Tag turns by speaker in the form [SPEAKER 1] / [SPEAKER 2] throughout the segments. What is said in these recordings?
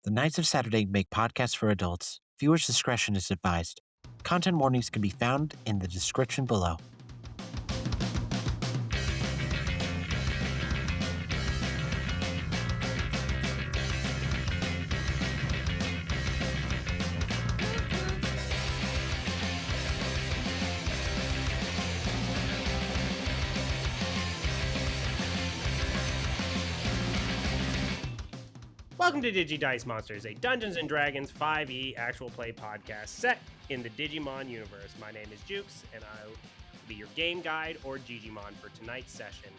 [SPEAKER 1] The Knights of Saturday make podcasts for adults. Viewers' discretion is advised. Content warnings can be found in the description below.
[SPEAKER 2] Welcome to Dice Monsters, a Dungeons & Dragons 5e actual play podcast set in the Digimon universe. My name is Jukes, and I'll be your game guide or Digimon for tonight's session.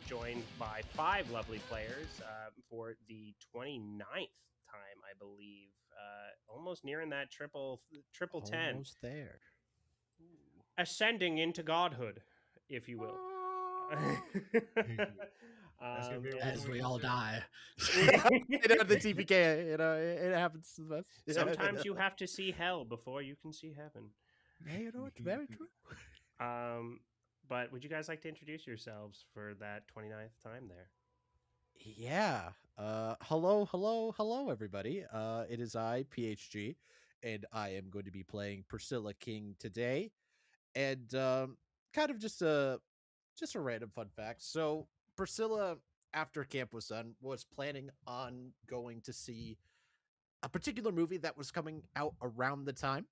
[SPEAKER 2] Joined by 5 lovely players for the 29th time, I believe. Almost nearing that triple 10.
[SPEAKER 1] Almost there.
[SPEAKER 2] Ascending into godhood, if you will.
[SPEAKER 3] As we all die.
[SPEAKER 1] The TPK, it happens to the best.
[SPEAKER 2] Sometimes you have to see hell before you can see heaven.
[SPEAKER 1] Hey, it's very true.
[SPEAKER 2] But would you guys like to introduce yourselves for that 29th time there?
[SPEAKER 1] Yeah. Hello, everybody. It is I, PHG, and I am going to be playing Priscilla King today. And kind of just a random fun fact. So Priscilla, after camp was done, was planning on going to see a particular movie that was coming out around the time.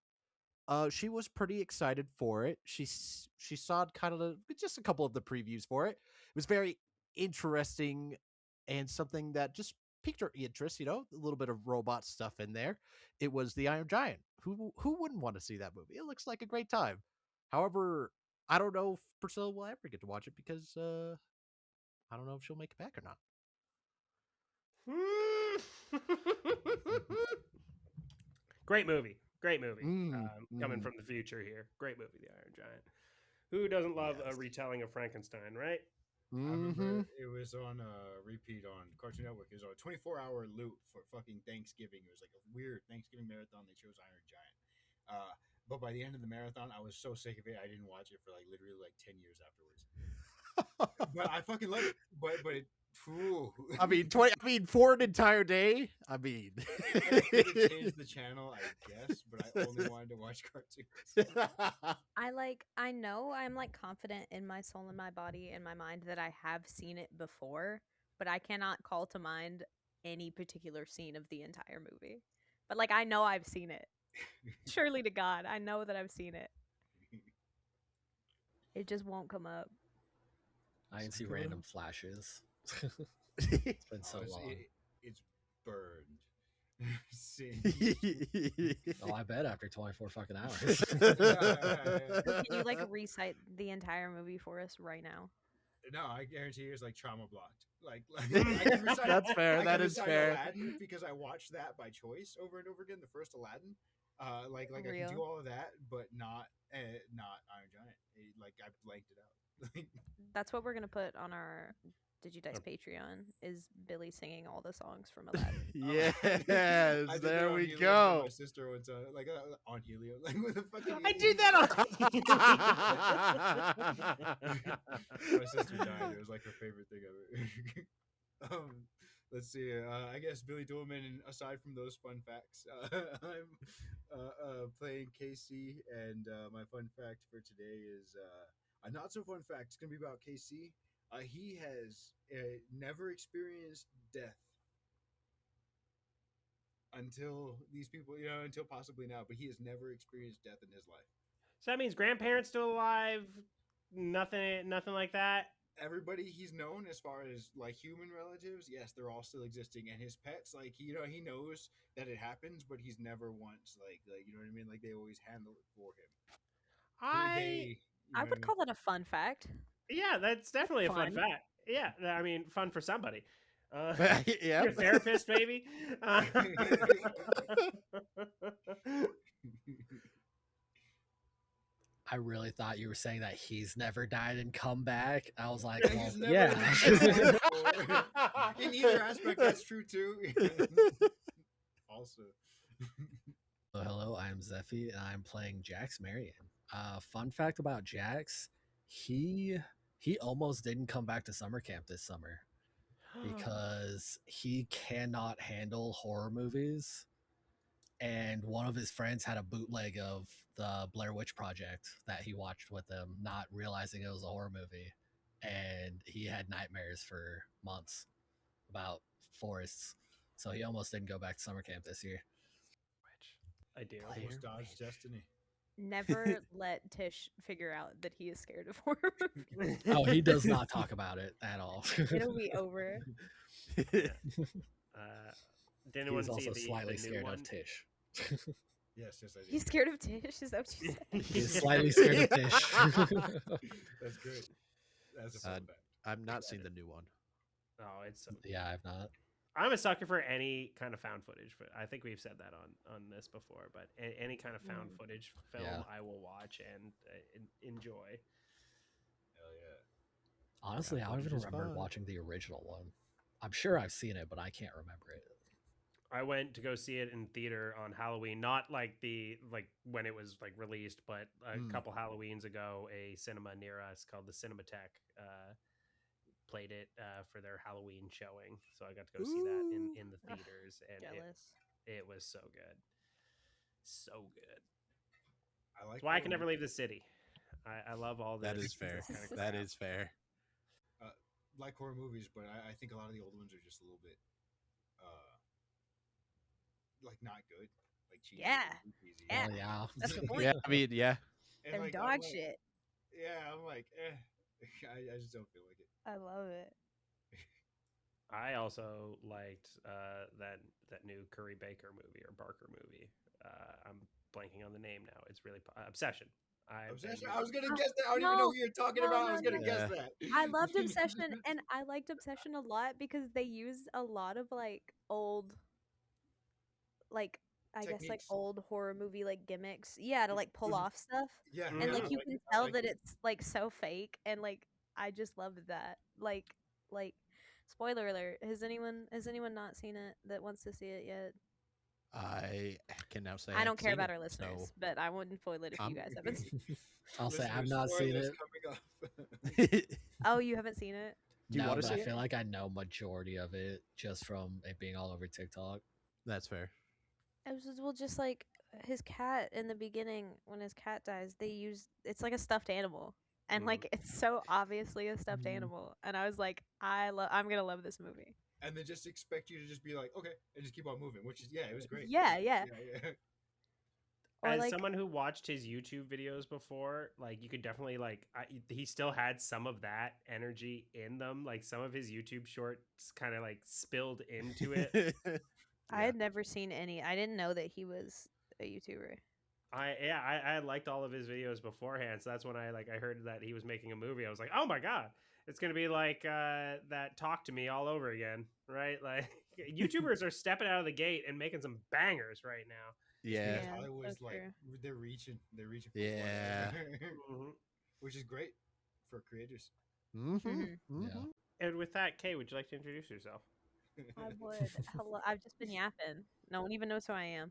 [SPEAKER 1] She was pretty excited for it. She saw kind of just a couple of the previews for it. It was very interesting and something that just piqued her interest. A little bit of robot stuff in there. It was The Iron Giant. Who wouldn't want to see that movie? It looks like a great time. However, I don't know if Priscilla will ever get to watch it because I don't know if she'll make it back or not.
[SPEAKER 2] Great movie. Coming
[SPEAKER 1] Mm.
[SPEAKER 2] from the future here. Great movie, The Iron Giant. Who doesn't love a retelling of Frankenstein, right?
[SPEAKER 3] I remember it was on a repeat on Cartoon Network. It was on a 24-hour loop for fucking Thanksgiving. It was like a weird Thanksgiving marathon. They chose Iron Giant. But by the end of the marathon, I was so sick of it, I didn't watch it for literally 10 years afterwards. But I fucking love it. But it. Whew.
[SPEAKER 1] For an entire day. I could
[SPEAKER 3] have changed the channel, I guess, but I only wanted to watch cartoons.
[SPEAKER 4] I know I'm confident in my soul and my body and my mind that I have seen it before, but I cannot call to mind any particular scene of the entire movie. But I know I've seen it. Surely to God, I know that I've seen it. It just won't come up.
[SPEAKER 3] I
[SPEAKER 5] can see random flashes.
[SPEAKER 3] It's
[SPEAKER 5] been so long.
[SPEAKER 3] It's burned.
[SPEAKER 5] Oh, I bet after 24 fucking hours.
[SPEAKER 4] Can you recite the entire movie for us right now?
[SPEAKER 3] No, I guarantee you it's trauma blocked. I can recite,
[SPEAKER 1] That's fair. That is fair.
[SPEAKER 3] Aladdin, because I watched that by choice over and over again. The first Aladdin, I can do all of that, but not Iron Giant. I blanked it out.
[SPEAKER 4] That's what we're gonna put on our DigiDice Patreon. Is Billy singing all the songs from Aladdin?
[SPEAKER 1] Yes, there we go.
[SPEAKER 3] My sister went on Helium, with a fucking.
[SPEAKER 2] I did that
[SPEAKER 3] My sister died. It was her favorite thing ever. Let's see. I guess Billy Doolman. And aside from those fun facts, I'm playing KC, and my fun fact for today is a not so fun fact. It's gonna be about KC. He has never experienced death until these people, until possibly now, but he has never experienced death in his life.
[SPEAKER 2] So that means grandparents still alive? Nothing like that?
[SPEAKER 3] Everybody he's known as far as human relatives, yes, they're all still existing, and his pets, he knows that it happens, but he's never once you know what I mean? They always handle it for him.
[SPEAKER 4] I would call that a fun fact.
[SPEAKER 2] Yeah, that's definitely a fun fact. Yeah, I mean, fun for somebody.
[SPEAKER 1] Yeah,
[SPEAKER 2] you're a therapist, maybe.
[SPEAKER 5] I really thought you were saying that he's never died and come back. I was like, well,
[SPEAKER 3] yeah. In either aspect, that's true too. Also.
[SPEAKER 5] Hello, I'm Zephy, and I'm playing Jax Marion. Fun fact about Jax, he almost didn't come back to summer camp this summer. because he cannot handle horror movies. And one of his friends had a bootleg of the Blair Witch Project that he watched with him, not realizing it was a horror movie. And he had nightmares for months about forests. So he almost didn't go back to summer camp this year.
[SPEAKER 2] I do.
[SPEAKER 3] Almost dodged destiny.
[SPEAKER 4] Never let Tish figure out that he is scared of horror movies.
[SPEAKER 5] Oh, he does not talk about it at all.
[SPEAKER 4] It'll be over.
[SPEAKER 2] Did
[SPEAKER 5] He
[SPEAKER 2] anyone
[SPEAKER 5] was
[SPEAKER 2] see
[SPEAKER 5] also
[SPEAKER 2] the
[SPEAKER 5] slightly
[SPEAKER 2] new
[SPEAKER 5] scared
[SPEAKER 2] one?
[SPEAKER 5] of Tish.
[SPEAKER 3] Yes, I did.
[SPEAKER 4] He's scared of Tish? Is that what you said?
[SPEAKER 5] He's slightly scared of Tish.
[SPEAKER 3] That's good. That's a fun fact.
[SPEAKER 1] I've not seen the new one.
[SPEAKER 2] Oh, it's so
[SPEAKER 5] Yeah, I've not.
[SPEAKER 2] I'm a sucker for any kind of found footage, but I think we've said that on this before. But any kind of found footage film,
[SPEAKER 5] Yeah.
[SPEAKER 2] I will watch and enjoy.
[SPEAKER 3] Hell yeah.
[SPEAKER 5] Honestly, I don't even
[SPEAKER 1] footage is
[SPEAKER 5] remember
[SPEAKER 1] fun.
[SPEAKER 5] watching the original one. I'm sure I've seen it, but I can't remember it.
[SPEAKER 2] I went to go see it in theater on Halloween, not like when it was like released, but a couple Halloweens ago, a cinema near us called the Cinematheque played it for their Halloween showing. So I got to go see that in the theaters, and
[SPEAKER 4] Jealous.
[SPEAKER 2] it was so good, so good.
[SPEAKER 3] I like
[SPEAKER 2] That's why I can
[SPEAKER 3] horror
[SPEAKER 2] never leave the city. I love all this.
[SPEAKER 1] That is fair.
[SPEAKER 2] this kind of
[SPEAKER 1] That
[SPEAKER 2] crap.
[SPEAKER 1] is fair.
[SPEAKER 3] like horror movies, but I think a lot of the old ones are just a little bit, like not good, like cheesy.
[SPEAKER 4] Yeah.
[SPEAKER 3] cheesy.
[SPEAKER 4] Yeah.
[SPEAKER 5] Oh, yeah.
[SPEAKER 4] That's the point.
[SPEAKER 1] Yeah, I mean, yeah.
[SPEAKER 3] And,
[SPEAKER 4] They're
[SPEAKER 3] like, I'm
[SPEAKER 4] dog
[SPEAKER 3] like-
[SPEAKER 4] shit.
[SPEAKER 3] Yeah, I'm like, I just don't feel like it.
[SPEAKER 4] I love it.
[SPEAKER 2] I also liked that new Curry Baker movie or Barker movie. I'm blanking on the name now. It's really Obsession.
[SPEAKER 3] Obsession. I was gonna guess that. I don't even know
[SPEAKER 4] No,
[SPEAKER 3] what you're talking
[SPEAKER 4] no,
[SPEAKER 3] about. I
[SPEAKER 4] no,
[SPEAKER 3] was gonna
[SPEAKER 1] no.
[SPEAKER 3] guess
[SPEAKER 1] Yeah.
[SPEAKER 3] that.
[SPEAKER 4] I loved Obsession, and I liked Obsession a lot because they used a lot of like old, like I guess like
[SPEAKER 3] Techniques.
[SPEAKER 4] old horror movie like gimmicks. Yeah, to like pull
[SPEAKER 3] Mhm.
[SPEAKER 4] off stuff,
[SPEAKER 3] Yeah,
[SPEAKER 2] And,
[SPEAKER 4] and
[SPEAKER 3] yeah,
[SPEAKER 4] like
[SPEAKER 3] I
[SPEAKER 4] you
[SPEAKER 3] like
[SPEAKER 4] can
[SPEAKER 3] it. I
[SPEAKER 4] tell
[SPEAKER 3] like
[SPEAKER 4] that
[SPEAKER 3] it.
[SPEAKER 4] it's like so fake, and like I just loved that. Like spoiler alert: has anyone not seen it that wants to see it yet?
[SPEAKER 1] I can now say
[SPEAKER 4] I don't care
[SPEAKER 1] seen
[SPEAKER 4] about
[SPEAKER 1] it,
[SPEAKER 4] our listeners,
[SPEAKER 1] so-
[SPEAKER 4] but I wouldn't spoil it if
[SPEAKER 1] I'm-
[SPEAKER 4] you guys haven't seen it.
[SPEAKER 5] I'll say I've
[SPEAKER 3] Listeners,
[SPEAKER 5] not seen
[SPEAKER 3] spoilers
[SPEAKER 5] it.
[SPEAKER 3] coming up.
[SPEAKER 4] Oh, you haven't seen it?
[SPEAKER 1] Do you
[SPEAKER 5] No,
[SPEAKER 1] wanna
[SPEAKER 5] but
[SPEAKER 1] see
[SPEAKER 5] I
[SPEAKER 1] it?
[SPEAKER 5] feel like I know majority of it just from it being all over TikTok.
[SPEAKER 1] That's fair.
[SPEAKER 4] It was well, just like his cat in the beginning when his cat dies, they use it's like a stuffed animal, and
[SPEAKER 2] Mhm.
[SPEAKER 4] like it's so obviously a stuffed
[SPEAKER 1] Mhm.
[SPEAKER 4] animal, and I was like, I'm gonna love this movie.
[SPEAKER 3] And they just expect you to just be like, okay, and just keep on moving, which is it was great.
[SPEAKER 4] Yeah.
[SPEAKER 3] yeah.
[SPEAKER 4] Or
[SPEAKER 2] As
[SPEAKER 4] like
[SPEAKER 2] someone who watched his YouTube videos before, like you could definitely he still had some of that energy in them. Like some of his YouTube shorts kind of like spilled into it.
[SPEAKER 4] I had never seen any. I didn't know that he was a YouTuber.
[SPEAKER 2] I liked all of his videos beforehand, so that's when I heard that he was making a movie. I was like, oh my god, it's gonna be like that Talk to Me all over again, right? Like YouTubers are stepping out of the gate and making some bangers right now.
[SPEAKER 1] Yeah.
[SPEAKER 4] Yeah,
[SPEAKER 3] Hollywood's
[SPEAKER 4] so
[SPEAKER 3] like
[SPEAKER 4] true.
[SPEAKER 3] they're reaching for
[SPEAKER 1] Yeah.
[SPEAKER 2] Mhm.
[SPEAKER 3] which is great for creators.
[SPEAKER 1] Mm-hmm.
[SPEAKER 4] Mhm.
[SPEAKER 1] Mm-hmm.
[SPEAKER 2] And with that, Kay, would you like to introduce yourself?
[SPEAKER 4] I would. Hello, I've just been yapping. No one even knows who I am.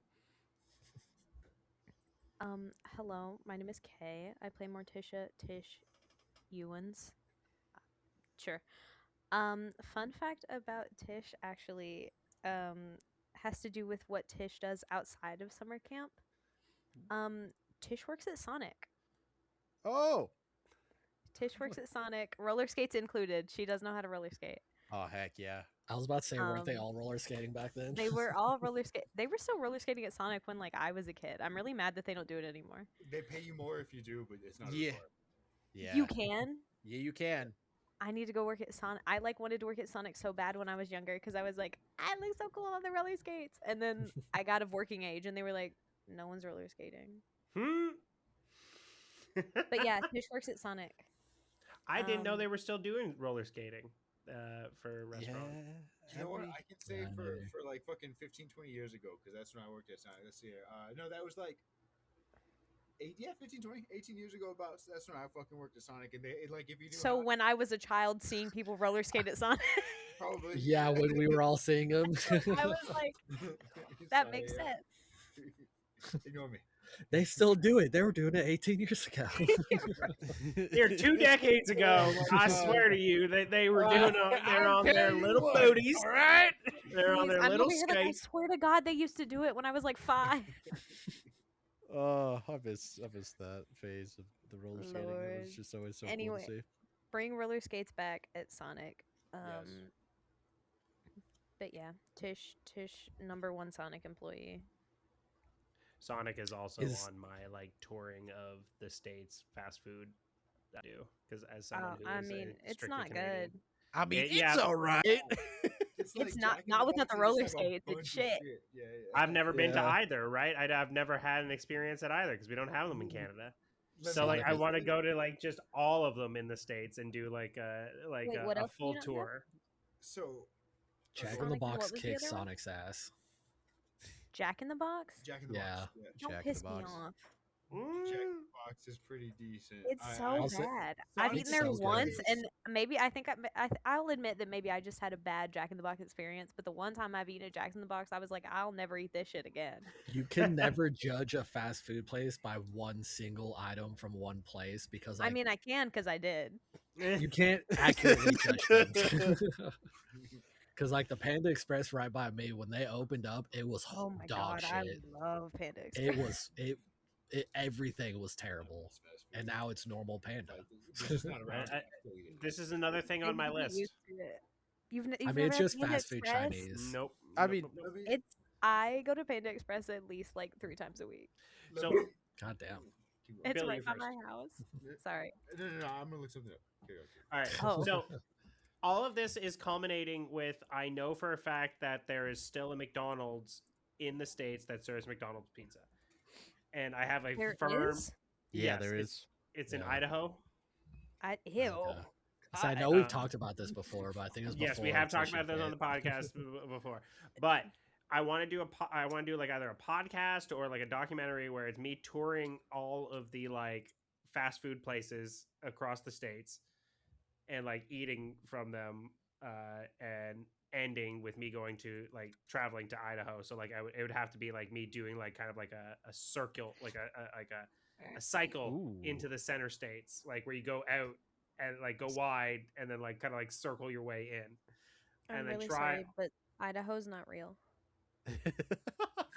[SPEAKER 4] Hello, my name is Kay. I play Morticia Tish Ewens. Sure. Fun fact about Tish actually has to do with what Tish does outside of summer camp. Tish works at Sonic.
[SPEAKER 1] Oh.
[SPEAKER 4] Tish works at Sonic. Roller skates included. She does know how to roller skate.
[SPEAKER 1] Oh heck yeah.
[SPEAKER 5] I was about to say, weren't they
[SPEAKER 4] Um,
[SPEAKER 5] all roller skating back then?
[SPEAKER 4] They were all roller skate. They were still roller skating at Sonic when like I was a kid. I'm really mad that they don't do it anymore.
[SPEAKER 3] They pay you more if you do, but it's not a
[SPEAKER 1] Yeah.
[SPEAKER 3] requirement.
[SPEAKER 1] Yeah.
[SPEAKER 4] You can.
[SPEAKER 1] Yeah, you can.
[SPEAKER 4] I need to go work at Sonic. I like wanted to work at Sonic so bad when I was younger because I was like, I look so cool on the roller skates. And then I got of working age, and they were like, no one's roller skating. But yeah, Tish works at Sonic.
[SPEAKER 2] I didn't know
[SPEAKER 4] Um,
[SPEAKER 2] they were still doing roller skating for
[SPEAKER 1] Yeah.
[SPEAKER 2] restaurants.
[SPEAKER 3] Do you know what
[SPEAKER 1] every-
[SPEAKER 3] I can say
[SPEAKER 5] Yeah, maybe.
[SPEAKER 3] for like fucking 15, 20 years ago? Because that's when I worked at Sonic. Let's see. No, that was like 15, 20, 18 years ago. That's when I fucking worked at Sonic, and like if you knew
[SPEAKER 4] So
[SPEAKER 3] how-
[SPEAKER 4] when I was a child seeing people roller skate at Sonic,
[SPEAKER 3] probably
[SPEAKER 5] Yeah, when we were all seeing them.
[SPEAKER 4] I was like, that makes sense.
[SPEAKER 3] Ignore me.
[SPEAKER 5] They still do it. They were doing it 18 years ago.
[SPEAKER 2] Here, 2 decades ago, I swear to you, they were doing. They're on their little booties. All right, they're on
[SPEAKER 4] Jeez,
[SPEAKER 2] their
[SPEAKER 4] I'm
[SPEAKER 2] little
[SPEAKER 4] over here like, I
[SPEAKER 2] skates.
[SPEAKER 4] swear to God, they used to do it when I was like 5.
[SPEAKER 1] Oh, I miss that phase of the roller skating. It
[SPEAKER 4] Lord.
[SPEAKER 1] was just always so cool
[SPEAKER 4] Anyway.
[SPEAKER 1] to see.
[SPEAKER 4] Bring roller skates back at Sonic.
[SPEAKER 3] Yes.
[SPEAKER 4] But yeah, Tish, #1 Sonic employee.
[SPEAKER 2] Sonic is also
[SPEAKER 5] Is-
[SPEAKER 2] on my like touring of the states fast food. I do because as someone who
[SPEAKER 4] I
[SPEAKER 2] is
[SPEAKER 4] mean,
[SPEAKER 2] a
[SPEAKER 4] it's
[SPEAKER 2] strictly
[SPEAKER 4] not
[SPEAKER 2] Canadian,
[SPEAKER 4] good.
[SPEAKER 1] I mean,
[SPEAKER 2] It- yeah.
[SPEAKER 1] it's all right.
[SPEAKER 3] It's
[SPEAKER 4] It's
[SPEAKER 3] Jack in
[SPEAKER 4] not
[SPEAKER 3] the
[SPEAKER 4] without
[SPEAKER 3] Box,
[SPEAKER 4] the
[SPEAKER 3] they
[SPEAKER 4] roller
[SPEAKER 3] just have a
[SPEAKER 4] skates, it's
[SPEAKER 3] bunch of
[SPEAKER 4] shit.
[SPEAKER 3] Yeah.
[SPEAKER 2] I've never been to
[SPEAKER 1] Yeah.
[SPEAKER 2] either. Right, I've never had an experience at either because we don't have them in Canada. So
[SPEAKER 5] Sonic
[SPEAKER 2] like, I
[SPEAKER 5] is-
[SPEAKER 2] want to go to like just all of them in the states and do like
[SPEAKER 4] Wait, what
[SPEAKER 2] a
[SPEAKER 4] else do you
[SPEAKER 2] full
[SPEAKER 4] not have?
[SPEAKER 2] tour.
[SPEAKER 3] So,
[SPEAKER 5] Jack in
[SPEAKER 3] Sonic
[SPEAKER 5] the
[SPEAKER 4] and what
[SPEAKER 5] Box
[SPEAKER 4] was the
[SPEAKER 5] kicks
[SPEAKER 4] other one?
[SPEAKER 5] Sonic's ass.
[SPEAKER 4] Jack in the Box?
[SPEAKER 3] Jack in the
[SPEAKER 5] Yeah.
[SPEAKER 3] Box. Yeah.
[SPEAKER 4] Don't
[SPEAKER 1] Jack in
[SPEAKER 4] piss
[SPEAKER 1] the
[SPEAKER 4] me
[SPEAKER 1] Box.
[SPEAKER 4] off.
[SPEAKER 3] Jack in the Box is pretty decent.
[SPEAKER 4] It's so
[SPEAKER 5] I'll say-
[SPEAKER 4] bad. I've
[SPEAKER 3] Sonic's
[SPEAKER 4] eaten there
[SPEAKER 5] so good.
[SPEAKER 4] once, and maybe I think I'll admit that maybe I just had a bad Jack in the Box experience. But the one time I've eaten at Jack in the Box, I was like, I'll never eat this shit again.
[SPEAKER 5] You can never judge a fast food place by one single item from one place because
[SPEAKER 4] I mean, I can because I did.
[SPEAKER 5] you can't accurately judge them. Because like the Panda Express right by me, when they opened up, it was
[SPEAKER 4] Oh my
[SPEAKER 5] dog
[SPEAKER 4] god, I
[SPEAKER 5] shit.
[SPEAKER 4] love Panda Express.
[SPEAKER 5] It was it everything was terrible, and now it's normal Panda.
[SPEAKER 3] It's just not around.
[SPEAKER 2] I- This is another thing on my
[SPEAKER 4] Maybe get
[SPEAKER 2] list.
[SPEAKER 4] used to it. You've
[SPEAKER 5] I
[SPEAKER 4] never
[SPEAKER 5] mean, it's
[SPEAKER 4] had
[SPEAKER 5] just
[SPEAKER 4] Panda
[SPEAKER 5] fast food
[SPEAKER 4] Express?
[SPEAKER 5] Chinese.
[SPEAKER 2] Nope.
[SPEAKER 1] I
[SPEAKER 2] Nope,
[SPEAKER 1] mean,
[SPEAKER 2] nope, nope.
[SPEAKER 4] It's I go to Panda Express at least like 3 times a week.
[SPEAKER 2] So-
[SPEAKER 5] God damn.
[SPEAKER 4] It's
[SPEAKER 2] Billy,
[SPEAKER 4] right
[SPEAKER 2] you
[SPEAKER 4] by
[SPEAKER 2] first.
[SPEAKER 4] my house. Sorry.
[SPEAKER 3] No, I'm gonna look something up. Okay.
[SPEAKER 2] All right.
[SPEAKER 4] Oh.
[SPEAKER 2] So all of this is culminating with I know for a fact that there is still a McDonald's in the States that serves McDonald's pizza. And I have a
[SPEAKER 4] There
[SPEAKER 2] firm
[SPEAKER 4] is?
[SPEAKER 1] Yeah,
[SPEAKER 2] Yes,
[SPEAKER 1] there
[SPEAKER 2] it's-
[SPEAKER 1] is.
[SPEAKER 2] It's in
[SPEAKER 5] Yeah.
[SPEAKER 2] Idaho.
[SPEAKER 4] Ew.
[SPEAKER 5] Okay. So I
[SPEAKER 2] I-
[SPEAKER 5] know we've
[SPEAKER 2] uh,
[SPEAKER 5] talked about this before, but I think it was
[SPEAKER 2] Yes, we
[SPEAKER 5] before
[SPEAKER 2] have talked
[SPEAKER 5] Tish
[SPEAKER 2] about this on the
[SPEAKER 5] Fit.
[SPEAKER 2] podcast before. But I want to do I want to do like either a podcast or like a documentary where it's me touring all of the like fast food places across the states and like eating from them and ending with me going to like traveling to Idaho. So like it would have to be like me doing like kind of like a circle, like a cycle into
[SPEAKER 1] Ooh.
[SPEAKER 2] the center states, like where you go out and like go wide and then like kind of like circle your way in.
[SPEAKER 4] I'm
[SPEAKER 2] And then
[SPEAKER 4] really
[SPEAKER 2] try-
[SPEAKER 4] sorry, but Idaho's not real.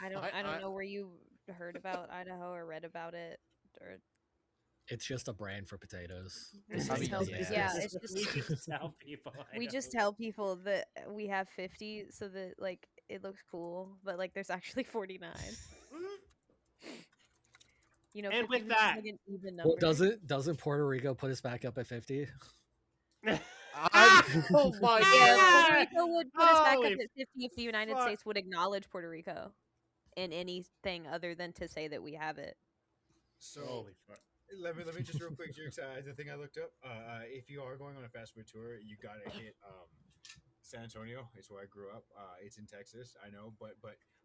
[SPEAKER 4] I don't know where you heard about Idaho or read about it or
[SPEAKER 5] It's just a brand for potatoes.
[SPEAKER 4] We
[SPEAKER 5] The
[SPEAKER 4] just
[SPEAKER 5] same
[SPEAKER 4] tell-
[SPEAKER 5] as gas.
[SPEAKER 4] yeah,
[SPEAKER 2] we
[SPEAKER 4] it's
[SPEAKER 2] just tell people.
[SPEAKER 4] we just tell people that we have 50 so that like it looks cool, but like there's actually 49. You know,
[SPEAKER 2] And
[SPEAKER 4] 50
[SPEAKER 2] with
[SPEAKER 4] is
[SPEAKER 2] that-
[SPEAKER 4] like an even number.
[SPEAKER 5] Well, doesn't Puerto Rico put us back up at 50?
[SPEAKER 1] Oh my
[SPEAKER 4] Yeah,
[SPEAKER 1] god.
[SPEAKER 4] Puerto Rico would put us back up
[SPEAKER 2] Holy
[SPEAKER 4] at 50 if the United
[SPEAKER 2] fuck.
[SPEAKER 4] States would acknowledge Puerto Rico in anything other than to say that we have it.
[SPEAKER 3] So
[SPEAKER 2] Holy fuck.
[SPEAKER 3] let me just real quick, Jukes. The thing I looked up. If you are going on a fast food tour, you gotta hit San Antonio. It's where I grew up. It's in Texas. I know, but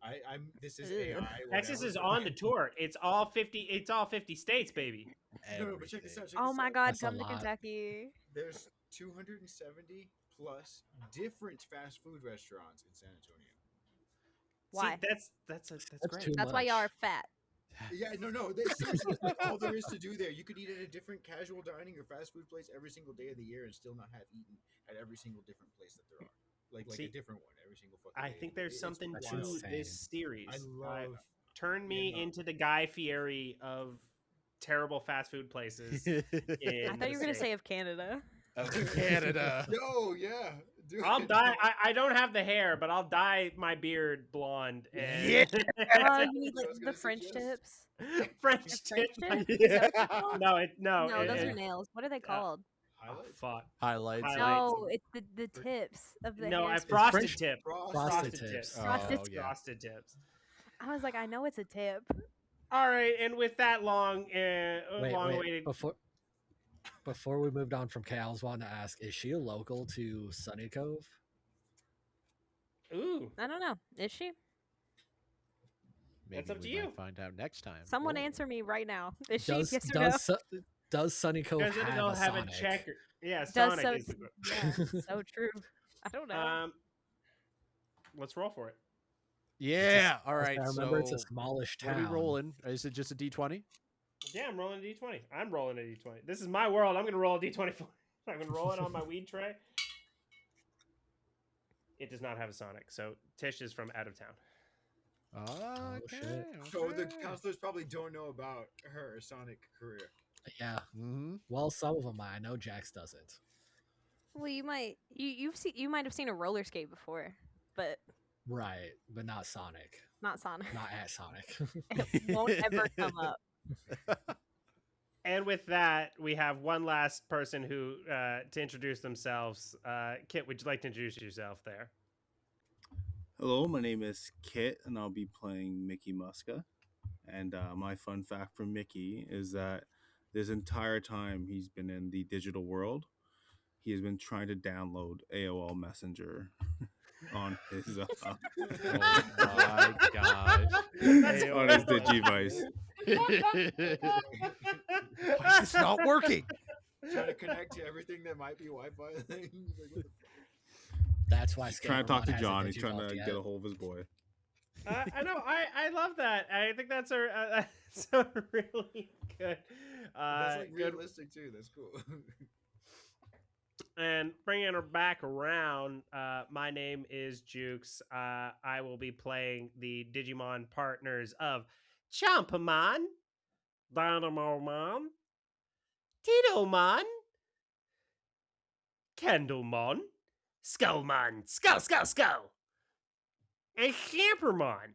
[SPEAKER 3] I'm this is
[SPEAKER 4] Ugh.
[SPEAKER 3] AI.
[SPEAKER 2] Texas
[SPEAKER 3] whatever,
[SPEAKER 2] is
[SPEAKER 3] but
[SPEAKER 2] on the tour. It's all 50. It's all 50 states, baby.
[SPEAKER 3] No, but check this out.
[SPEAKER 1] Everything.
[SPEAKER 3] Check
[SPEAKER 4] Oh
[SPEAKER 3] this
[SPEAKER 4] my
[SPEAKER 3] out.
[SPEAKER 4] God,
[SPEAKER 5] That's a
[SPEAKER 4] come to
[SPEAKER 5] lot.
[SPEAKER 4] Kentucky.
[SPEAKER 3] There's 270 plus different fast food restaurants in San Antonio.
[SPEAKER 4] Why?
[SPEAKER 2] See, that's great.
[SPEAKER 5] too
[SPEAKER 4] That's why y'all
[SPEAKER 5] much.
[SPEAKER 4] are fat.
[SPEAKER 3] Yeah, no. Seriously, that's all there is to do there. You could eat at a different casual dining or fast food place every single day of the year and still not have eaten at every single different place that there are. Like
[SPEAKER 2] See,
[SPEAKER 3] a different one every single fucking
[SPEAKER 2] I
[SPEAKER 3] day.
[SPEAKER 2] think there's
[SPEAKER 3] It's
[SPEAKER 2] something
[SPEAKER 5] That's
[SPEAKER 2] to
[SPEAKER 3] wild.
[SPEAKER 2] this
[SPEAKER 5] insane.
[SPEAKER 2] series.
[SPEAKER 3] I love.
[SPEAKER 2] Turn me
[SPEAKER 3] Yeah.
[SPEAKER 2] into the Guy Fieri of terrible fast food places.
[SPEAKER 4] I
[SPEAKER 2] in
[SPEAKER 4] thought you were
[SPEAKER 2] the
[SPEAKER 4] gonna
[SPEAKER 2] States.
[SPEAKER 4] say of Canada.
[SPEAKER 1] Of Canada.
[SPEAKER 3] Yo, yeah, dude.
[SPEAKER 2] I'll dye. I don't have the hair, but I'll dye my beard blonde. And
[SPEAKER 1] Yeah.
[SPEAKER 4] Oh, you need
[SPEAKER 3] That's what I
[SPEAKER 4] like
[SPEAKER 3] was
[SPEAKER 4] the
[SPEAKER 3] gonna
[SPEAKER 4] French
[SPEAKER 3] suggest.
[SPEAKER 4] tips.
[SPEAKER 2] French
[SPEAKER 4] French
[SPEAKER 2] tip.
[SPEAKER 4] tips? Is that what they're called?
[SPEAKER 2] No, no.
[SPEAKER 4] No, those
[SPEAKER 2] it-
[SPEAKER 4] are nails. What are they called?
[SPEAKER 2] Oh,
[SPEAKER 3] Highlights?
[SPEAKER 2] fuck.
[SPEAKER 1] Highlights.
[SPEAKER 2] Highlights.
[SPEAKER 4] No, it's the tips of the
[SPEAKER 2] No,
[SPEAKER 4] hair.
[SPEAKER 2] I
[SPEAKER 4] strip.
[SPEAKER 2] frosted
[SPEAKER 5] French-
[SPEAKER 2] tip.
[SPEAKER 5] Frosted tips.
[SPEAKER 4] Frosted
[SPEAKER 1] Oh, yeah.
[SPEAKER 2] Frosted tips.
[SPEAKER 4] I was like, I know it's a tip.
[SPEAKER 2] All right, and with that long,
[SPEAKER 5] Wait,
[SPEAKER 2] long-awaited.
[SPEAKER 5] before we moved on from Kay, I was wanting to ask: is she a local to Sunny Cove?
[SPEAKER 2] Ooh,
[SPEAKER 4] I don't know. Is she?
[SPEAKER 1] Maybe
[SPEAKER 2] That's up
[SPEAKER 1] we
[SPEAKER 2] to
[SPEAKER 1] might
[SPEAKER 2] you.
[SPEAKER 1] find out next time.
[SPEAKER 4] Someone
[SPEAKER 1] Ooh.
[SPEAKER 4] answer me right now. Is she?
[SPEAKER 5] Does
[SPEAKER 4] Yes or no?
[SPEAKER 5] does Sunny Cove
[SPEAKER 2] because
[SPEAKER 5] have
[SPEAKER 2] it'll
[SPEAKER 5] a
[SPEAKER 2] have
[SPEAKER 5] Sonic?
[SPEAKER 2] a checker. Yeah,
[SPEAKER 4] Does
[SPEAKER 2] Sonic is.
[SPEAKER 4] yeah, so true. I don't know.
[SPEAKER 2] Let's roll for it.
[SPEAKER 1] Yeah. All right.
[SPEAKER 5] I remember it's a
[SPEAKER 1] So
[SPEAKER 5] smallish
[SPEAKER 1] what are
[SPEAKER 5] town.
[SPEAKER 1] we rolling? Is it just a D20?
[SPEAKER 2] Yeah, I'm rolling a d20. I'm rolling a d20. This is my world. I'm going to roll a d20 for I'm going to roll it on my weed tray. It does not have a Sonic, so Tish is from out of town.
[SPEAKER 1] Okay.
[SPEAKER 5] shit.
[SPEAKER 3] So the counselors probably don't know about her Sonic career.
[SPEAKER 5] Yeah.
[SPEAKER 1] Mm-hmm.
[SPEAKER 5] Well, some of them I know. Jax doesn't.
[SPEAKER 4] Well, you might you might have seen a roller skate before, but
[SPEAKER 5] Right, but not Sonic.
[SPEAKER 4] not Sonic.
[SPEAKER 5] Not at Sonic.
[SPEAKER 4] It won't ever come up.
[SPEAKER 2] And with that, we have one last person who to introduce themselves. Kit, would you like to introduce yourself there?
[SPEAKER 6] Hello, my name is Kit, and I'll be playing Mickey Muska. And my fun fact for Mickey is that this entire time he's been in the digital world, he has been trying to download AOL Messenger on his
[SPEAKER 1] Oh my gosh.
[SPEAKER 6] on his Digivice.
[SPEAKER 1] Why is this not working?
[SPEAKER 3] Trying to connect to everything that might be Wi-Fi things. Like, what the
[SPEAKER 5] That's why
[SPEAKER 6] He's trying to talk to
[SPEAKER 5] Scampermon hasn't
[SPEAKER 6] John. He's trying to
[SPEAKER 5] digivolved
[SPEAKER 6] get a
[SPEAKER 5] yet.
[SPEAKER 6] hold of his boy.
[SPEAKER 2] I know. I love that. I think that's a really good.
[SPEAKER 3] That's like
[SPEAKER 2] good.
[SPEAKER 3] realistic too. That's cool.
[SPEAKER 2] And bringing her back around, my name is Jukes. I will be playing the Digimon partners of Champamon, Dynamomon, Titomon, Candlemon, Skullmon, Skull, and Scampermon,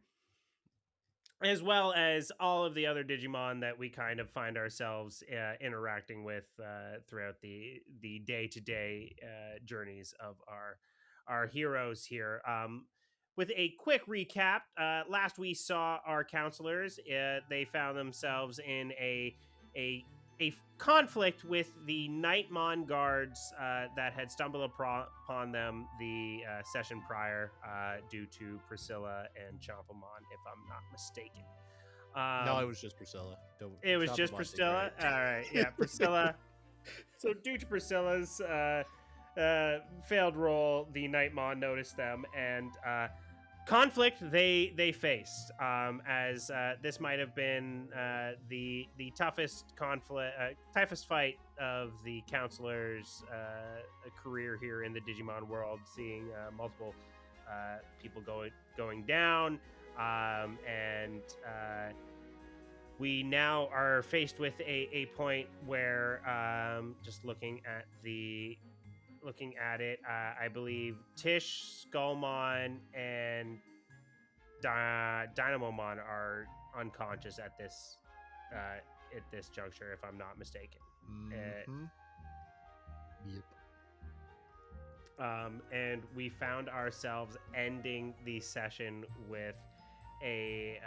[SPEAKER 2] as well as all of the other Digimon that we kind of find ourselves interacting with throughout the day-to-day journeys of our heroes here. With a quick recap, last we saw our counselors. They found themselves in a conflict with the Knightmon guards that had stumbled upon them the session prior due to Priscilla and Chompamon, if I'm not mistaken.
[SPEAKER 1] No, it was just Priscilla.
[SPEAKER 2] It was just
[SPEAKER 1] Shopamon did
[SPEAKER 2] Priscilla?
[SPEAKER 1] great.
[SPEAKER 2] All right, yeah, Priscilla. So due to Priscilla's failed roll, the Knightmon noticed them, and conflict they faced, as this might have been the toughest toughest fight of the counselor's career here in the Digimon world, seeing multiple people going down, and we now are faced with a point where just looking at it, I believe Tish, Skullmon, and Dynamomon are unconscious at this juncture, if I'm not mistaken.
[SPEAKER 1] Mhm.
[SPEAKER 5] Yep.
[SPEAKER 2] And we found ourselves ending the session with a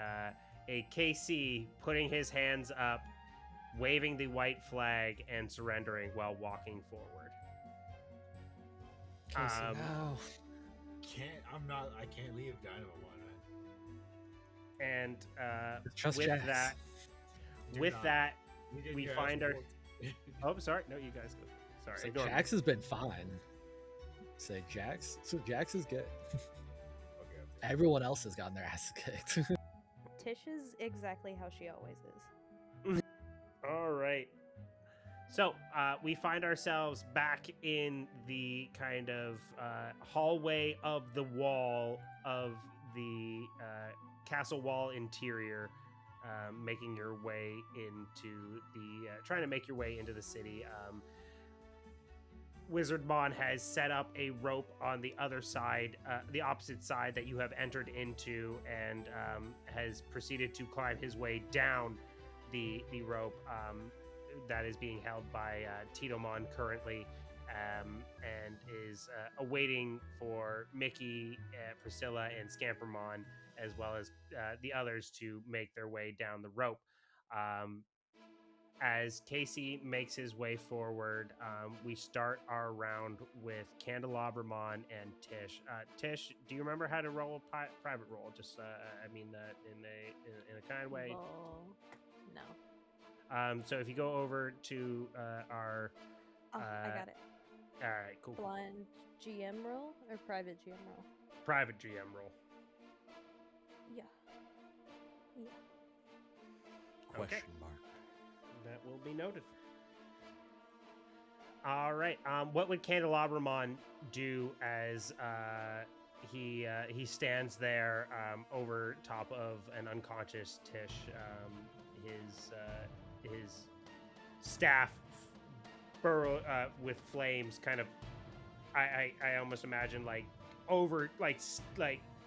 [SPEAKER 2] KC putting his hands up, waving the white flag, and surrendering while walking forward.
[SPEAKER 5] Casey, no.
[SPEAKER 3] I can't leave Dynamo One.
[SPEAKER 2] And
[SPEAKER 5] Trust
[SPEAKER 2] with
[SPEAKER 5] Jax.
[SPEAKER 2] that,
[SPEAKER 3] Do
[SPEAKER 2] with
[SPEAKER 3] not.
[SPEAKER 2] that,
[SPEAKER 3] You get
[SPEAKER 2] we
[SPEAKER 3] your
[SPEAKER 2] find
[SPEAKER 3] ass
[SPEAKER 2] our.
[SPEAKER 3] whooped.
[SPEAKER 2] Oh, sorry. No, you guys go. Sorry.
[SPEAKER 5] So
[SPEAKER 2] ignore me.
[SPEAKER 5] Jax has been fine. Say Jax. So Jax is good.
[SPEAKER 3] Okay.
[SPEAKER 5] Everyone else has gotten their ass kicked.
[SPEAKER 4] Tish is exactly how she always is.
[SPEAKER 2] All right. So we find ourselves back in the kind of hallway of the wall of the castle wall interior, making your way into the trying to make your way into the city. Wizardmon has set up a rope on the other side, the opposite side that you have entered into, and has proceeded to climb his way down the rope that is being held by Titomon currently, and is awaiting for Mickey, Priscilla, and Scampermon, as well as the others to make their way down the rope. As Casey makes his way forward, we start our round with Candelabramon and Tish. Tish, do you remember how to roll a private roll? Just, I mean that in a kind way.
[SPEAKER 4] Well, no.
[SPEAKER 2] So if you go over to our,
[SPEAKER 4] Oh, I got it.
[SPEAKER 2] all right, cool.
[SPEAKER 4] Blind GM roll or private GM roll?
[SPEAKER 2] Private GM roll.
[SPEAKER 4] Yeah.
[SPEAKER 1] Question mark.
[SPEAKER 2] That will be noted. All right. What would Candelabramon do as he stands there over top of an unconscious Tish? His staff burrow with flames, kind of. I almost imagine like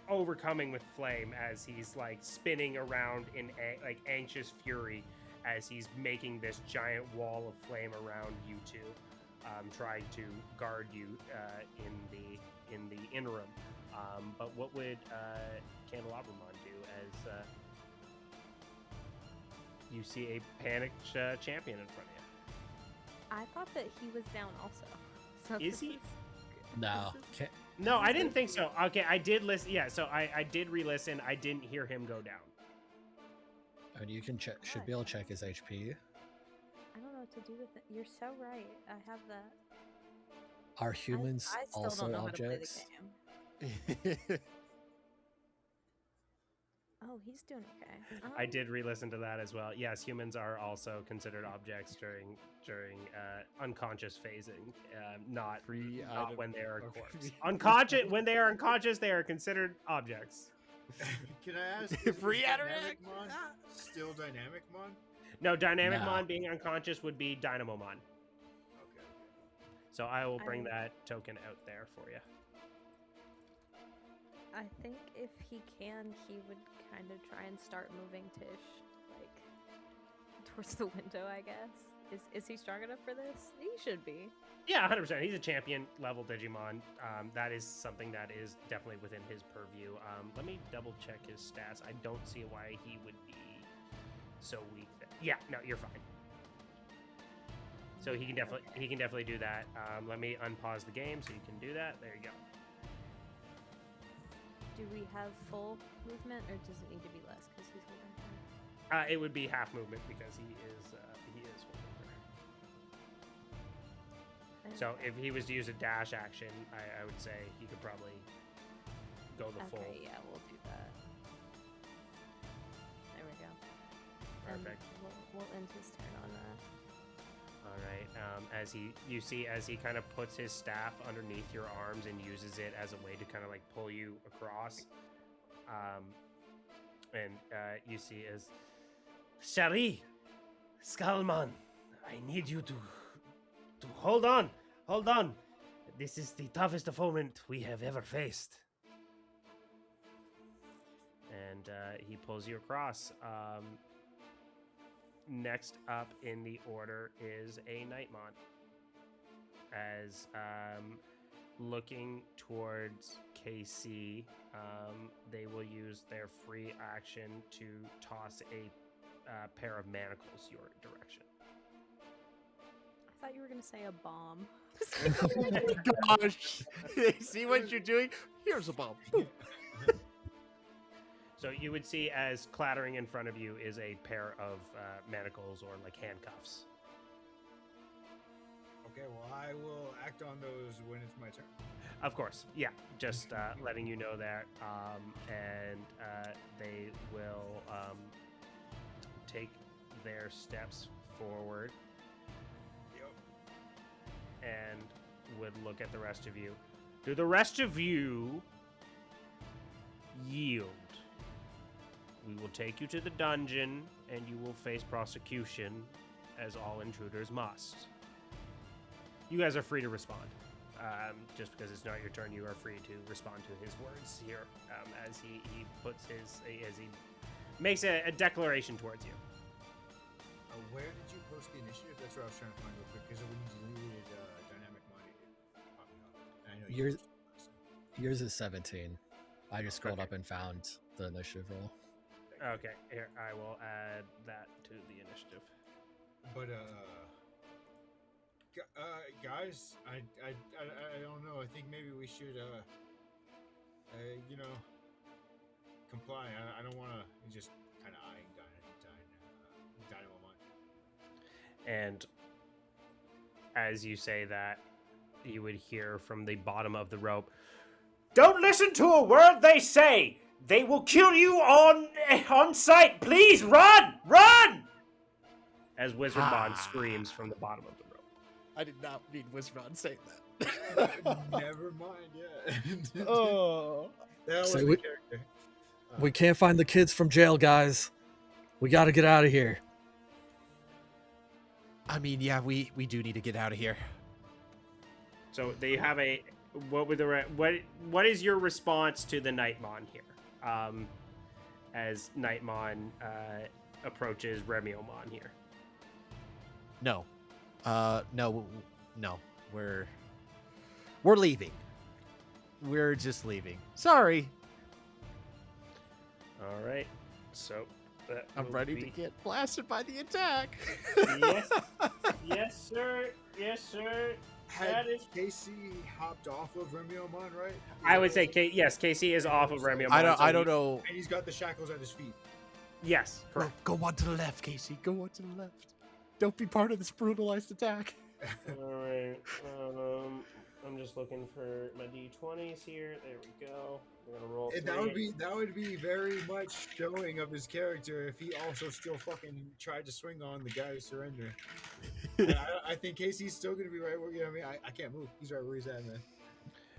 [SPEAKER 2] overcoming with flame as he's like spinning around in like anxious fury as he's making this giant wall of flame around you two, trying to guard you in the interim. But what would Candelabramon do as you see a panicked champion in front of you?
[SPEAKER 4] I thought that he was down also. So
[SPEAKER 2] Is
[SPEAKER 4] this
[SPEAKER 2] he?
[SPEAKER 5] No, can't,
[SPEAKER 2] No, I didn't think so. Okay, I did listen. Yeah, so I did re-listen. I didn't hear him go down.
[SPEAKER 5] I mean, you can check. Should be able to check his HP.
[SPEAKER 4] I don't know what to do with it. You're so right. I have that.
[SPEAKER 5] Are humans
[SPEAKER 4] I still
[SPEAKER 5] also
[SPEAKER 4] don't know
[SPEAKER 5] objects?
[SPEAKER 4] how to play the game. Oh, he's doing okay.
[SPEAKER 2] I did re-listen to that as well. Yes, humans are also considered objects during unconscious phasing, not
[SPEAKER 1] Free
[SPEAKER 2] not
[SPEAKER 1] item-
[SPEAKER 2] when they are a
[SPEAKER 1] okay.
[SPEAKER 2] corpse. Unconscious when they are unconscious, they are considered objects.
[SPEAKER 3] Can I ask? Is
[SPEAKER 1] Free
[SPEAKER 3] Dynamic
[SPEAKER 1] interact.
[SPEAKER 3] Mon still Dynamic Mon?
[SPEAKER 2] No, Dynamic
[SPEAKER 5] No.
[SPEAKER 2] Mon being unconscious would be Dynamomon.
[SPEAKER 3] Okay.
[SPEAKER 2] So I will bring
[SPEAKER 4] I-
[SPEAKER 2] that token out there for you.
[SPEAKER 4] I think if he can, he would kind of try and start moving Tish, like, towards the window, I guess. Is he strong enough for this? He should be.
[SPEAKER 2] Yeah, 100%. He's a champion level Digimon. That is something that is definitely within his purview. Let me double check his stats. I don't see why he would be so weak. Yeah, no, you're fine. So he can definitely do that. Let me unpause the game so you can do that. There you go.
[SPEAKER 4] Do we have full movement, or does it need to be less because he's holding her?
[SPEAKER 2] It would be half movement because he is holding her. So if he was to use a dash action, I would say he could probably go the full.
[SPEAKER 4] Okay, yeah, we'll do that. There we go.
[SPEAKER 2] Perfect.
[SPEAKER 4] And we'll end his turn on that.
[SPEAKER 2] All right. You see as he kind of puts his staff underneath your arms and uses it as a way to kind of like pull you across. You see as Shari, Skullman, I need you to hold on. This is the toughest opponent we have ever faced. And he pulls you across. Next up in the order is a Knightmon. As looking towards KC, they will use their free action to toss a pair of manacles your direction.
[SPEAKER 4] I thought you were gonna say a bomb.
[SPEAKER 1] Oh my gosh! See what you're doing? Here's a bomb. Boop.
[SPEAKER 2] So you would see as clattering in front of you is a pair of manacles or like handcuffs.
[SPEAKER 3] Okay, well, I will act on those when it's my turn.
[SPEAKER 2] Of course, yeah. Just letting you know that, and they will take their steps forward
[SPEAKER 3] Yep.
[SPEAKER 2] and would look at the rest of you. Do the rest of you yield? We will take you to the dungeon, and you will face prosecution, as all intruders must. You guys are free to respond. Just because it's not your turn, you are free to respond to his words here as he makes a declaration towards you.
[SPEAKER 3] Where did you post the initiative? That's what I was trying to find real quick because it needed dynamic money. I know
[SPEAKER 5] Yours-
[SPEAKER 3] posted it last time.
[SPEAKER 5] Yours is 17. I just scrolled
[SPEAKER 2] Okay.
[SPEAKER 5] up and found the initiative roll.
[SPEAKER 2] Okay, here, I will add that to the initiative.
[SPEAKER 3] But guys, I don't know. I think maybe we should comply. I don't want to just kind of eyeing Dynamon.
[SPEAKER 2] And as you say that, you would hear from the bottom of the rope, "Don't listen to a word they say! They will kill you on sight. Please run! Run! As Wizardmon screams from the bottom of the room.
[SPEAKER 1] I did not need Wizardmon saying that.
[SPEAKER 3] Never mind. Yeah.
[SPEAKER 1] Oh.
[SPEAKER 3] That was
[SPEAKER 5] So
[SPEAKER 3] the
[SPEAKER 5] we-
[SPEAKER 3] character.
[SPEAKER 5] We can't find the kids from jail, guys. We got to get out of here.
[SPEAKER 1] I mean, yeah, we do need to get out of here.
[SPEAKER 2] So they have a what is your response to the Knightmon here? As Knightmon approaches Remyomon here.
[SPEAKER 1] No. No. We're leaving. We're just leaving. Sorry.
[SPEAKER 2] All right. So that
[SPEAKER 1] I'm
[SPEAKER 2] will
[SPEAKER 1] ready to
[SPEAKER 2] be-
[SPEAKER 1] get blasted by the attack.
[SPEAKER 2] Yes. Yes, sir. Yes, sir.
[SPEAKER 3] Had
[SPEAKER 2] That is-
[SPEAKER 3] Casey hopped off of Remyomon, right?
[SPEAKER 2] I would say yes, Casey is off of Remyomon.
[SPEAKER 1] I don't know.
[SPEAKER 3] And he's got the shackles at his feet.
[SPEAKER 2] Yes, correct.
[SPEAKER 1] Go on to the left, Casey. Go on to the left. Don't be part of this brutalized attack.
[SPEAKER 2] All right. I'm just looking for my d20s here. There we go. We're gonna roll.
[SPEAKER 3] And that would be very much showing of his character if he also still fucking tried to swing on the guy to surrender. And I think Casey's still gonna be right where, you know what I mean? I can't move. He's right where he's at, man.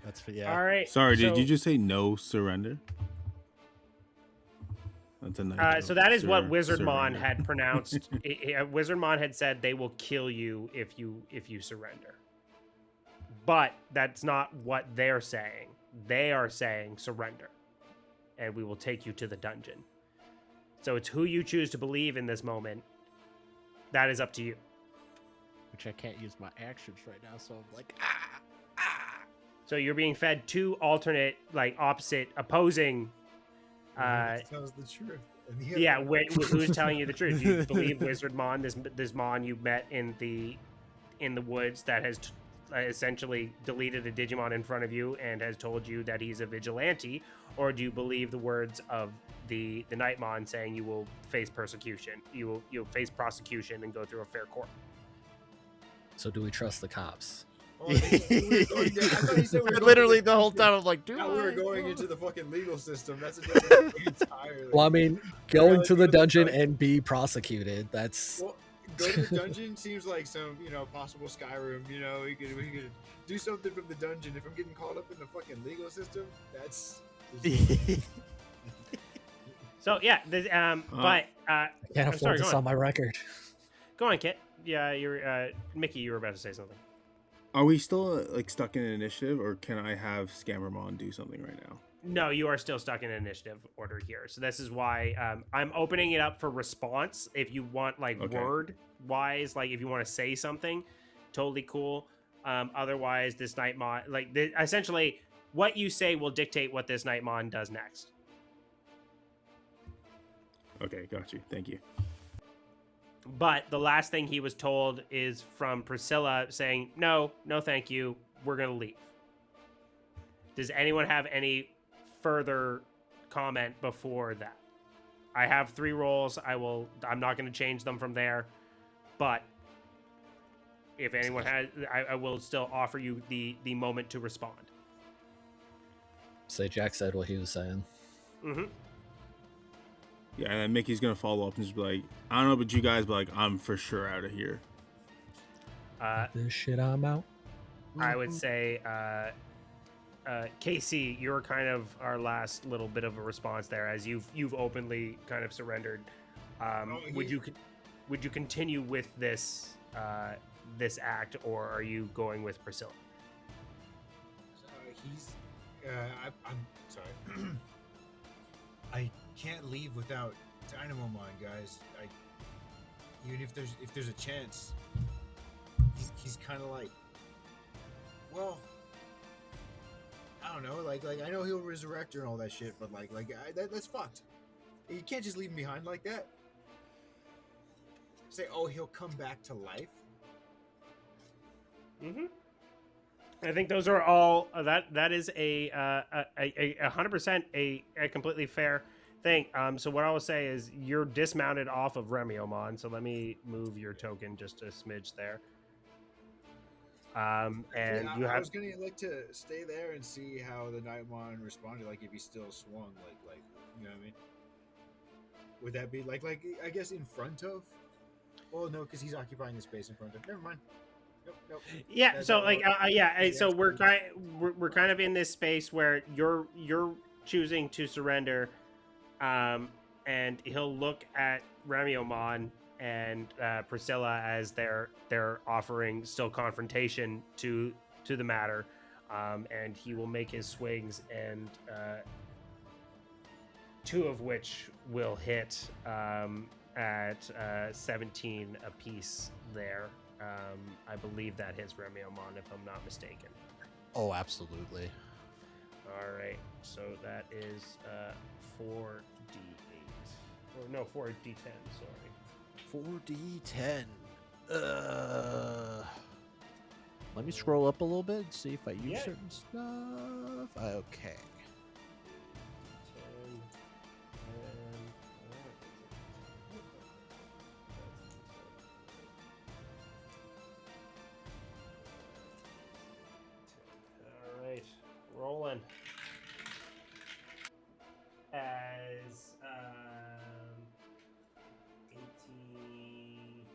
[SPEAKER 1] That's for yeah.
[SPEAKER 2] All right.
[SPEAKER 6] Sorry, did
[SPEAKER 2] so-
[SPEAKER 6] you just say no surrender? That's a nice
[SPEAKER 2] So that is what
[SPEAKER 6] Sur-
[SPEAKER 2] Wizardmon
[SPEAKER 6] surrender.
[SPEAKER 2] had pronounced. Wizardmon had said they will kill you if you surrender. But that's not what they're saying. They are saying surrender, and we will take you to the dungeon. So it's who you choose to believe in this moment. That is up to you.
[SPEAKER 1] Which I can't use my actions right now, so I'm like,
[SPEAKER 2] So you're being fed two alternate, like opposite, opposing.
[SPEAKER 3] He tells the truth. And the
[SPEAKER 2] Yeah,
[SPEAKER 3] other-
[SPEAKER 2] who's telling you the truth? Do you believe Wizardmon, this Mon you met in the woods that has essentially deleted a Digimon in front of you and has told you that he's a vigilante, or do you believe the words of the Knightmon saying you will face persecution, you'll face prosecution and go through a fair court?
[SPEAKER 5] So do we trust the cops?
[SPEAKER 3] Oh, I thought he said we were going
[SPEAKER 1] literally
[SPEAKER 3] to-
[SPEAKER 1] the whole time I'm like, dude,
[SPEAKER 3] Now we're going into the fucking legal system. That's a different thing entirely.
[SPEAKER 5] Well, I mean, going to the dungeon and be prosecuted, that's...
[SPEAKER 3] Well, go to the dungeon seems like some, possible Skyrim. We could do something from the dungeon. If I'm getting caught up in the fucking legal system, that's.
[SPEAKER 2] So yeah, but
[SPEAKER 5] I can't
[SPEAKER 2] I'm
[SPEAKER 5] afford
[SPEAKER 2] sorry,
[SPEAKER 5] this
[SPEAKER 2] go on.
[SPEAKER 5] on my record.
[SPEAKER 2] Go on, Kit. Yeah, you're Mickey. You were about to say something.
[SPEAKER 6] Are we still like stuck in initiative, or can I have Scammermon do something right now?
[SPEAKER 2] No, you are still stuck in initiative order here. So this is why I'm opening it up for response. If you want, like,
[SPEAKER 6] Okay.
[SPEAKER 2] word-wise, like, if you want to say something, totally cool. Otherwise, this Knightmon, like, essentially, what you say will dictate what this Knightmon does next.
[SPEAKER 6] Okay, got you. Thank you.
[SPEAKER 2] But the last thing he was told is from Priscilla saying, no, thank you. We're going to leave. Does anyone have any further comment before that? I have 3 rolls. I'm not going to change them from there. But if anyone has, I will still offer you the moment to respond.
[SPEAKER 5] Say Jack said what he was saying.
[SPEAKER 2] Mm-hmm.
[SPEAKER 6] Yeah, and then Mickey's gonna follow up and just be like, I don't know about you guys, but like, I'm for sure out of here.
[SPEAKER 5] This shit, I'm out.
[SPEAKER 2] I would say, Casey, you're kind of our last little bit of a response there, as you've openly kind of surrendered. Would you continue with this this act, or are you going with Priscilla?
[SPEAKER 3] I'm sorry. I can't leave without Dynamomon, guys. Even if there's a chance, he's kind of like, well, I don't know, like I know he'll resurrect her and all that shit, but that's fucked. You can't just leave him behind like that. Say, oh, he'll come back to life.
[SPEAKER 2] Mm-hmm. I think those are all that is a 100% a completely fair thing. So what I will say is you're dismounted off of Remyomon. So let me move your token just a smidge there. And
[SPEAKER 3] Yeah,
[SPEAKER 2] you
[SPEAKER 3] I
[SPEAKER 2] have
[SPEAKER 3] was gonna like to stay there and see how the Knightmon responded, like if he still swung, like You know what I mean? Would that be like I guess in front of? Well, no, because he's occupying the space in front of. Never mind. Nope.
[SPEAKER 2] Yeah.
[SPEAKER 3] That-
[SPEAKER 2] So
[SPEAKER 3] that-
[SPEAKER 2] like,
[SPEAKER 3] yeah,
[SPEAKER 2] so
[SPEAKER 3] it's
[SPEAKER 2] we're kind of in this space where you're choosing to surrender, and he'll look at Remiomon and Priscilla as they're offering still confrontation to the matter, and he will make his swings, and two of which will hit at 17 apiece there. I believe that hits Remiomon, if I'm not mistaken.
[SPEAKER 1] Oh, absolutely.
[SPEAKER 2] All right, so that is 4d8. Or no, 4d10, sorry.
[SPEAKER 1] 4d10. Let me scroll up a little bit and see if I use
[SPEAKER 2] Yeah.
[SPEAKER 1] certain stuff. Okay.
[SPEAKER 2] 10, all right, rolling. As 18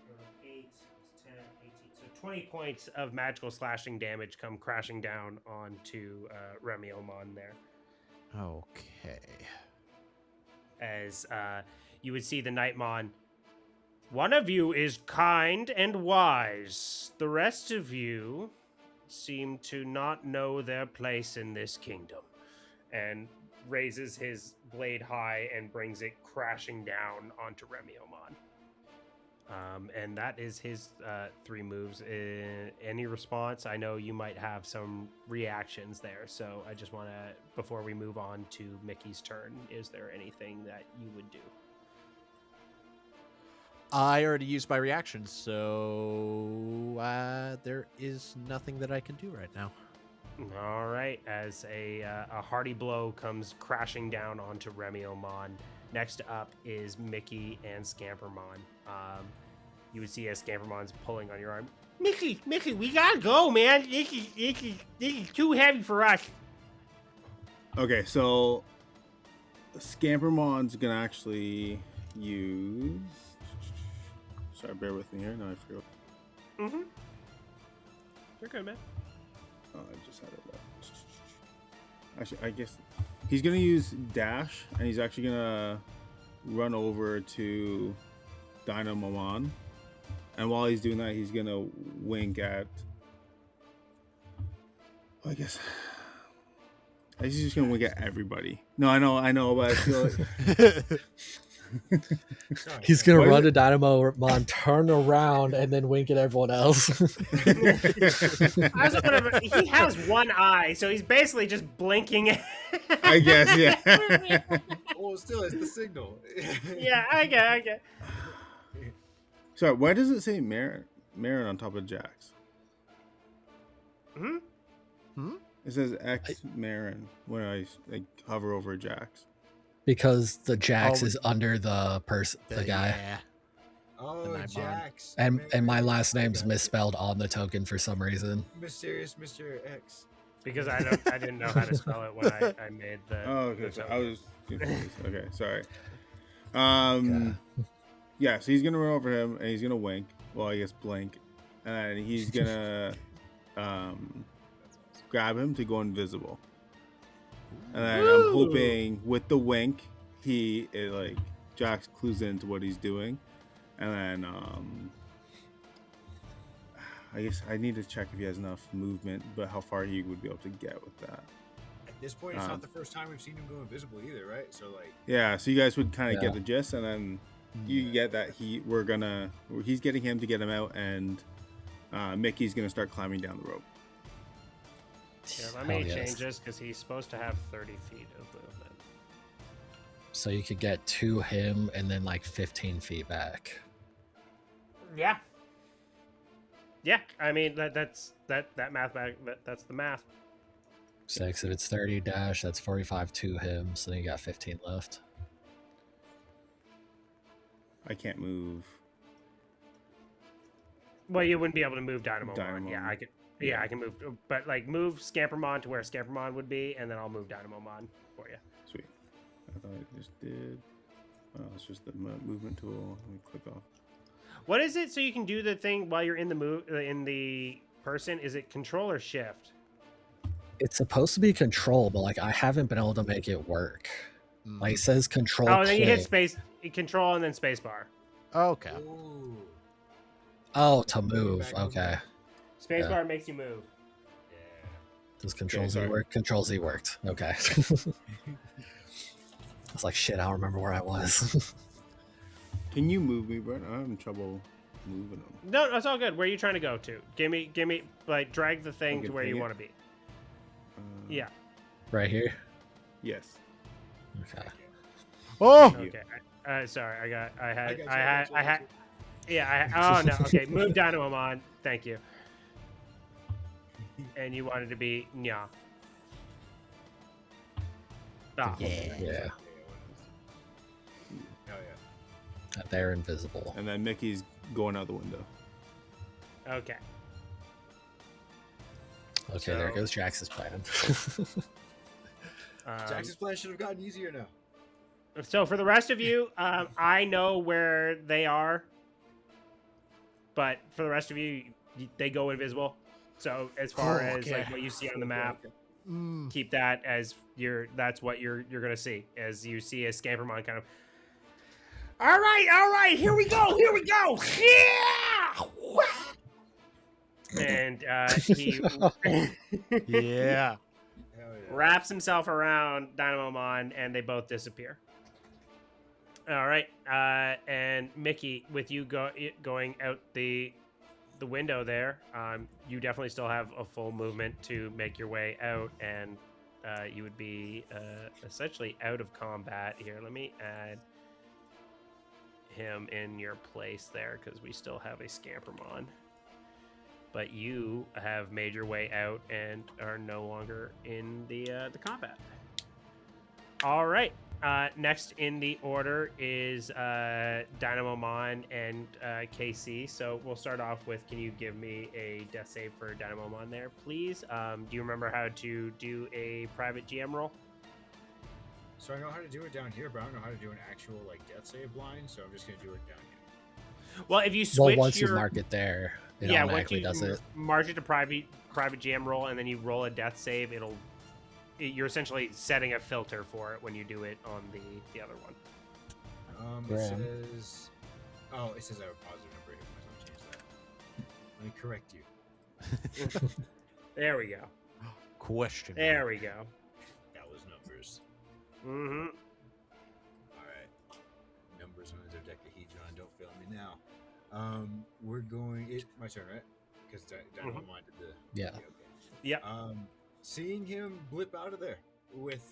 [SPEAKER 2] or 8 plus 10, 18. So 20 points of magical slashing damage come crashing down onto Remiomon there.
[SPEAKER 1] Okay.
[SPEAKER 2] As you would see the Knightmon. One of you is kind and wise. The rest of you seem to not know their place in this kingdom. And raises his blade high and brings it crashing down onto Remiomon. And that is his 3 moves. Any response? I know you might have some reactions there, so I just want to, before we move on to Mickey's turn, is there anything that you would do?
[SPEAKER 1] I already used my reaction, so there is nothing that I can do right now.
[SPEAKER 2] All right, as a hearty blow comes crashing down onto Remiomon. Next up is Mickey and Scampermon. You would see as Scampermon's pulling on your arm. Mickey, we gotta go, man. This is too heavy for us.
[SPEAKER 6] Okay, so Scampermon's gonna actually use. Sorry, bear with me here. No, I forgot.
[SPEAKER 2] Mm-hmm. You're good, man.
[SPEAKER 6] Oh, I just had it up. Actually, I guess he's gonna use dash, and he's actually gonna run over to Dynamomon, and while he's doing that, he's gonna wink at. I guess he's just gonna wink at everybody. No, I know, but I feel like.
[SPEAKER 5] He's gonna
[SPEAKER 6] Why
[SPEAKER 5] run
[SPEAKER 6] is
[SPEAKER 5] to Dynamomon, turn around, and then wink at everyone else.
[SPEAKER 2] He has one eye, so he's basically just blinking.
[SPEAKER 6] I guess, yeah.
[SPEAKER 3] Well, still, it's the signal.
[SPEAKER 2] Yeah, I get.
[SPEAKER 6] Sorry, why does it say Marin on top of Jax?
[SPEAKER 2] Hmm?
[SPEAKER 6] It says X Marin when I hover over Jax.
[SPEAKER 5] Because the Jax
[SPEAKER 1] Oh,
[SPEAKER 5] is under the guy.
[SPEAKER 1] Yeah.
[SPEAKER 3] Oh,
[SPEAKER 1] Knightmon.
[SPEAKER 3] Jax.
[SPEAKER 5] And my
[SPEAKER 3] Mary.
[SPEAKER 5] last name's
[SPEAKER 3] Okay.
[SPEAKER 5] misspelled on the token for some reason.
[SPEAKER 3] Mysterious Mr. X.
[SPEAKER 2] Because I didn't know how to spell it when I made the.
[SPEAKER 6] Oh, okay.
[SPEAKER 2] the
[SPEAKER 6] So I
[SPEAKER 2] token.
[SPEAKER 6] was confused. Okay, sorry.
[SPEAKER 5] Yeah.
[SPEAKER 6] Yeah, so he's gonna run over him and he's gonna wink. Well, I guess blink, and he's gonna grab him to go invisible. And then I'm hoping with the wink, Jax clues into what he's doing, and then I guess I need to check if he has enough movement, but how far he would be able to get with that.
[SPEAKER 3] At this point, it's not the first time we've seen him go invisible either, right? So, like,
[SPEAKER 6] Yeah, so you guys would kind of
[SPEAKER 5] Yeah.
[SPEAKER 6] get the gist, and then you get that he's getting him to get him out, and Mickey's gonna start climbing down the rope.
[SPEAKER 2] Yeah, let me
[SPEAKER 5] Hell yes.
[SPEAKER 2] change this because he's supposed to have 30 feet of movement.
[SPEAKER 5] So you could get to him and then like 15 feet back.
[SPEAKER 2] Yeah. Yeah, I mean that's math. That's the math.
[SPEAKER 5] 6. If it's 30 dash, that's 45 to him. So then you got 15 left.
[SPEAKER 6] I can't move.
[SPEAKER 2] Well, you wouldn't be able to move Dynamomon. Yeah,
[SPEAKER 6] Dynamomon.
[SPEAKER 2] I could. Yeah, I can move, but like move Scampermon to where Scampermon would be, and then I'll move Dynamomon for you.
[SPEAKER 6] Sweet. thought I just did. Oh, it's just the movement tool. Let me click off.
[SPEAKER 2] What is it? So you can do the thing while you're in the person. Is it control or shift?
[SPEAKER 5] It's supposed to be control, but like I haven't been able to make it work. Like it says control.
[SPEAKER 2] Oh, and then you hit
[SPEAKER 5] click.
[SPEAKER 2] space, control, and then space bar.
[SPEAKER 1] Okay.
[SPEAKER 3] Ooh.
[SPEAKER 5] Oh, to
[SPEAKER 3] Moving
[SPEAKER 5] move.
[SPEAKER 3] back over.
[SPEAKER 5] Okay.
[SPEAKER 2] Space
[SPEAKER 5] Yeah.
[SPEAKER 2] bar makes you move.
[SPEAKER 3] Yeah.
[SPEAKER 5] Does Control Z
[SPEAKER 6] sorry.
[SPEAKER 5] work? Control Z worked. Okay. I was like, shit, I don't remember where I was.
[SPEAKER 6] Can you move me, Brent? I'm having trouble moving them.
[SPEAKER 2] No, that's all good. Where are you trying to go to? Give me, like, drag the thing
[SPEAKER 6] Okay,
[SPEAKER 2] to where you
[SPEAKER 6] ping it?
[SPEAKER 2] want to be. Yeah.
[SPEAKER 5] Right here.
[SPEAKER 6] Yes.
[SPEAKER 5] Okay.
[SPEAKER 1] Oh,
[SPEAKER 6] you.
[SPEAKER 2] Okay. Sorry, I had.
[SPEAKER 3] got you.
[SPEAKER 2] Yeah. Oh no. Okay. Move Dynamon. Thank you. And you wanted to be Nya. Ah.
[SPEAKER 5] Yeah.
[SPEAKER 3] Oh yeah.
[SPEAKER 5] They're invisible.
[SPEAKER 6] And then Mickey's going out the window.
[SPEAKER 2] Okay.
[SPEAKER 5] Okay, there
[SPEAKER 2] So-
[SPEAKER 5] goes Jax's plan.
[SPEAKER 3] Jackson's plan should have gotten easier now.
[SPEAKER 2] So for the rest of you, I know where they are, but for the rest of you, they go invisible. So as far
[SPEAKER 1] Oh,
[SPEAKER 2] as like
[SPEAKER 1] okay.
[SPEAKER 2] what you see on the map,
[SPEAKER 1] Mm.
[SPEAKER 2] keep that as that's what you're gonna see as you see a Scampermon kind of. All right, here we go, yeah. And he
[SPEAKER 1] Yeah.
[SPEAKER 3] Hell yeah.
[SPEAKER 2] wraps himself around Dynamomon, and they both disappear. All right, and Mickey, with you going out the window there, you definitely still have a full movement to make your way out, and you would be essentially out of combat. Here, let me add him in your place there because we still have a Scampermon. But you have made your way out and are no longer in the combat. All right. Next in the order is Dynamomon and KC. So we'll start off with, can you give me a death save for Dynamomon there, please? Do you remember how to do a private GM roll?
[SPEAKER 3] So I know how to do it down here, but I don't know how to do an actual like death save line. So I'm just gonna do it down here.
[SPEAKER 2] Well, if you
[SPEAKER 5] Well,
[SPEAKER 2] switch
[SPEAKER 5] once
[SPEAKER 2] your
[SPEAKER 5] you mark it there, it
[SPEAKER 2] once
[SPEAKER 5] automatically
[SPEAKER 2] you
[SPEAKER 5] does it.
[SPEAKER 2] mark it to private GM roll, and then you roll a death save, you're essentially setting a filter for it when you do it on the other one.
[SPEAKER 3] It
[SPEAKER 5] Graham.
[SPEAKER 3] says. Oh, it says I have a positive number here. I'll change that. Let me correct you.
[SPEAKER 2] There we go.
[SPEAKER 1] Question.
[SPEAKER 2] There we go.
[SPEAKER 3] That was numbers.
[SPEAKER 2] Mm-hmm.
[SPEAKER 3] All right. Numbers on the dodecahedron. Don't fail me now. We're going. My turn, right? Because Dynamon did the.
[SPEAKER 5] Yeah.
[SPEAKER 3] Okay.
[SPEAKER 2] Yep.
[SPEAKER 3] Seeing him blip out of there with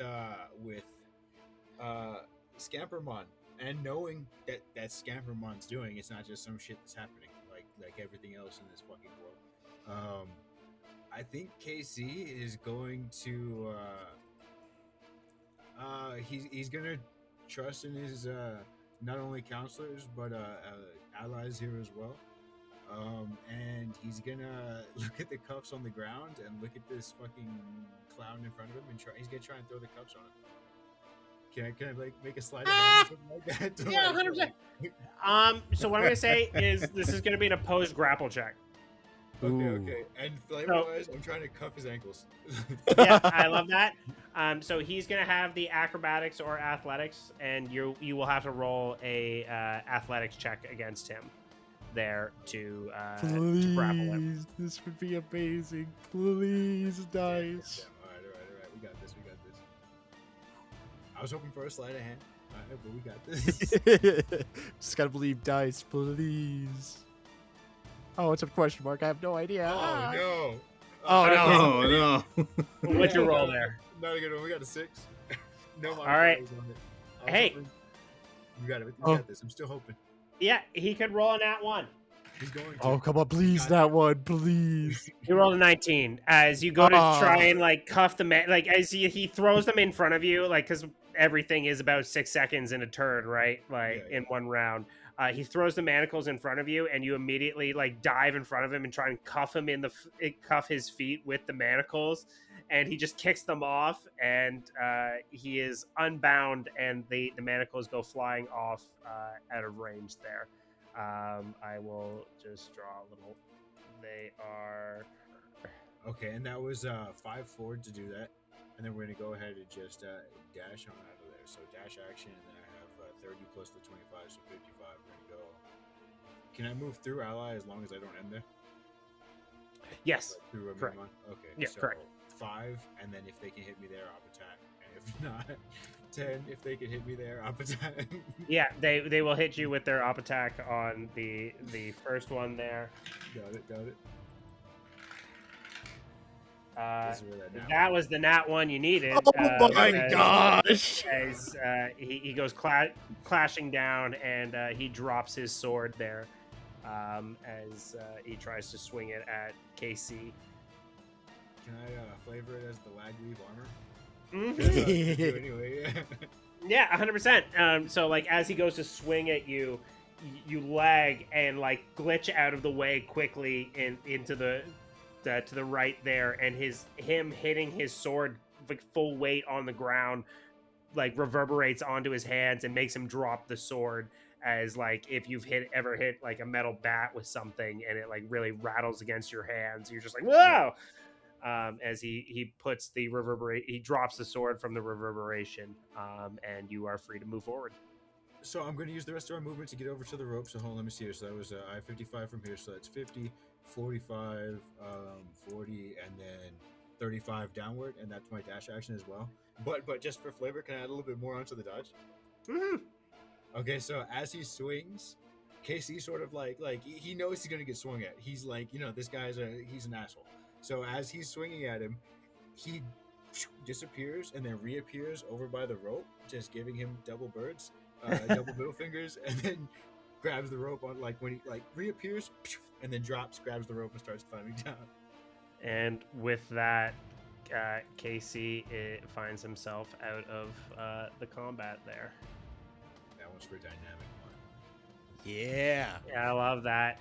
[SPEAKER 3] Scampermon, and knowing that Scampermon's doing, it's not just some shit that's happening like everything else in this fucking world. I think KC is going to he's gonna trust in his not only counselors but allies here as well. And he's gonna look at the cuffs on the ground and look at this fucking clown in front of him and he's gonna try and throw the cuffs on him. Can I like make a sleight of hand or something like that? to,
[SPEAKER 2] Yeah,
[SPEAKER 3] like,
[SPEAKER 2] 100%. So what I'm gonna say is this is gonna be an opposed grapple check.
[SPEAKER 3] Okay. And flavor-wise, I'm trying to cuff his ankles.
[SPEAKER 2] Yeah, I love that. So he's gonna have the acrobatics or athletics, and you will have to roll a athletics check against him there to grapple him.
[SPEAKER 1] This would be amazing. Please, dice.
[SPEAKER 3] All right. We got this. I was hoping for a sleight of hand. All right, but we got this.
[SPEAKER 1] Just gotta believe dice, please. Oh, it's a question mark. I have no idea.
[SPEAKER 3] Oh no!
[SPEAKER 1] Oh, no.
[SPEAKER 6] Oh no!
[SPEAKER 2] What's your roll there?
[SPEAKER 3] Not a good one. We got a 6. No.
[SPEAKER 2] All right. Hey.
[SPEAKER 3] You got it. We
[SPEAKER 1] Oh.
[SPEAKER 3] got this. I'm still hoping.
[SPEAKER 2] Yeah, he could roll a nat 1.
[SPEAKER 3] He's going to.
[SPEAKER 1] Oh, come on, please, that one, please.
[SPEAKER 2] He rolled a 19. As you go to
[SPEAKER 1] Ah.
[SPEAKER 2] try and like cuff the man, like as he throws them in front of you, like because everything is about 6 seconds in a turn, right? Like
[SPEAKER 3] Yeah,
[SPEAKER 2] in one round. He throws the manacles in front of you, and you immediately like dive in front of him and try and cuff him in cuff his feet with the manacles, and he just kicks them off, and he is unbound, and the manacles go flying off out of range there. I will just draw a little. They are.
[SPEAKER 3] Okay, and that was 5 forward to do that, and then we're gonna go ahead and just dash on out of there. So dash action, and then I have 30 plus the 25, so 55. We're gonna go. Can I move through ally as long as I don't end there?
[SPEAKER 2] Yes.
[SPEAKER 3] Like, through
[SPEAKER 2] correct.
[SPEAKER 3] Ramon? Okay.
[SPEAKER 2] Yeah,
[SPEAKER 3] so
[SPEAKER 2] correct.
[SPEAKER 3] 5, and then if they can hit me there, I'll attack. And if not, 10. If they can hit me there, I'll attack.
[SPEAKER 2] Yeah, they will hit you with their op attack on the first one there.
[SPEAKER 3] Got it.
[SPEAKER 2] Uh,
[SPEAKER 3] This is where that
[SPEAKER 2] that was the nat one you needed.
[SPEAKER 5] Oh my gosh!
[SPEAKER 2] As he goes clashing down, and he drops his sword there as he tries to swing it at KC.
[SPEAKER 3] Can I flavor it as the lag leave armor?
[SPEAKER 2] Mhm.
[SPEAKER 3] That's what I was gonna do anyway.
[SPEAKER 2] Yeah, 100%. So like as he goes to swing at you, you lag and like glitch out of the way quickly into the to the right there, and him hitting his sword like full weight on the ground like reverberates onto his hands and makes him drop the sword, as like if you've ever hit like a metal bat with something and it like really rattles against your hands, you're just like whoa. As he puts the he drops the sword from the reverberation, and you are free to move forward.
[SPEAKER 3] So I'm going to use the rest of our movement to get over to the rope. So hold on, let me see here. So that was I have 55 from here. So that's 50, 45, 40, and then 35 downward. And that's my dash action as well. But just for flavor, can I add a little bit more onto the dodge?
[SPEAKER 2] Mm-hmm.
[SPEAKER 3] Okay, so as he swings, KC sort of like he knows he's going to get swung at. He's like, this guy's he's an asshole. So as he's swinging at him, he disappears and then reappears over by the rope, just giving him double birds. Double middle fingers, and then grabs the rope on like when he like reappears and then grabs the rope and starts climbing down.
[SPEAKER 2] And with that, Casey finds himself out of the combat there.
[SPEAKER 3] That one's for dynamic one.
[SPEAKER 1] Yeah.
[SPEAKER 2] Yeah, I love that.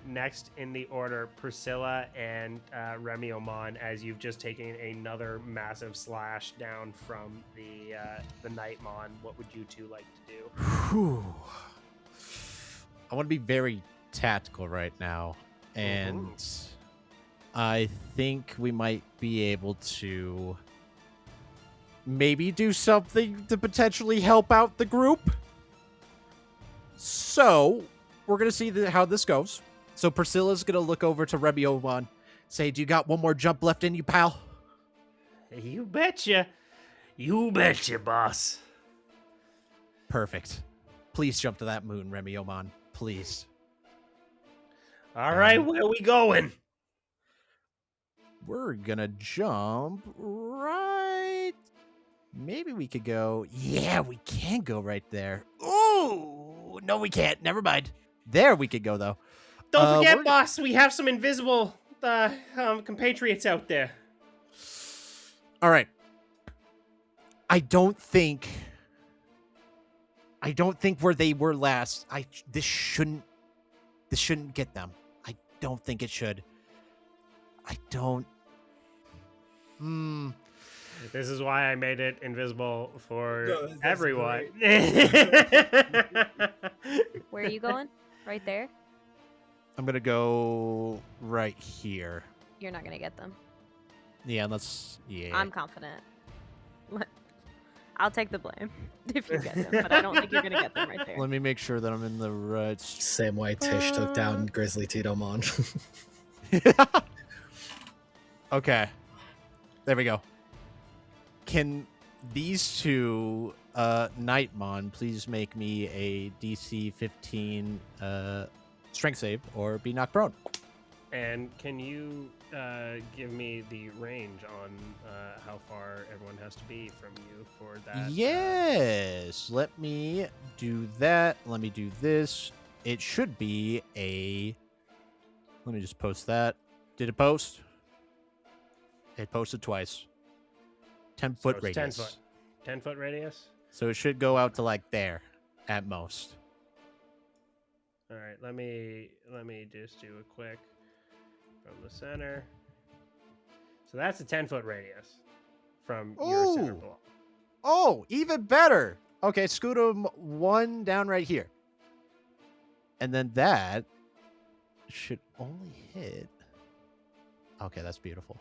[SPEAKER 2] Next in the order, Priscilla and Remyomon, as you've just taken another massive slash down from the Knightmon. What would you two like to do?
[SPEAKER 1] Whew. I want to be very tactical right now, and I think we might be able to maybe do something to potentially help out the group. So we're gonna see how this goes. So Priscilla's gonna look over to Remyomon, say, "Do you got one more jump left in you, pal?"
[SPEAKER 2] You betcha. You betcha, boss.
[SPEAKER 1] Perfect. Please jump to that moon, Remyomon. Please.
[SPEAKER 2] All right, where are we going?
[SPEAKER 1] We're gonna jump right. Maybe we could go. Yeah, we can go right there. Ooh, no, we can't. Never mind. There we could go though.
[SPEAKER 2] Don't forget,
[SPEAKER 1] we're-
[SPEAKER 2] boss, we have some invisible compatriots out there.
[SPEAKER 1] All right. I don't think where they were last. This shouldn't get them. I don't think it should. I don't.
[SPEAKER 2] This is why I made it invisible for
[SPEAKER 3] No, that's
[SPEAKER 2] everyone.
[SPEAKER 4] Where are you going? Right there?
[SPEAKER 1] I'm gonna go right here.
[SPEAKER 4] You're not gonna get them.
[SPEAKER 1] Yeah, yeah.
[SPEAKER 4] I'm confident. I'll take the blame if you get them, but I don't think you're gonna get them right there.
[SPEAKER 1] Let me make sure that I'm in the right.
[SPEAKER 5] Same way Tish took down Grizzly Titomon.
[SPEAKER 1] Okay. There we go. Can these two Knightmon please make me a DC 15 strength save or be knocked prone?
[SPEAKER 2] And can you give me the range on how far everyone has to be from you for that?
[SPEAKER 1] Yes. Let me do that. Let me do this. It should be a... Let me just post that. Did it post? It posted twice. 10-foot
[SPEAKER 2] So it's 10
[SPEAKER 1] radius.
[SPEAKER 2] foot. 10-foot radius.
[SPEAKER 1] So it should go out to like there at most.
[SPEAKER 2] All right, let me just do a quick from the center. So that's a 10-foot radius from your center
[SPEAKER 1] Ooh.
[SPEAKER 2] block.
[SPEAKER 1] Oh, even better. Okay, scoot him one down right here. And then that should only hit. Okay, that's beautiful.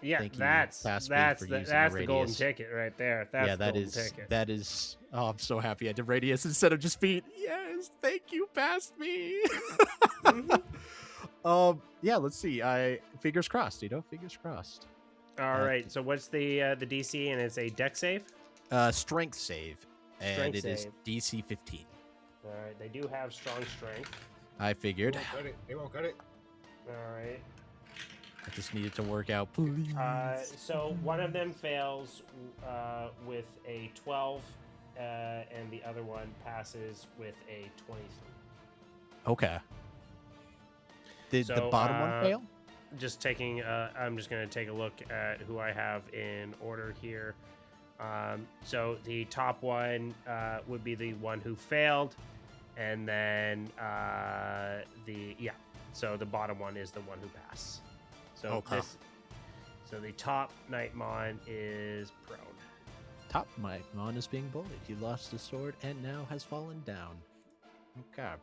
[SPEAKER 2] Yeah,
[SPEAKER 1] Thank you,
[SPEAKER 2] that's
[SPEAKER 1] Taskmate, for using a
[SPEAKER 2] the golden
[SPEAKER 1] radius.
[SPEAKER 2] ticket right there. That's
[SPEAKER 1] Yeah,
[SPEAKER 2] the
[SPEAKER 1] that
[SPEAKER 2] golden
[SPEAKER 1] is
[SPEAKER 2] ticket.
[SPEAKER 1] that is. Oh, I'm so happy I did radius instead of just feet. Yes, thank you, past me. Yeah, let's see. Fingers crossed. Fingers crossed.
[SPEAKER 2] All right. So what's the DC, and it's a deck save?
[SPEAKER 1] Strength save, and
[SPEAKER 2] Strength
[SPEAKER 1] it is
[SPEAKER 2] save.
[SPEAKER 1] DC 15.
[SPEAKER 2] All right. They do have strong strength.
[SPEAKER 1] I
[SPEAKER 3] They
[SPEAKER 1] figured.
[SPEAKER 3] won't cut it. They won't cut it.
[SPEAKER 2] All right.
[SPEAKER 1] I just needed to work out, please.
[SPEAKER 2] So one of them fails with a 12, and the other one passes with a 23.
[SPEAKER 1] Okay. Did the
[SPEAKER 2] So,
[SPEAKER 1] bottom one fail?
[SPEAKER 2] Just taking, I'm just going to take a look at who I have in order here. So the top one would be the one who failed, and then so the bottom one is the one who passed. So so the top Knightmon is prone.
[SPEAKER 1] Top Knightmon is being bullied. He lost his sword and now has fallen down. Okay.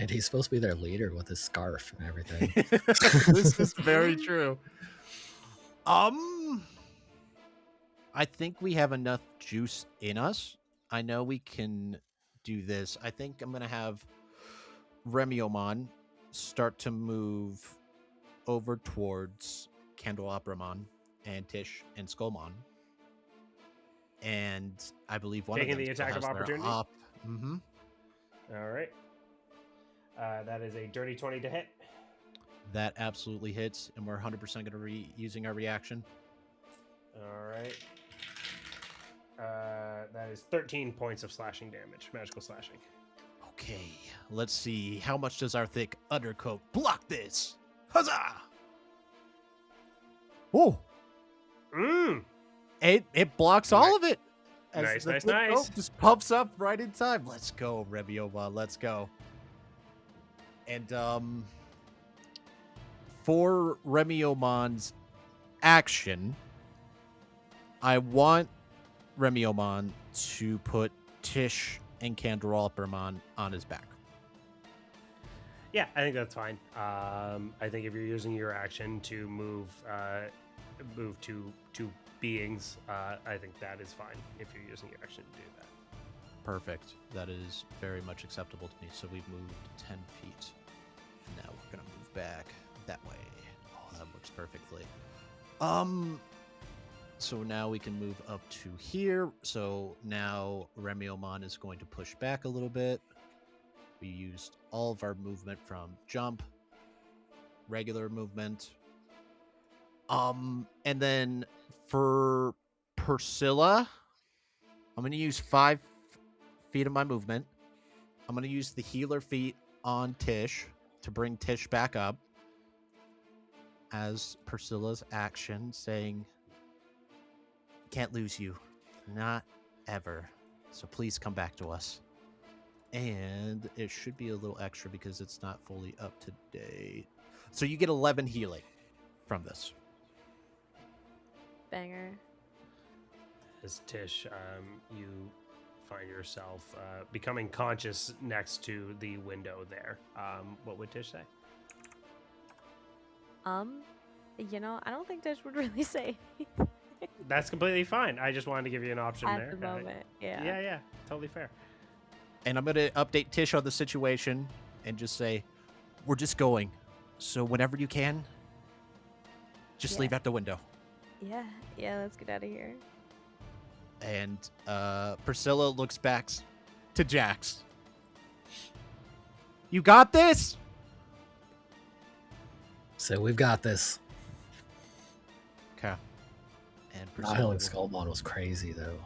[SPEAKER 5] And he's supposed to be their leader with his scarf and everything.
[SPEAKER 1] This is very true. I think we have enough juice in us. I know we can do this. I think I'm gonna have Remyomon start to move over towards Candelabramon and Tish and Skullmon. And I believe one
[SPEAKER 2] Taking
[SPEAKER 1] of them
[SPEAKER 2] the
[SPEAKER 1] still
[SPEAKER 2] attack of
[SPEAKER 1] has their
[SPEAKER 2] opportunity?
[SPEAKER 1] op. Mm-hmm.
[SPEAKER 2] All right. That is a dirty 20 to hit.
[SPEAKER 1] That absolutely hits, and we're 100% going to be using our reaction.
[SPEAKER 2] All right. That is 13 points of slashing damage, magical slashing.
[SPEAKER 1] Okay, let's see. How much does our thick undercoat block this? Huzzah! Oh,
[SPEAKER 2] Mmm.
[SPEAKER 1] it blocks all of it. As
[SPEAKER 2] Nice,
[SPEAKER 1] the
[SPEAKER 2] nice,
[SPEAKER 1] thick
[SPEAKER 2] nice.
[SPEAKER 1] coat just pumps up right in time. Let's go, Remyomon. Let's go. And for Remyomon's action, I want Remyomon to put Tish and Candelabramon on his back.
[SPEAKER 2] Yeah, I think that's fine. I think if you're using your action to move to beings, I think that is fine if you're using your action to do that.
[SPEAKER 1] Perfect. That is very much acceptable to me. So we've moved 10 feet. Now we're going to move back that way. Oh, that works perfectly. So now we can move up to here. So now Remyomon is going to push back a little bit. We used all of our movement from jump, regular movement. And then for Priscilla, I'm going to use 5 feet of my movement. I'm going to use the healer feat on Tish to bring Tish back up as Priscilla's action, saying, "Can't lose you. Not ever. So please come back to us." And it should be a little extra because it's not fully up to date. So you get 11 healing from this.
[SPEAKER 4] Banger.
[SPEAKER 2] As Tish, you find yourself becoming conscious next to the window there. What would Tish say?
[SPEAKER 4] I don't think Tish would really say
[SPEAKER 2] That's completely fine. I just wanted to give you an option
[SPEAKER 4] at
[SPEAKER 2] there.
[SPEAKER 4] the moment. Yeah.
[SPEAKER 2] Yeah, totally fair.
[SPEAKER 1] And I'm going to update Tish on the situation and just say, we're just going. So whenever you can, just
[SPEAKER 4] Yeah.
[SPEAKER 1] leave out the window.
[SPEAKER 4] Yeah. Let's get out of here.
[SPEAKER 1] And Priscilla looks back to Jax. You got this?
[SPEAKER 5] So we've got this.
[SPEAKER 1] Okay. And
[SPEAKER 5] Not
[SPEAKER 1] Priscilla,
[SPEAKER 5] killing Skullmon was crazy though.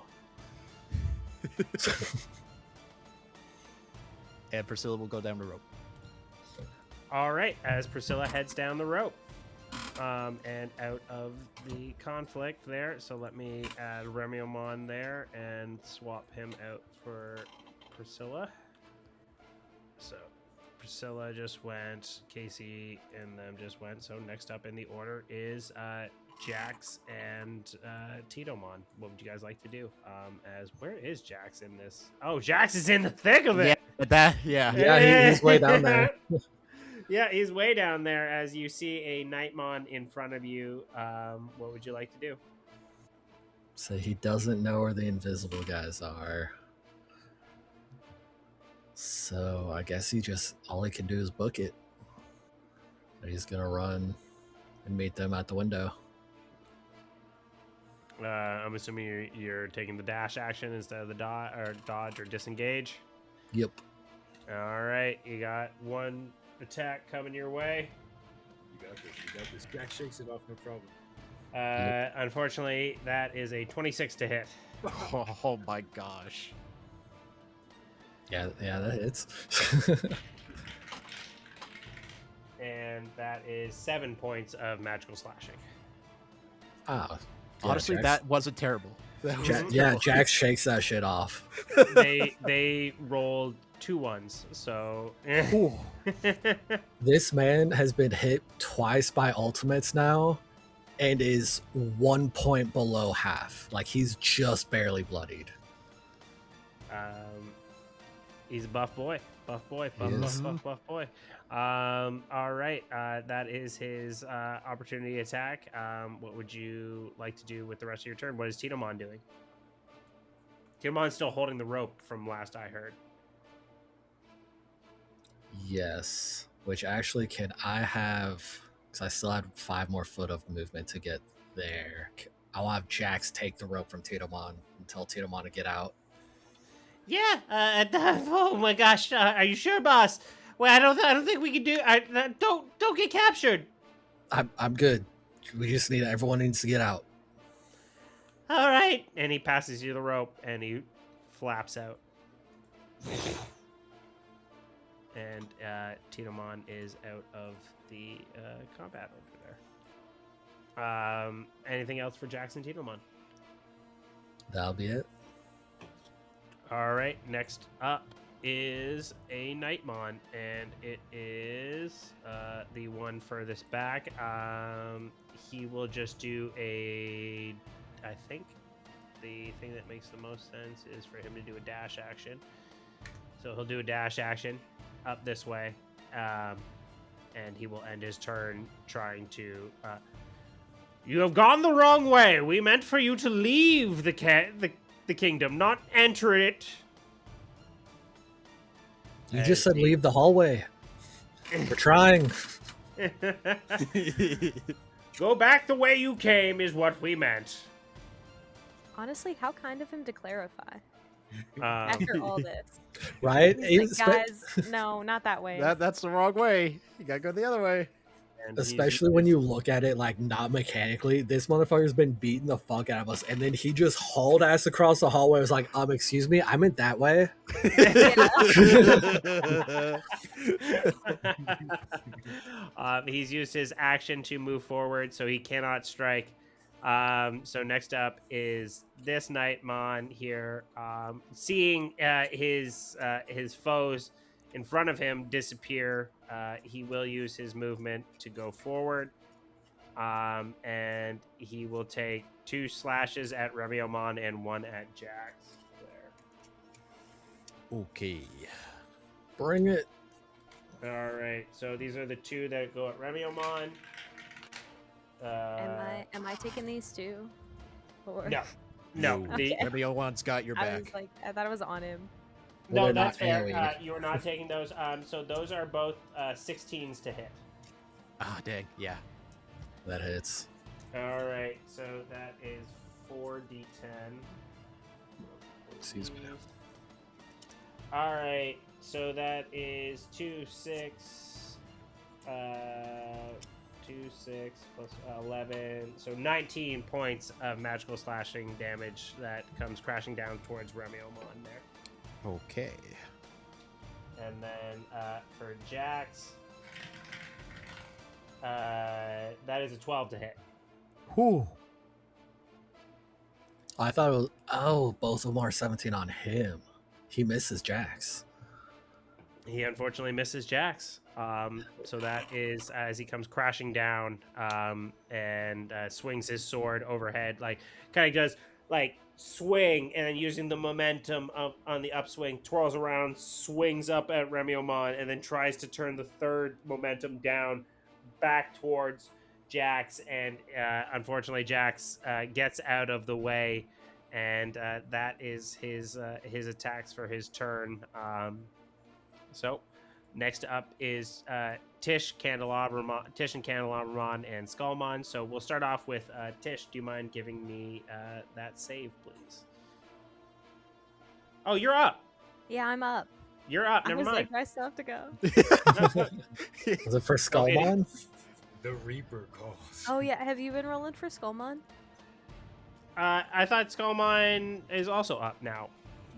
[SPEAKER 1] Priscilla will go down the rope.
[SPEAKER 2] All right, as Priscilla heads down the rope. and out of the conflict there. So let me add Remyomon there and swap him out for Priscilla. So Priscilla just went, Casey and them just went. So next up in the order is Jax and Titomon. What would you guys like to do? Where is Jax in this? Oh, Jax is in the thick of it.
[SPEAKER 5] Yeah, he's way down there.
[SPEAKER 2] Yeah, he's way down there. As you see a Knightmon in front of you, what would you like to do?
[SPEAKER 5] So he doesn't know where the invisible guys are. So I guess all he can do is book it. He's gonna run and meet them at the window.
[SPEAKER 2] I'm assuming you're taking the dash action instead of the dodge or disengage.
[SPEAKER 5] Yep.
[SPEAKER 2] All right, you got one attack coming your way.
[SPEAKER 3] You got this. You got this. Jack shakes it off, no problem.
[SPEAKER 2] Unfortunately, that is a 26 to hit.
[SPEAKER 1] Oh my gosh.
[SPEAKER 5] Yeah, that hits.
[SPEAKER 2] And that is 7 points of magical slashing.
[SPEAKER 5] Ah,
[SPEAKER 1] Honestly,
[SPEAKER 5] Jax,
[SPEAKER 1] that wasn't terrible.
[SPEAKER 5] Jax shakes that shit off.
[SPEAKER 2] They rolled 2 1s, so
[SPEAKER 5] This man has been hit twice by ultimates now and is 1 point below half. Like, he's just barely bloodied.
[SPEAKER 2] He's a buff boy. Buff boy. Buff boy. All right. That is his opportunity attack. What would you like to do with the rest of your turn? What is Titomon doing? Titomon's still holding the rope from last I heard.
[SPEAKER 5] Yes. Which actually, can I have... Because I still had 5 more foot of movement to get there. I'll have Jax take the rope from Titomon and tell Titomon to get out.
[SPEAKER 2] Yeah. Oh my gosh. Are you sure, boss? Well, I don't think we can do. Don't get captured.
[SPEAKER 5] I'm good. We just need... Everyone needs to get out.
[SPEAKER 2] All right. And he passes you the rope and he flaps out. And Titomon is out of the combat over there. Anything else for Jackson Titomon?
[SPEAKER 5] That'll be it.
[SPEAKER 2] All right, next up is a Knightmon, and it is the one furthest back. He will just do I think the thing that makes the most sense is for him to do a dash action. So he'll do a dash action up this way, and he will end his turn trying to... You have gone the wrong way. We meant for you to leave the kingdom, not enter it.
[SPEAKER 5] You just said leave the hallway. We're trying.
[SPEAKER 2] Go back the way you came is what we meant.
[SPEAKER 4] Honestly, how kind of him to clarify after all this.
[SPEAKER 5] Right?
[SPEAKER 4] He's like, guys, no, not that way.
[SPEAKER 1] That's the wrong way. You gotta go the other way.
[SPEAKER 2] And
[SPEAKER 5] Especially when you look at it, like, not mechanically. This motherfucker's been beating the fuck out of us, and then he just hauled ass across the hallway. Was like, excuse me, I meant that way.
[SPEAKER 2] He's used his action to move forward, so he cannot strike. So next up is this Knightmon here. Seeing his foes in front of him disappear, he will use his movement to go forward, and he will take 2 slashes at Remyomon and 1 at Jax. There.
[SPEAKER 1] Okay.
[SPEAKER 5] Bring it.
[SPEAKER 2] All right. So these are the 2 that go at Remyomon.
[SPEAKER 4] Am I taking these too? Or...
[SPEAKER 2] No.
[SPEAKER 4] Okay.
[SPEAKER 1] Everyone's got your
[SPEAKER 4] I
[SPEAKER 1] back.
[SPEAKER 4] was like, I thought it was on him.
[SPEAKER 5] Well,
[SPEAKER 2] No,
[SPEAKER 5] they're
[SPEAKER 2] that's
[SPEAKER 5] not
[SPEAKER 2] fair.
[SPEAKER 5] AoE.
[SPEAKER 2] You are not taking those. So those are both 16s to hit.
[SPEAKER 1] Ah, dang. Yeah.
[SPEAKER 5] That hits.
[SPEAKER 2] All right. So that is 4d10.
[SPEAKER 5] Excuse me.
[SPEAKER 2] All right. So that is 2, 6, 2, 6 plus 11. So 19 points of magical slashing damage that comes crashing down towards Remyomon there.
[SPEAKER 1] Okay.
[SPEAKER 2] And then for Jax, That is a 12 to hit.
[SPEAKER 1] Whew.
[SPEAKER 5] I thought it was. Oh, both of them are 17 on him. He misses Jax.
[SPEAKER 2] He unfortunately misses Jax. So that is as he comes crashing down and swings his sword overhead, like kind of does like swing and then using the momentum on the upswing, twirls around, swings up at Remiomon, and then tries to turn the third momentum down back towards Jax. And unfortunately, Jax gets out of the way, and that is his attacks for his turn. So, next up is Tish, and Candelabramon, and Skullmon. So we'll start off with Tish. Do you mind giving me that save, please? Oh, you're up.
[SPEAKER 4] Yeah, I'm up.
[SPEAKER 2] You're up.
[SPEAKER 4] I
[SPEAKER 2] Never
[SPEAKER 4] was
[SPEAKER 2] mind.
[SPEAKER 4] like, I still have to go.
[SPEAKER 5] Was it for Skullmon?
[SPEAKER 3] The Reaper calls.
[SPEAKER 4] Oh yeah, have you been rolling for Skullmon?
[SPEAKER 2] I thought Skullmon is also up now.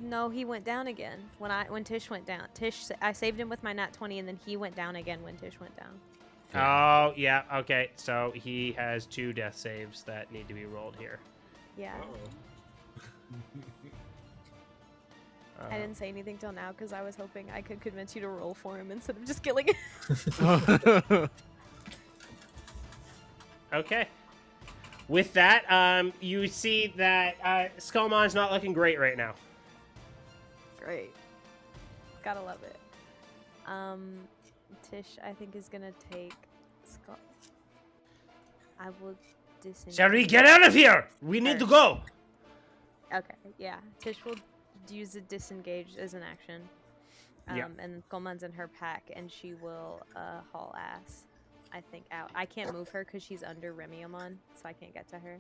[SPEAKER 4] No, he went down again when Tish went down. I saved him with my nat 20, and then he went down again when Tish went down.
[SPEAKER 2] Oh, yeah. Okay. So he has 2 death saves that need to be rolled here.
[SPEAKER 4] Yeah.
[SPEAKER 3] Uh-oh.
[SPEAKER 4] I didn't say anything till now because I was hoping I could convince you to roll for him instead of just killing him.
[SPEAKER 2] Okay. With that, you see that Skullmon's not looking great right now.
[SPEAKER 4] Great. Gotta love it. Tish, I think, is gonna take Skull. I will disengage.
[SPEAKER 2] Shall we get out of here? We need to go.
[SPEAKER 4] Okay, yeah. Tish will use a disengage as an action.
[SPEAKER 2] Yeah.
[SPEAKER 4] And Skullmon's in her pack, and she will haul ass, I think, out. I can't move her because she's under Remiomon, so I can't get to her.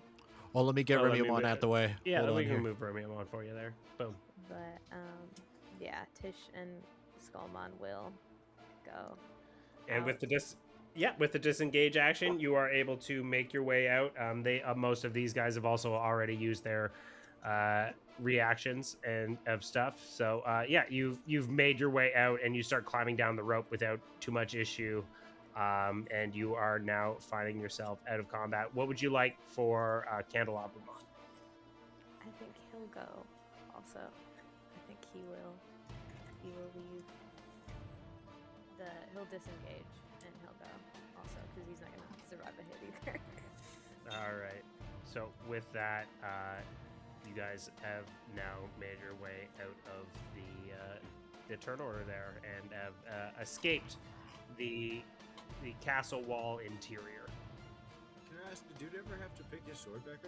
[SPEAKER 1] Well, let me get
[SPEAKER 2] Oh, let me
[SPEAKER 1] Remiomon
[SPEAKER 2] move
[SPEAKER 1] out
[SPEAKER 2] it.
[SPEAKER 1] the way.
[SPEAKER 2] Yeah,
[SPEAKER 1] Hold
[SPEAKER 2] then we
[SPEAKER 1] on
[SPEAKER 2] can
[SPEAKER 1] here.
[SPEAKER 2] move Remiomon for you there. Boom.
[SPEAKER 4] But, yeah, Tish and Skullmon will go.
[SPEAKER 2] And with
[SPEAKER 4] out.
[SPEAKER 2] the disengage action, you are able to make your way out. Most of these guys have also already used their reactions and of stuff. So yeah, you've made your way out and you start climbing down the rope without too much issue. And you are now finding yourself out of combat. What would you like for Candelabramon?
[SPEAKER 4] I think he'll go also. I think he will leave. He'll disengage and he'll go also because he's not gonna survive a hit either.
[SPEAKER 2] All right. So with that, you guys have now made your way out of the turn order there and have escaped the castle wall interior.
[SPEAKER 3] Can I ask, did dude ever have to pick his sword back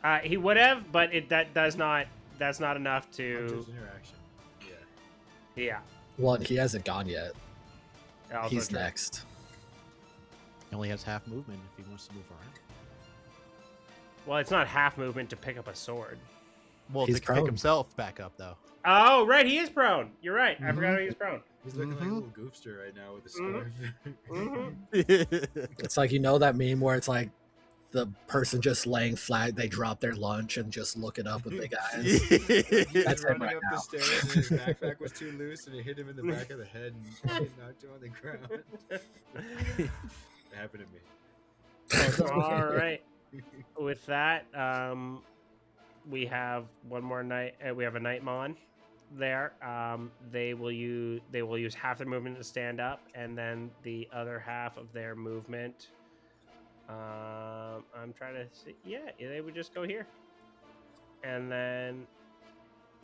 [SPEAKER 3] up?
[SPEAKER 2] He would have, but that's not enough to.
[SPEAKER 3] Just interaction. Yeah.
[SPEAKER 2] Yeah.
[SPEAKER 5] Well, he hasn't gone yet.
[SPEAKER 2] Also
[SPEAKER 5] He's
[SPEAKER 2] true.
[SPEAKER 5] next.
[SPEAKER 1] He only has half movement if he wants to move around.
[SPEAKER 2] Well, it's not half movement to pick up a sword.
[SPEAKER 1] Well,
[SPEAKER 5] He's
[SPEAKER 1] to pick
[SPEAKER 5] prone.
[SPEAKER 1] himself back up, though.
[SPEAKER 2] Oh, right, he is prone. You're right. I forgot he was prone.
[SPEAKER 3] He's looking like a
[SPEAKER 1] Mhm.
[SPEAKER 3] little goofster right now with a scarf.
[SPEAKER 5] It's like, you know, that meme where it's like the person just laying flat, they drop their lunch and just look it up with big eyes.
[SPEAKER 3] He was
[SPEAKER 5] That's him
[SPEAKER 3] running
[SPEAKER 5] right
[SPEAKER 3] up
[SPEAKER 5] now.
[SPEAKER 3] the stairs and his backpack was too loose and it hit him in the back of the head and knocked him on the ground. It happened to me.
[SPEAKER 2] All right. With that, we have one more night. We have a Knightmon there. They will use half their movement to stand up, and then the other half of their movement. I'm trying to see. Yeah, they would just go here, and then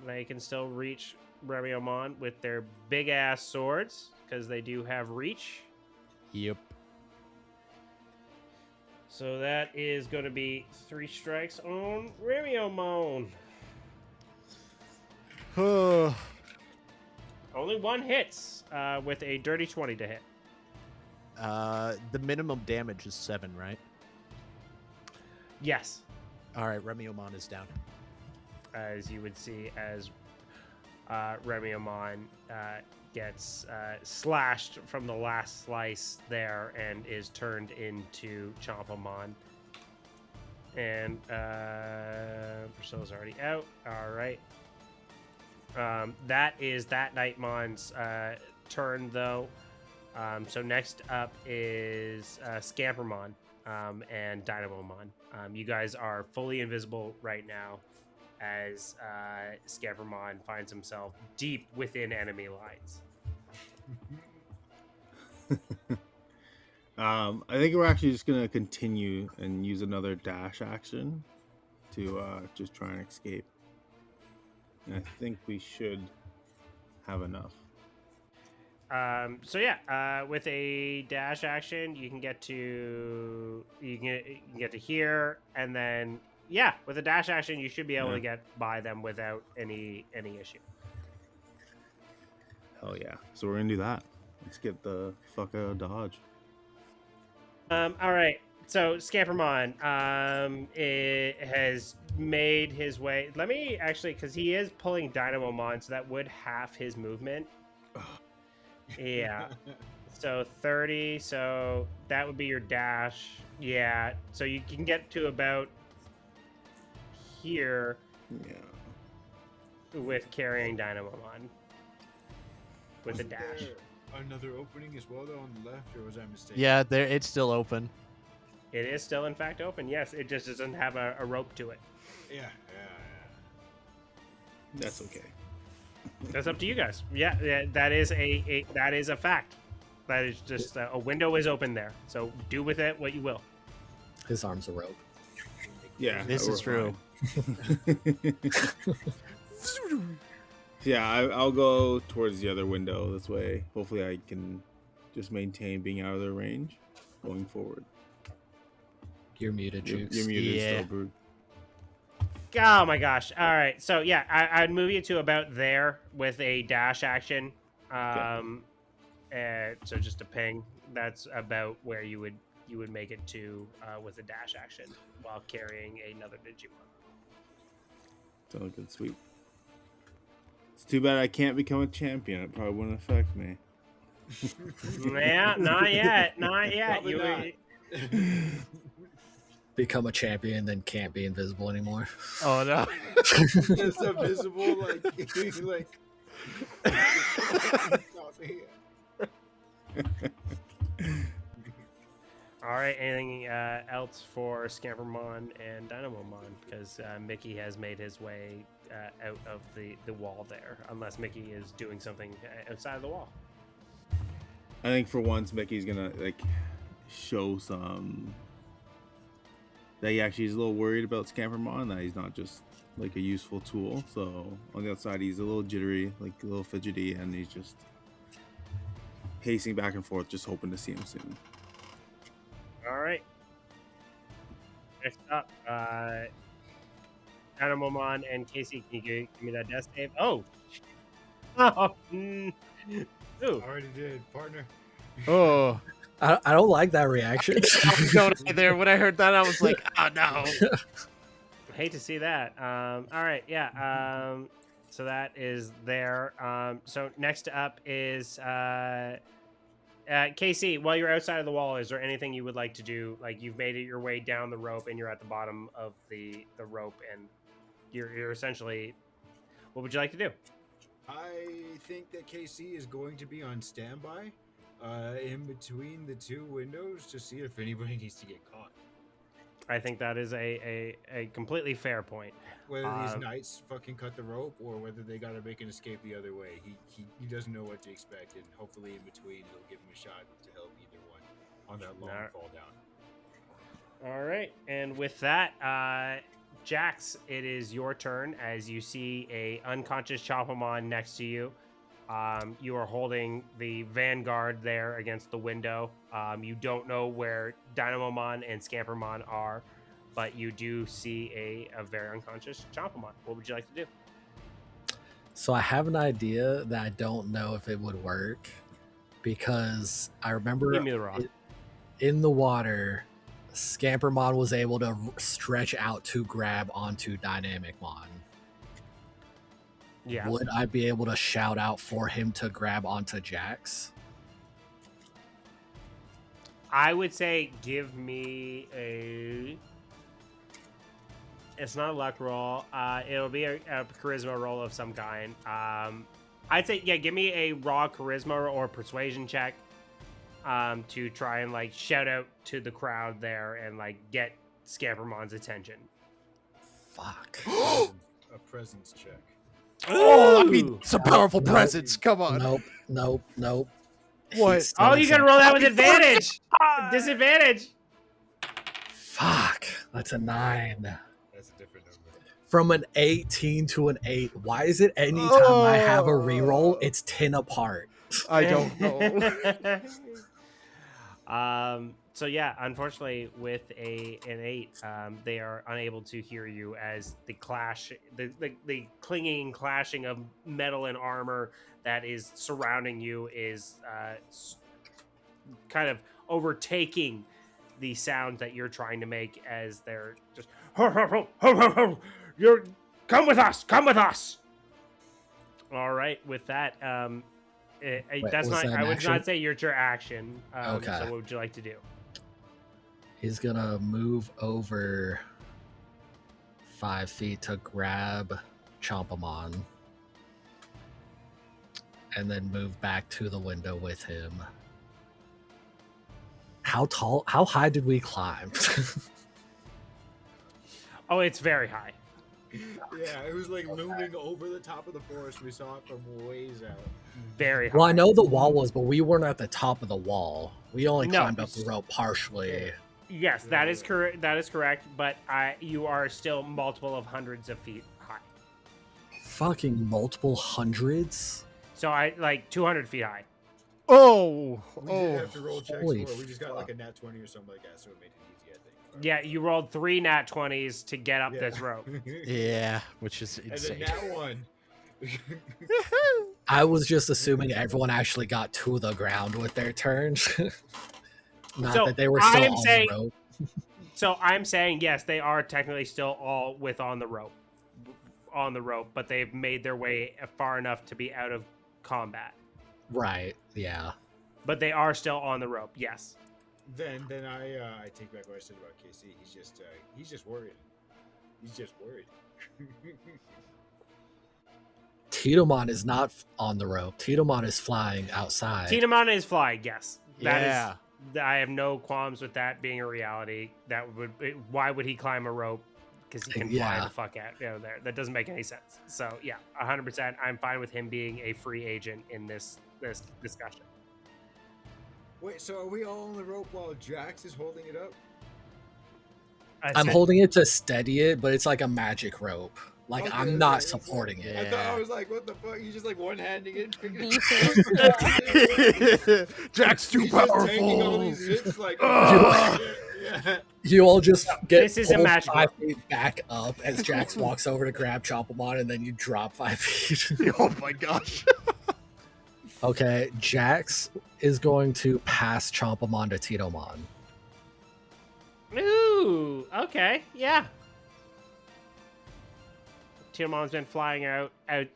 [SPEAKER 2] they can still reach Remiomon with their big ass swords because they do have reach.
[SPEAKER 1] Yep.
[SPEAKER 2] So that is going to be 3 strikes on Remiomon. Only 1 hits with a dirty 20 to hit.
[SPEAKER 1] The minimum damage is 7, right?
[SPEAKER 2] Yes.
[SPEAKER 1] All right, Remiomon is down.
[SPEAKER 2] As you would see as Remiomon gets slashed from the last slice there and is turned into Chompamon. And Priscilla's already out. All right. That is that Knightmon's turn, though. So next up is Scampermon and Dynamomon. You guys are fully invisible right now as Scampermon finds himself deep within enemy lines.
[SPEAKER 6] I think we're actually just gonna continue and use another dash action to just try and escape. And I think we should have enough.
[SPEAKER 2] So yeah, with a dash action, you can get to here, and then yeah, with a dash action, you should be able to get by them without any issue.
[SPEAKER 6] Hell yeah! So we're gonna do that. Let's get the fuck out of Dodge.
[SPEAKER 2] All right. So Scampermon, it has made his way. Let me actually, because he is pulling Dynamomon, so that would half his movement. Yeah. So 30. So that would be your dash. Yeah. So you can get to about here.
[SPEAKER 6] Yeah.
[SPEAKER 2] With carrying Dynamomon. With a dash.
[SPEAKER 3] Another opening as well, though, on the left, or was I mistaken?
[SPEAKER 1] Yeah, there it's still open.
[SPEAKER 2] It is still, in fact, open. Yes, it just doesn't have a rope to it.
[SPEAKER 3] Yeah.
[SPEAKER 6] That's okay.
[SPEAKER 2] That's up to you guys. Yeah, that is a fact. That is just a window is open there. So do with it what you will.
[SPEAKER 5] His arm's a rope.
[SPEAKER 6] Yeah,
[SPEAKER 1] This is true.
[SPEAKER 6] Yeah, I'll go towards the other window. This way, hopefully, I can just maintain being out of their range going forward.
[SPEAKER 5] You're muted, Jukes.
[SPEAKER 6] You're muted
[SPEAKER 1] Yeah.
[SPEAKER 6] still, Brood.
[SPEAKER 2] Oh my gosh. All right. So yeah, I'd move you to about there with a dash action. So just a ping. That's about where you would make it to with a dash action while carrying another Digimon.
[SPEAKER 6] Sounds good, sweet. It's too bad I can't become a champion. It probably wouldn't affect me.
[SPEAKER 2] Yeah, not yet. Not yet.
[SPEAKER 3] Probably
[SPEAKER 5] Become a champion, then can't be invisible anymore.
[SPEAKER 1] Oh no.
[SPEAKER 3] Just invisible, like.
[SPEAKER 2] All right. Anything else for Scampermon and Dynamomon? Because Mickey has made his way out of the wall there, unless Mickey is doing something outside of the wall.
[SPEAKER 6] I think for once, Mickey's gonna show some that he actually is a little worried about Scampermon, that he's not just like a useful tool. So on the outside, he's a little jittery, like a little fidgety, and he's just pacing back and forth, just hoping to see him soon.
[SPEAKER 2] All right. Next up, Dynamomon and Casey, can you give me that death save? Oh. Ooh.
[SPEAKER 3] Already did, partner.
[SPEAKER 1] Oh.
[SPEAKER 5] I don't like that reaction.
[SPEAKER 1] Going there. When I heard that, I was like, oh no.
[SPEAKER 2] I hate to see that. All right, yeah. So that is there. So next up is KC. While you're outside of the wall, is there anything you would like to do? Like you've made it your way down the rope, and you're at the bottom of the rope, and you're essentially. What would you like to do?
[SPEAKER 3] I think that KC is going to be on standby in between the two windows to see if anybody needs to get caught.
[SPEAKER 2] I think that is a completely fair point.
[SPEAKER 3] Whether these knights fucking cut the rope or whether they gotta make an escape the other way. He doesn't know what to expect, and hopefully in between he'll give him a shot to help either one on that long fall down.
[SPEAKER 2] All right, and with that, Jax, it is your turn as you see a unconscious Chopamon next to you. You are holding the vanguard there against the window. You don't know where Dynamomon and Scampermon are, but you do see a very unconscious Chopamon. What would you like to do?
[SPEAKER 5] So I have an idea that I don't know if it would work, because I remember
[SPEAKER 2] Give me the rock.
[SPEAKER 5] in the water, Scampermon was able to stretch out to grab onto Dynamicmon.
[SPEAKER 2] Yeah.
[SPEAKER 5] Would I be able to shout out for him to grab onto Jax?
[SPEAKER 2] I would say give me a... It's not a luck roll. It'll be a charisma roll of some kind. I'd say, yeah, give me a raw charisma or persuasion check. to try and like shout out to the crowd there and like get Scampermon's attention.
[SPEAKER 5] Fuck.
[SPEAKER 3] A presence check.
[SPEAKER 1] Oh, I mean,
[SPEAKER 2] Ooh.
[SPEAKER 1] it's a powerful
[SPEAKER 5] Nope.
[SPEAKER 1] presence. Come on.
[SPEAKER 5] Nope.
[SPEAKER 1] What?
[SPEAKER 5] He's still
[SPEAKER 2] Oh, you gotta roll that with advantage.
[SPEAKER 1] Ah.
[SPEAKER 2] Disadvantage.
[SPEAKER 5] Fuck. That's a 9.
[SPEAKER 3] That's a different number.
[SPEAKER 5] From an 18 to an 8. Why is it anytime I have a reroll, it's 10 apart?
[SPEAKER 1] I don't know.
[SPEAKER 2] So yeah, unfortunately, with an 8, they are unable to hear you as the clash, the clinging clashing of metal and armor that is surrounding you is kind of overtaking the sound that you're trying to make as they're just ho, ho, ho, ho, ho, ho. You're come with us. All right, with that, that's
[SPEAKER 5] was
[SPEAKER 2] not.
[SPEAKER 5] that
[SPEAKER 2] I
[SPEAKER 5] an
[SPEAKER 2] would
[SPEAKER 5] action?
[SPEAKER 2] not say your action.
[SPEAKER 5] Okay.
[SPEAKER 2] So what would you like to do?
[SPEAKER 5] He's gonna move over 5 feet to grab Chompamon. And then move back to the window with him. How high did we climb?
[SPEAKER 2] Oh, it's very high.
[SPEAKER 3] Yeah, it was like looming over the top of the forest. We saw it from ways out.
[SPEAKER 2] Very high.
[SPEAKER 5] Well, I know the wall was, but we weren't at the top of the wall. We only
[SPEAKER 2] No.
[SPEAKER 5] climbed up the rope partially.
[SPEAKER 2] Yes, that is correct. That is correct. But you are still multiple of hundreds of feet high.
[SPEAKER 5] Fucking multiple hundreds?
[SPEAKER 2] So I like 200 feet high.
[SPEAKER 1] Oh,
[SPEAKER 3] We did have to roll checks
[SPEAKER 5] Holy
[SPEAKER 3] for it. We just got like a nat 20 or something like that, so it made it easy, I think.
[SPEAKER 2] Yeah, you rolled 3 nat 20s to get up
[SPEAKER 3] Yeah.
[SPEAKER 2] this rope.
[SPEAKER 1] yeah, which is
[SPEAKER 3] And
[SPEAKER 1] insane.
[SPEAKER 3] then nat 1.
[SPEAKER 5] I was just assuming everyone actually got to the ground with their turns. Not
[SPEAKER 2] So,
[SPEAKER 5] that they were still
[SPEAKER 2] I'm
[SPEAKER 5] on
[SPEAKER 2] saying-
[SPEAKER 5] the rope.
[SPEAKER 2] So I'm saying yes, they are technically still all on the rope, but they've made their way far enough to be out of combat.
[SPEAKER 5] Right, yeah.
[SPEAKER 2] But they are still on the rope. Yes.
[SPEAKER 3] Then I take back what I said about KC. He's just worried. He's just worried.
[SPEAKER 5] Titomon is not on the rope. Titomon is flying outside.
[SPEAKER 2] Knightmon is flying. Yes. That is.
[SPEAKER 1] Yeah.
[SPEAKER 2] I have no qualms with that being a reality. Why would he climb a rope? Because he can fly
[SPEAKER 5] Yeah.
[SPEAKER 2] the fuck out there. That doesn't make any sense. So yeah, 100%. I'm fine with him being a free agent in this discussion.
[SPEAKER 3] Wait, so are we all on the rope while Jax is holding it up?
[SPEAKER 5] I'm holding it to steady it, but it's like a magic rope. Like
[SPEAKER 3] Okay,
[SPEAKER 5] I'm not
[SPEAKER 3] okay.
[SPEAKER 5] supporting it.
[SPEAKER 3] I thought
[SPEAKER 1] Yeah.
[SPEAKER 3] I was like, what the fuck? He's just like one-handing it. picking
[SPEAKER 4] Me
[SPEAKER 3] it up.
[SPEAKER 1] Jack's too
[SPEAKER 3] He's just taking all
[SPEAKER 1] powerful.
[SPEAKER 3] these hits like,
[SPEAKER 1] Ugh.
[SPEAKER 3] yeah.
[SPEAKER 5] You all just get
[SPEAKER 2] This is a
[SPEAKER 5] pulled
[SPEAKER 2] magic
[SPEAKER 5] 5 feet back up as Jax walks over to grab Chompamon, and then you drop 5 feet.
[SPEAKER 1] Oh my gosh.
[SPEAKER 5] Okay, Jax is going to pass Chompamon to Titomon.
[SPEAKER 2] Ooh, okay, yeah. Tiamon's been flying out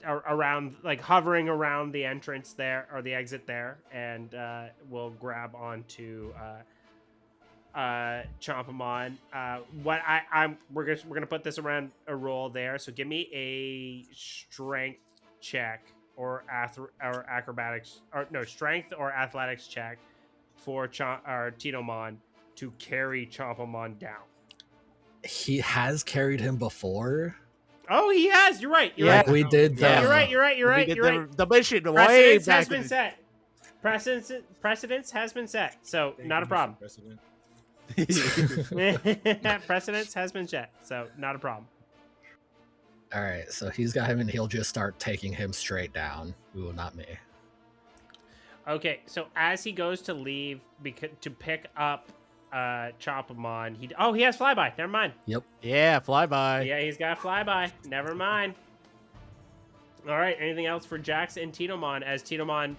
[SPEAKER 2] around, like hovering around the entrance there or the exit there, and will grab onto Chompamon. We're gonna put this around a roll there. So give me a strength check or acrobatics, or no, strength or athletics check for Titomon to carry Chompamon down.
[SPEAKER 5] He has carried him before.
[SPEAKER 2] Oh, he has. You're right. You're
[SPEAKER 1] Yeah.
[SPEAKER 2] right.
[SPEAKER 5] We did the.
[SPEAKER 2] Yeah, you're right. You're right. You're
[SPEAKER 1] We
[SPEAKER 2] right.
[SPEAKER 1] did
[SPEAKER 2] You're right.
[SPEAKER 1] the mission way
[SPEAKER 2] Precedence
[SPEAKER 1] back
[SPEAKER 2] has
[SPEAKER 1] in
[SPEAKER 2] been
[SPEAKER 1] the-
[SPEAKER 2] set. Precedence has been set. So
[SPEAKER 3] Thank
[SPEAKER 2] not
[SPEAKER 3] you,
[SPEAKER 2] a
[SPEAKER 3] Mr.
[SPEAKER 2] problem.
[SPEAKER 3] President.
[SPEAKER 2] Precedence has been set. So not a problem.
[SPEAKER 5] All right, so he's got him, and he'll just start taking him straight down. Ooh, not me.
[SPEAKER 2] Okay. So as he goes to leave to pick up Chompamon, he has flyby. Never mind.
[SPEAKER 1] Yeah, flyby.
[SPEAKER 2] Yeah, he's got flyby. Never mind. All right. Anything else for Jax and Titomon as Titomon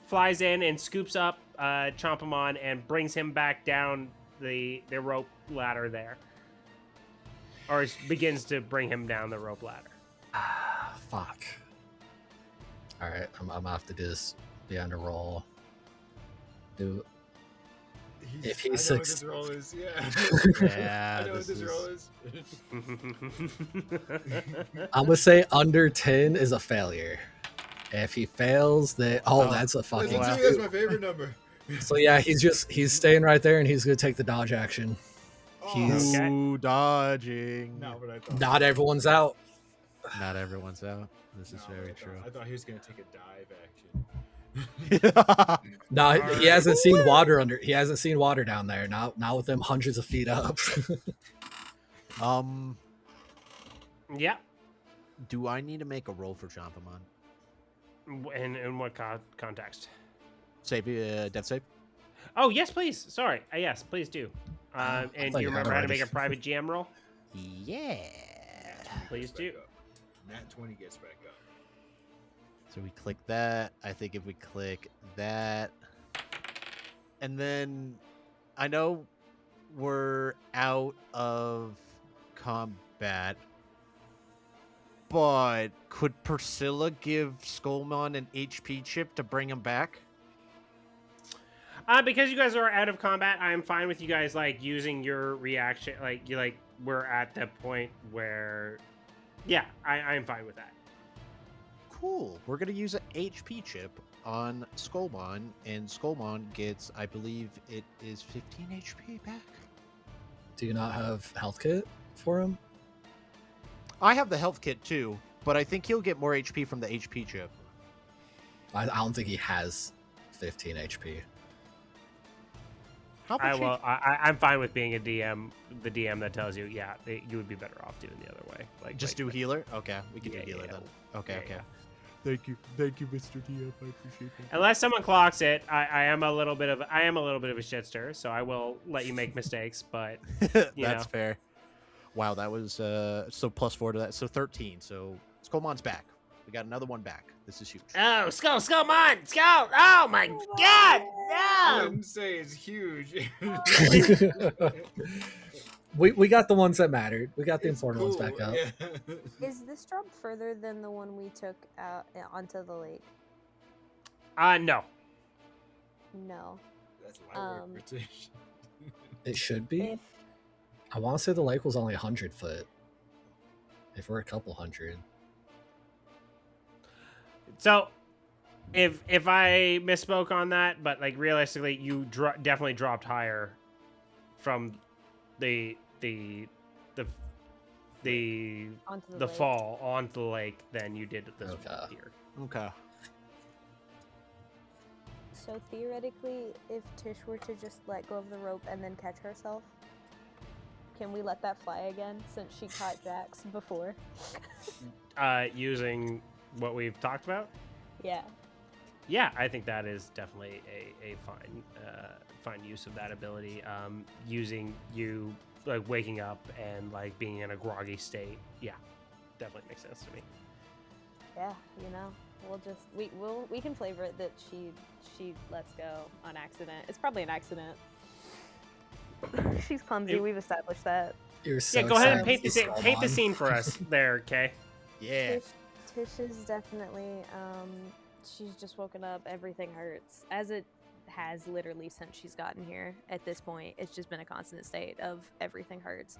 [SPEAKER 2] flies in and scoops up Chompamon and brings him back down the rope ladder there, or begins to bring him down the rope ladder.
[SPEAKER 5] Fuck. All right, I'm gonna have to do this behind a roll. Do If he
[SPEAKER 3] I know what
[SPEAKER 5] suc-
[SPEAKER 3] this roll is, yeah.
[SPEAKER 1] Yeah,
[SPEAKER 3] I know what
[SPEAKER 1] this
[SPEAKER 3] this
[SPEAKER 1] is-
[SPEAKER 3] roll is.
[SPEAKER 5] I'm gonna say under 10 is a failure. If he fails, then that's a
[SPEAKER 3] Lucky
[SPEAKER 5] fucking.
[SPEAKER 1] Wow.
[SPEAKER 3] 2, that's my favorite number.
[SPEAKER 5] So yeah, he's staying right there, and he's gonna take the dodge action. He's
[SPEAKER 2] Okay.
[SPEAKER 1] Ooh, dodging.
[SPEAKER 3] Not what I thought.
[SPEAKER 5] not everyone's out.
[SPEAKER 1] Not everyone's out. This is
[SPEAKER 3] Not what
[SPEAKER 1] very
[SPEAKER 3] I thought.
[SPEAKER 1] true.
[SPEAKER 3] I thought he was gonna take a dive action.
[SPEAKER 5] No,
[SPEAKER 3] Alright.
[SPEAKER 5] he hasn't seen water under. He hasn't seen water down there. Not with them hundreds of feet up.
[SPEAKER 2] Yeah.
[SPEAKER 1] Do I need to make a roll for Chompamon?
[SPEAKER 2] In what context?
[SPEAKER 1] Save, death save.
[SPEAKER 2] Oh, yes, please. Sorry. Yes, please do.
[SPEAKER 5] I
[SPEAKER 2] And
[SPEAKER 5] thought
[SPEAKER 2] do you
[SPEAKER 5] you had
[SPEAKER 2] remember how to
[SPEAKER 5] already.
[SPEAKER 2] make a private GM roll?
[SPEAKER 1] Yeah.
[SPEAKER 2] Please do.
[SPEAKER 3] Nat 20 gets back up.
[SPEAKER 1] So we click that. I think if we click that, and then I know we're out of combat, but could Priscilla give Skullmon an HP chip to bring him back?
[SPEAKER 2] Because you guys are out of combat, I'm fine with you guys like using your reaction. We're at the point where, yeah, I'm fine with that.
[SPEAKER 1] Cool. We're gonna use an HP chip on Skullmon, and Skullmon gets, I believe, it is 15 HP back.
[SPEAKER 5] Do you not have health kit for him?
[SPEAKER 1] I have the health kit too, but I think he'll get more HP from the HP chip.
[SPEAKER 5] I don't think he has 15 HP.
[SPEAKER 1] How much?
[SPEAKER 2] I'm fine with being a DM, the DM that tells you, yeah, you would be better off doing the other way.
[SPEAKER 1] Just do healer? Okay, we can
[SPEAKER 2] Yeah,
[SPEAKER 1] do healer
[SPEAKER 2] yeah.
[SPEAKER 1] then. Okay,
[SPEAKER 2] Yeah,
[SPEAKER 1] okay.
[SPEAKER 2] yeah.
[SPEAKER 1] Thank you, Mr. DM. I appreciate
[SPEAKER 2] Unless someone clocks it, I am a little bit of a shitster, so I will let you make mistakes. But
[SPEAKER 1] that.
[SPEAKER 2] you
[SPEAKER 1] That's
[SPEAKER 2] know.
[SPEAKER 1] fair. Wow, that was so +4 to that, so 13. So Skullmon's back. We got another one back. This is huge.
[SPEAKER 2] Oh, Skull, Mon, Skull! Oh my God,
[SPEAKER 3] I
[SPEAKER 2] no!
[SPEAKER 3] wouldn't say it's huge.
[SPEAKER 5] we got the ones that mattered. We got the
[SPEAKER 3] It's
[SPEAKER 5] important ones
[SPEAKER 3] cool,
[SPEAKER 5] back up.
[SPEAKER 3] yeah.
[SPEAKER 4] Is this drop further than the one we took out onto the lake?
[SPEAKER 2] No.
[SPEAKER 4] No.
[SPEAKER 3] That's light work, British.
[SPEAKER 5] It should be.
[SPEAKER 4] If
[SPEAKER 5] I want to say the lake was only 100 foot. If we're a couple hundred.
[SPEAKER 2] So, if I misspoke on that, but like realistically, you definitely dropped higher from the
[SPEAKER 4] onto the
[SPEAKER 2] the
[SPEAKER 4] lake.
[SPEAKER 2] fall onto the lake than you did this
[SPEAKER 5] Okay.
[SPEAKER 2] one here.
[SPEAKER 1] Okay.
[SPEAKER 4] So theoretically, if Tish were to just let go of the rope and then catch herself, can we let that fly again since she caught Jax before?
[SPEAKER 2] Using what we've talked about.
[SPEAKER 4] Yeah.
[SPEAKER 2] Yeah, I think that is definitely a fine use of that ability. Using you like waking up and like being in a groggy state. Yeah, definitely makes sense to me.
[SPEAKER 4] Yeah, you know, we'll just we can flavor it that she lets go on accident. It's probably an accident. She's clumsy.
[SPEAKER 2] It-
[SPEAKER 4] We've established that.
[SPEAKER 5] You're so
[SPEAKER 2] Yeah, go ahead and
[SPEAKER 5] sad
[SPEAKER 2] paint the
[SPEAKER 5] with
[SPEAKER 2] scene, paint the
[SPEAKER 5] Skullmon.
[SPEAKER 2] scene for us there, Kay.
[SPEAKER 1] Yeah.
[SPEAKER 4] Tish is definitely she's just woken up. Everything hurts, as it has literally since she's gotten here. At this point, it's just been a constant state of everything hurts.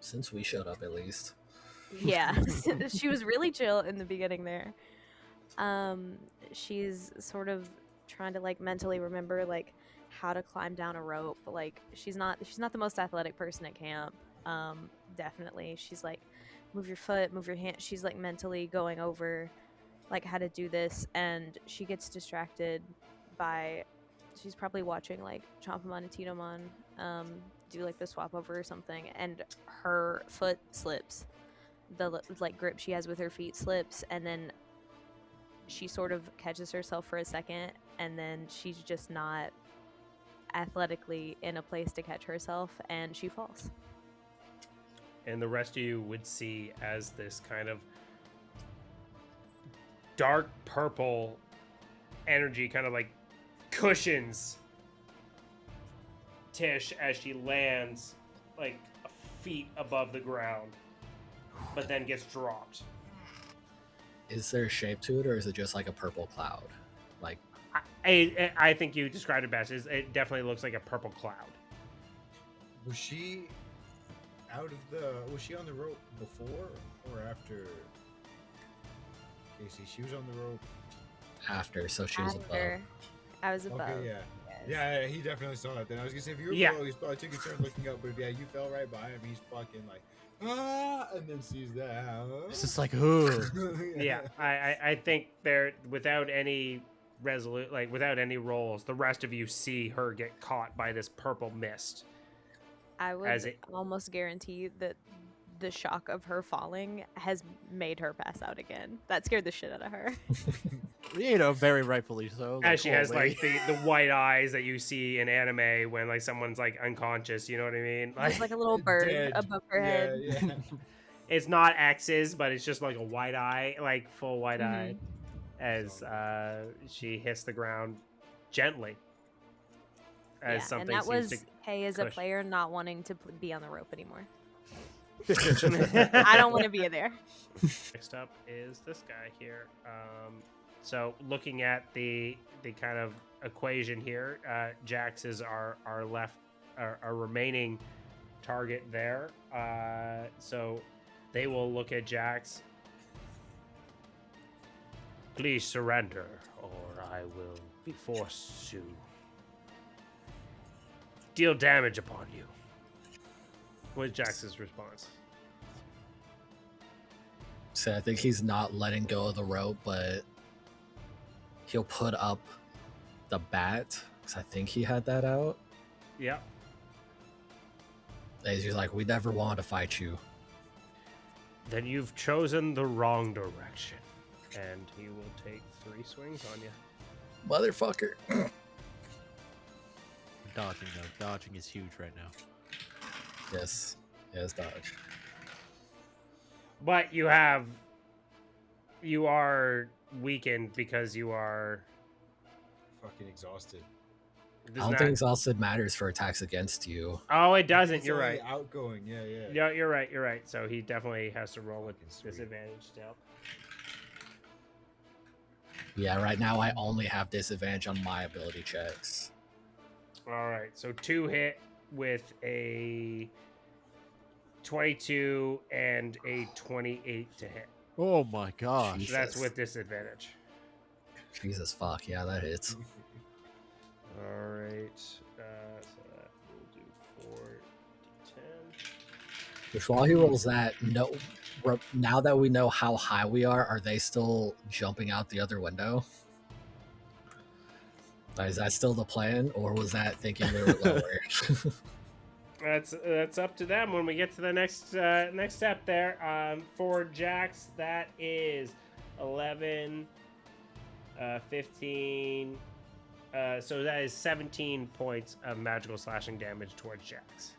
[SPEAKER 5] Since we showed up, at least.
[SPEAKER 4] Yeah, she was really chill in the beginning there. She's sort of trying to like mentally remember like how to climb down a rope. Like she's not the most athletic person at camp. Definitely, she's like move your foot, move your hand. She's like mentally going over like how to do this, and she gets distracted by she's probably watching like Chompamon and Tinomon do like the swap over or something, and her foot slips. The like grip she has with her feet slips, and then she sort of catches herself for a second, and then she's just not athletically in a place to catch herself, and she falls.
[SPEAKER 2] And the rest of you would see as this kind of dark purple energy kind of like cushions Tish as she lands like a feet above the ground, but then gets dropped.
[SPEAKER 5] Is there a shape to it, or is it just like a purple cloud? Like,
[SPEAKER 2] I think you described it best. It definitely looks like a purple cloud.
[SPEAKER 3] Was she was she on the rope before or after Casey, she was on the rope.
[SPEAKER 5] After, so she was above.
[SPEAKER 4] After I was above.
[SPEAKER 3] Okay, yeah.
[SPEAKER 4] Yes.
[SPEAKER 3] Yeah, he definitely saw it. Then I was gonna say, if you were
[SPEAKER 2] Yeah.
[SPEAKER 3] below, he's probably too concerned looking up. But if you fell right by him, he's fucking like, ah, and then sees that.
[SPEAKER 1] It's just like, ooh.
[SPEAKER 2] Yeah, I think there without any without any rolls, the rest of you see her get caught by this purple mist.
[SPEAKER 4] I
[SPEAKER 2] As
[SPEAKER 4] would
[SPEAKER 2] it-
[SPEAKER 4] almost guarantee that the shock of her falling has made her pass out again. That scared the shit out of her.
[SPEAKER 1] You know, very rightfully so.
[SPEAKER 2] As she has
[SPEAKER 1] holy.
[SPEAKER 2] like the white eyes that you see in anime when like someone's like unconscious, you know what I mean?
[SPEAKER 4] There's like a little bird
[SPEAKER 3] Dead.
[SPEAKER 4] above her head.
[SPEAKER 3] Yeah.
[SPEAKER 2] It's not X's, but it's just like a white eye, like full white eye,
[SPEAKER 4] Mm-hmm.
[SPEAKER 2] as she hits the ground gently. As
[SPEAKER 4] Yeah, and
[SPEAKER 2] something
[SPEAKER 4] that
[SPEAKER 2] seems
[SPEAKER 4] was Kay as a
[SPEAKER 2] push.
[SPEAKER 4] player not wanting to be on the rope anymore. I don't want to be there.
[SPEAKER 2] Next up is this guy here. So looking at the kind of equation here, Jax is our remaining target there. So they will look at Jax. Please surrender, or I will be forced to deal damage upon you. What is Jax's response?
[SPEAKER 5] So I think he's not letting go of the rope, but he'll put up the bat, because I think he had that out.
[SPEAKER 2] Yeah.
[SPEAKER 5] And he's like, we never wanted to fight you.
[SPEAKER 2] Then you've chosen the wrong direction. And he will take 3 swings on you.
[SPEAKER 5] Motherfucker.
[SPEAKER 1] Dodging, though. Dodging is huge right now.
[SPEAKER 5] Yes. Yes, dodge.
[SPEAKER 2] But you are weakened because you are...
[SPEAKER 3] Fucking exhausted.
[SPEAKER 5] I don't think exhausted matters for attacks against you.
[SPEAKER 2] Oh, it doesn't.
[SPEAKER 3] It's
[SPEAKER 2] You're
[SPEAKER 3] only
[SPEAKER 2] right.
[SPEAKER 3] Outgoing, yeah.
[SPEAKER 2] Yeah, you're right. You're right. So he definitely has to roll with
[SPEAKER 3] Fucking sweet.
[SPEAKER 2] disadvantage still.
[SPEAKER 5] Yeah, right now I only have disadvantage on my ability checks.
[SPEAKER 2] All right. So 2 hit with a 22 and a 28 to hit.
[SPEAKER 1] Oh my gosh.
[SPEAKER 2] So that's
[SPEAKER 5] Jesus.
[SPEAKER 2] with disadvantage.
[SPEAKER 5] Jesus fuck, yeah, that hits.
[SPEAKER 2] All right. So that will do 4d10.
[SPEAKER 5] Which while he rolls that, no, now that we know how high we are they still jumping out the other window? Is that still the plan, or was that thinking we were lower?
[SPEAKER 2] That's up to them when we get to the next step there. For Jax, that is 11, 15. So that is 17 points of magical slashing damage towards Jax.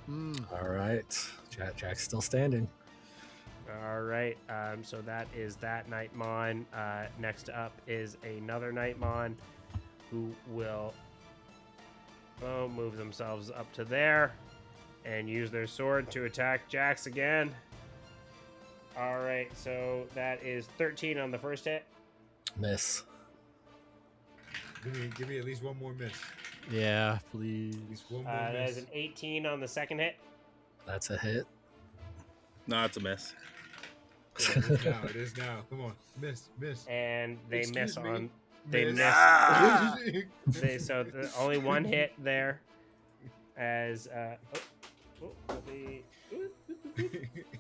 [SPEAKER 5] All right, Jack's still standing.
[SPEAKER 2] All right. So that is that Knightmon. Next up is another Knightmon who will move themselves up to there and use their sword to attack Jax again. All right. So that is 13 on the first hit.
[SPEAKER 5] Miss.
[SPEAKER 3] Give me at least one more miss.
[SPEAKER 1] Yeah, please.
[SPEAKER 3] At least one more
[SPEAKER 2] That
[SPEAKER 3] miss.
[SPEAKER 2] is an 18 on the second hit.
[SPEAKER 5] That's a hit.
[SPEAKER 6] No, it's a miss.
[SPEAKER 3] Yeah, it is now. Come on. Miss.
[SPEAKER 2] And they
[SPEAKER 3] Excuse
[SPEAKER 2] miss
[SPEAKER 3] me.
[SPEAKER 2] on. They
[SPEAKER 3] Miss.
[SPEAKER 2] miss.
[SPEAKER 6] Ah!
[SPEAKER 2] So only one hit there. As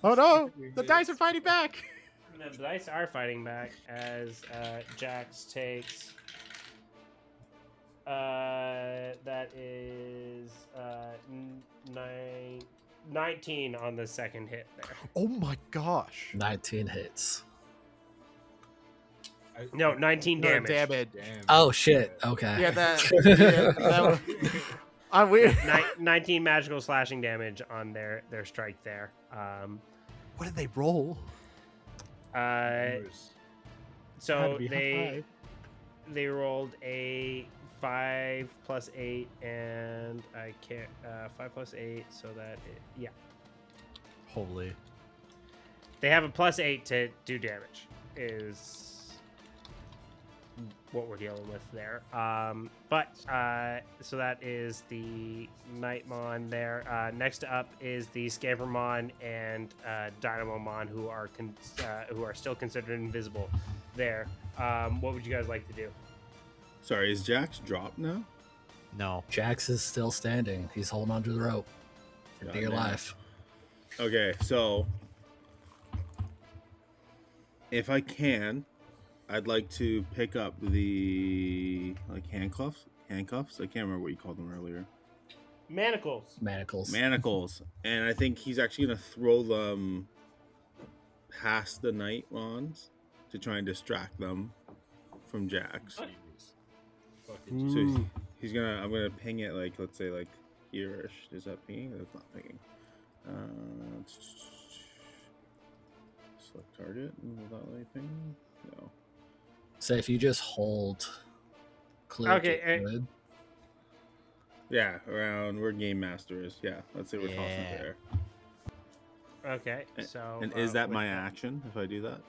[SPEAKER 1] Oh no! The dice are fighting back!
[SPEAKER 2] the dice are fighting back as Jax takes. That is 19 on the second hit there.
[SPEAKER 1] Oh my gosh.
[SPEAKER 5] 19 hits.
[SPEAKER 2] No, 19
[SPEAKER 1] No,
[SPEAKER 2] damage.
[SPEAKER 1] damn it.
[SPEAKER 3] Damn.
[SPEAKER 5] Oh shit. Okay.
[SPEAKER 1] Yeah, that I'm weird.
[SPEAKER 2] 19 magical slashing damage on their strike there.
[SPEAKER 1] What did they roll?
[SPEAKER 2] So
[SPEAKER 1] Had to be
[SPEAKER 2] they
[SPEAKER 1] high.
[SPEAKER 2] they rolled a 5 plus 8, and I can't 5 plus 8, so that yeah,
[SPEAKER 1] Holy.
[SPEAKER 2] they have a plus 8 to do damage. Is what we're dealing with there. So that is the Knightmon there. Next up is the Scampermon and Dynamomon, who are still considered invisible there. What would you guys like to do?
[SPEAKER 6] Sorry, is Jax dropped now?
[SPEAKER 1] No.
[SPEAKER 5] Jax is still standing. He's holding onto the rope for
[SPEAKER 6] God
[SPEAKER 5] dear
[SPEAKER 6] damn.
[SPEAKER 5] life.
[SPEAKER 6] Okay, so if I can, I'd like to pick up the handcuffs. I can't remember what you called them earlier.
[SPEAKER 2] Manacles.
[SPEAKER 5] Manacles.
[SPEAKER 6] And I think he's actually gonna throw them past the Knightmons to try and distract them from Jax.
[SPEAKER 3] Jeez. Fucking
[SPEAKER 6] So he's gonna. I'm gonna ping it let's say here-ish. Is that pinging? That's not pinging. Select target. Will that let me ping? No.
[SPEAKER 5] So if you just hold click,
[SPEAKER 2] Okay,
[SPEAKER 5] it would.
[SPEAKER 6] Yeah, around where Game Master is. Yeah, let's say we're tossing it
[SPEAKER 1] Yeah.
[SPEAKER 6] there.
[SPEAKER 2] Okay, so
[SPEAKER 6] And is that
[SPEAKER 2] with
[SPEAKER 6] my action if I do that?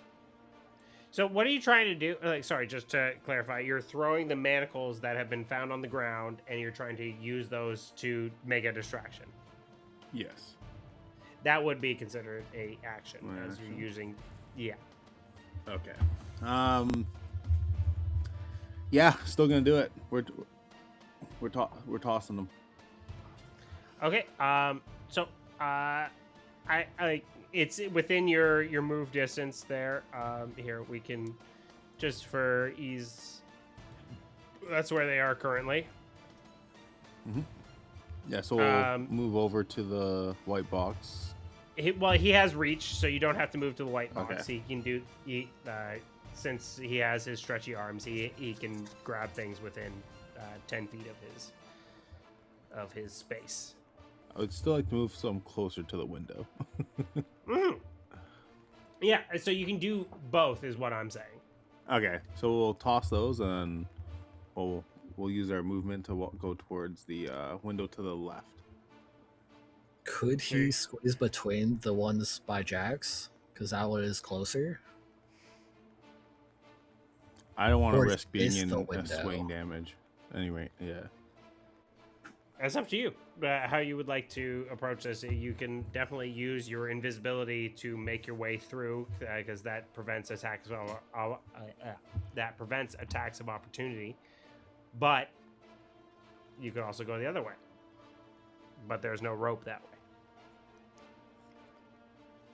[SPEAKER 2] So what are you trying to do? Sorry, just to clarify, you're throwing the manacles that have been found on the ground, and you're trying to use those to make a distraction.
[SPEAKER 6] Yes.
[SPEAKER 2] That would be considered a action
[SPEAKER 6] My
[SPEAKER 2] as
[SPEAKER 6] action.
[SPEAKER 2] you're using. Yeah.
[SPEAKER 6] Okay. Yeah, still gonna do it. We're tossing them.
[SPEAKER 2] Okay. It's within your move distance there. Here we can, just for ease. That's where they are currently.
[SPEAKER 6] Yeah, so we'll move over to the white box.
[SPEAKER 2] He has reach, so you don't have to move to the white box.
[SPEAKER 6] Okay.
[SPEAKER 2] He can do. Since he has his stretchy arms, he can grab things within 10 feet of his space.
[SPEAKER 6] I would still like to move some closer to the window.
[SPEAKER 2] Yeah, so you can do both, is what I'm saying.
[SPEAKER 6] Okay, so we'll toss those, and we'll use our movement to go towards the window to the left.
[SPEAKER 5] Could he squeeze between the ones by Jax? Because that one is closer.
[SPEAKER 6] I don't want to
[SPEAKER 5] Or
[SPEAKER 6] risk being
[SPEAKER 5] is
[SPEAKER 6] in
[SPEAKER 5] the
[SPEAKER 6] a
[SPEAKER 5] window.
[SPEAKER 6] swing damage. Anyway, yeah.
[SPEAKER 2] That's up to you. How you would like to approach this. You can definitely use your invisibility to make your way through, because that prevents attacks. That prevents attacks of opportunity. But you could also go the other way. But there's no rope that way.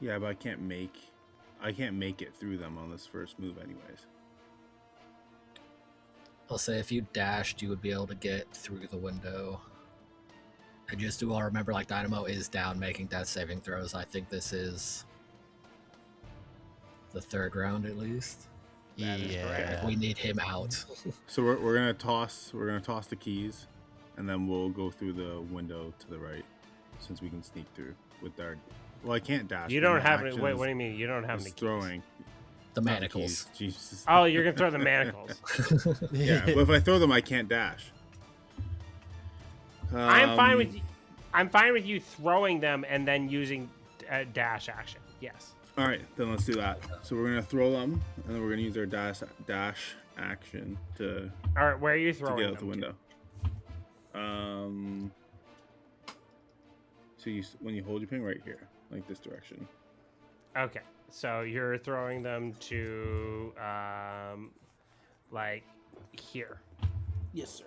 [SPEAKER 6] Yeah, but I can't make it through them on this first move, anyways.
[SPEAKER 5] I'll say if you dashed, you would be able to get through the window. I just do all remember, Dynamo is down making death saving throws. I think this is the third round at least.
[SPEAKER 2] That is
[SPEAKER 1] Yeah.
[SPEAKER 2] correct.
[SPEAKER 5] We need him out.
[SPEAKER 6] So we're gonna toss the keys, and then we'll go through the window to the right, since we can sneak through with our. Well, I can't dash.
[SPEAKER 2] You
[SPEAKER 6] but
[SPEAKER 2] don't
[SPEAKER 6] my
[SPEAKER 2] have any.
[SPEAKER 6] action
[SPEAKER 2] Wait, what do you mean? You don't have
[SPEAKER 6] is
[SPEAKER 2] any keys?
[SPEAKER 6] throwing
[SPEAKER 5] The
[SPEAKER 6] not
[SPEAKER 5] manacles.
[SPEAKER 6] keys, Jesus.
[SPEAKER 2] Oh, you're gonna throw the manacles.
[SPEAKER 6] Yeah, but if I throw them, I can't dash.
[SPEAKER 2] I'm fine with you. I'm fine with you throwing them and then using a dash action. Yes.
[SPEAKER 6] All right, then let's do that. So we're gonna throw them, and then we're gonna use our dash action to
[SPEAKER 2] All right. Where are you
[SPEAKER 6] get
[SPEAKER 2] throwing
[SPEAKER 6] out
[SPEAKER 2] them
[SPEAKER 6] the window. So when you hold your ping right here, like this direction.
[SPEAKER 2] to? Okay. So you're throwing them to here.
[SPEAKER 1] Yes, sir.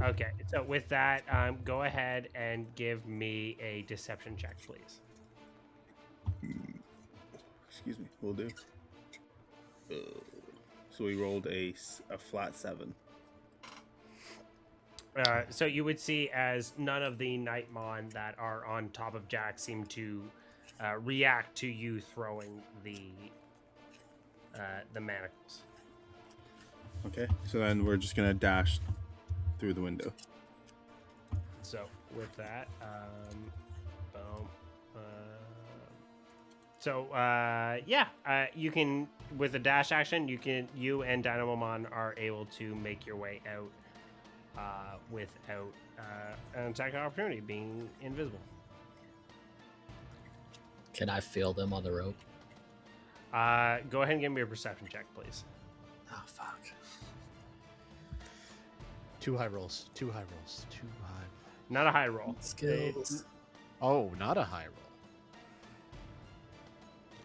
[SPEAKER 2] Okay. So with that, go ahead and give me a deception check, please.
[SPEAKER 6] Excuse me, we'll do. So we rolled a flat 7.
[SPEAKER 2] So you would see as none of the Knightmon that are on top of Jack seem to react to you throwing the manacles.
[SPEAKER 6] Okay, so then we're just gonna dash through the window.
[SPEAKER 2] So with that, boom. You can, with a dash action, you and Dynamomon are able to make your way out without an attack opportunity, being invisible.
[SPEAKER 5] Can I feel them on the rope?
[SPEAKER 2] Go ahead and give me a perception check, please.
[SPEAKER 5] Oh fuck.
[SPEAKER 1] 2 high rolls. 2 high rolls. 2 high.
[SPEAKER 2] Not a high roll.
[SPEAKER 5] Skills.
[SPEAKER 1] Oh, not a high roll.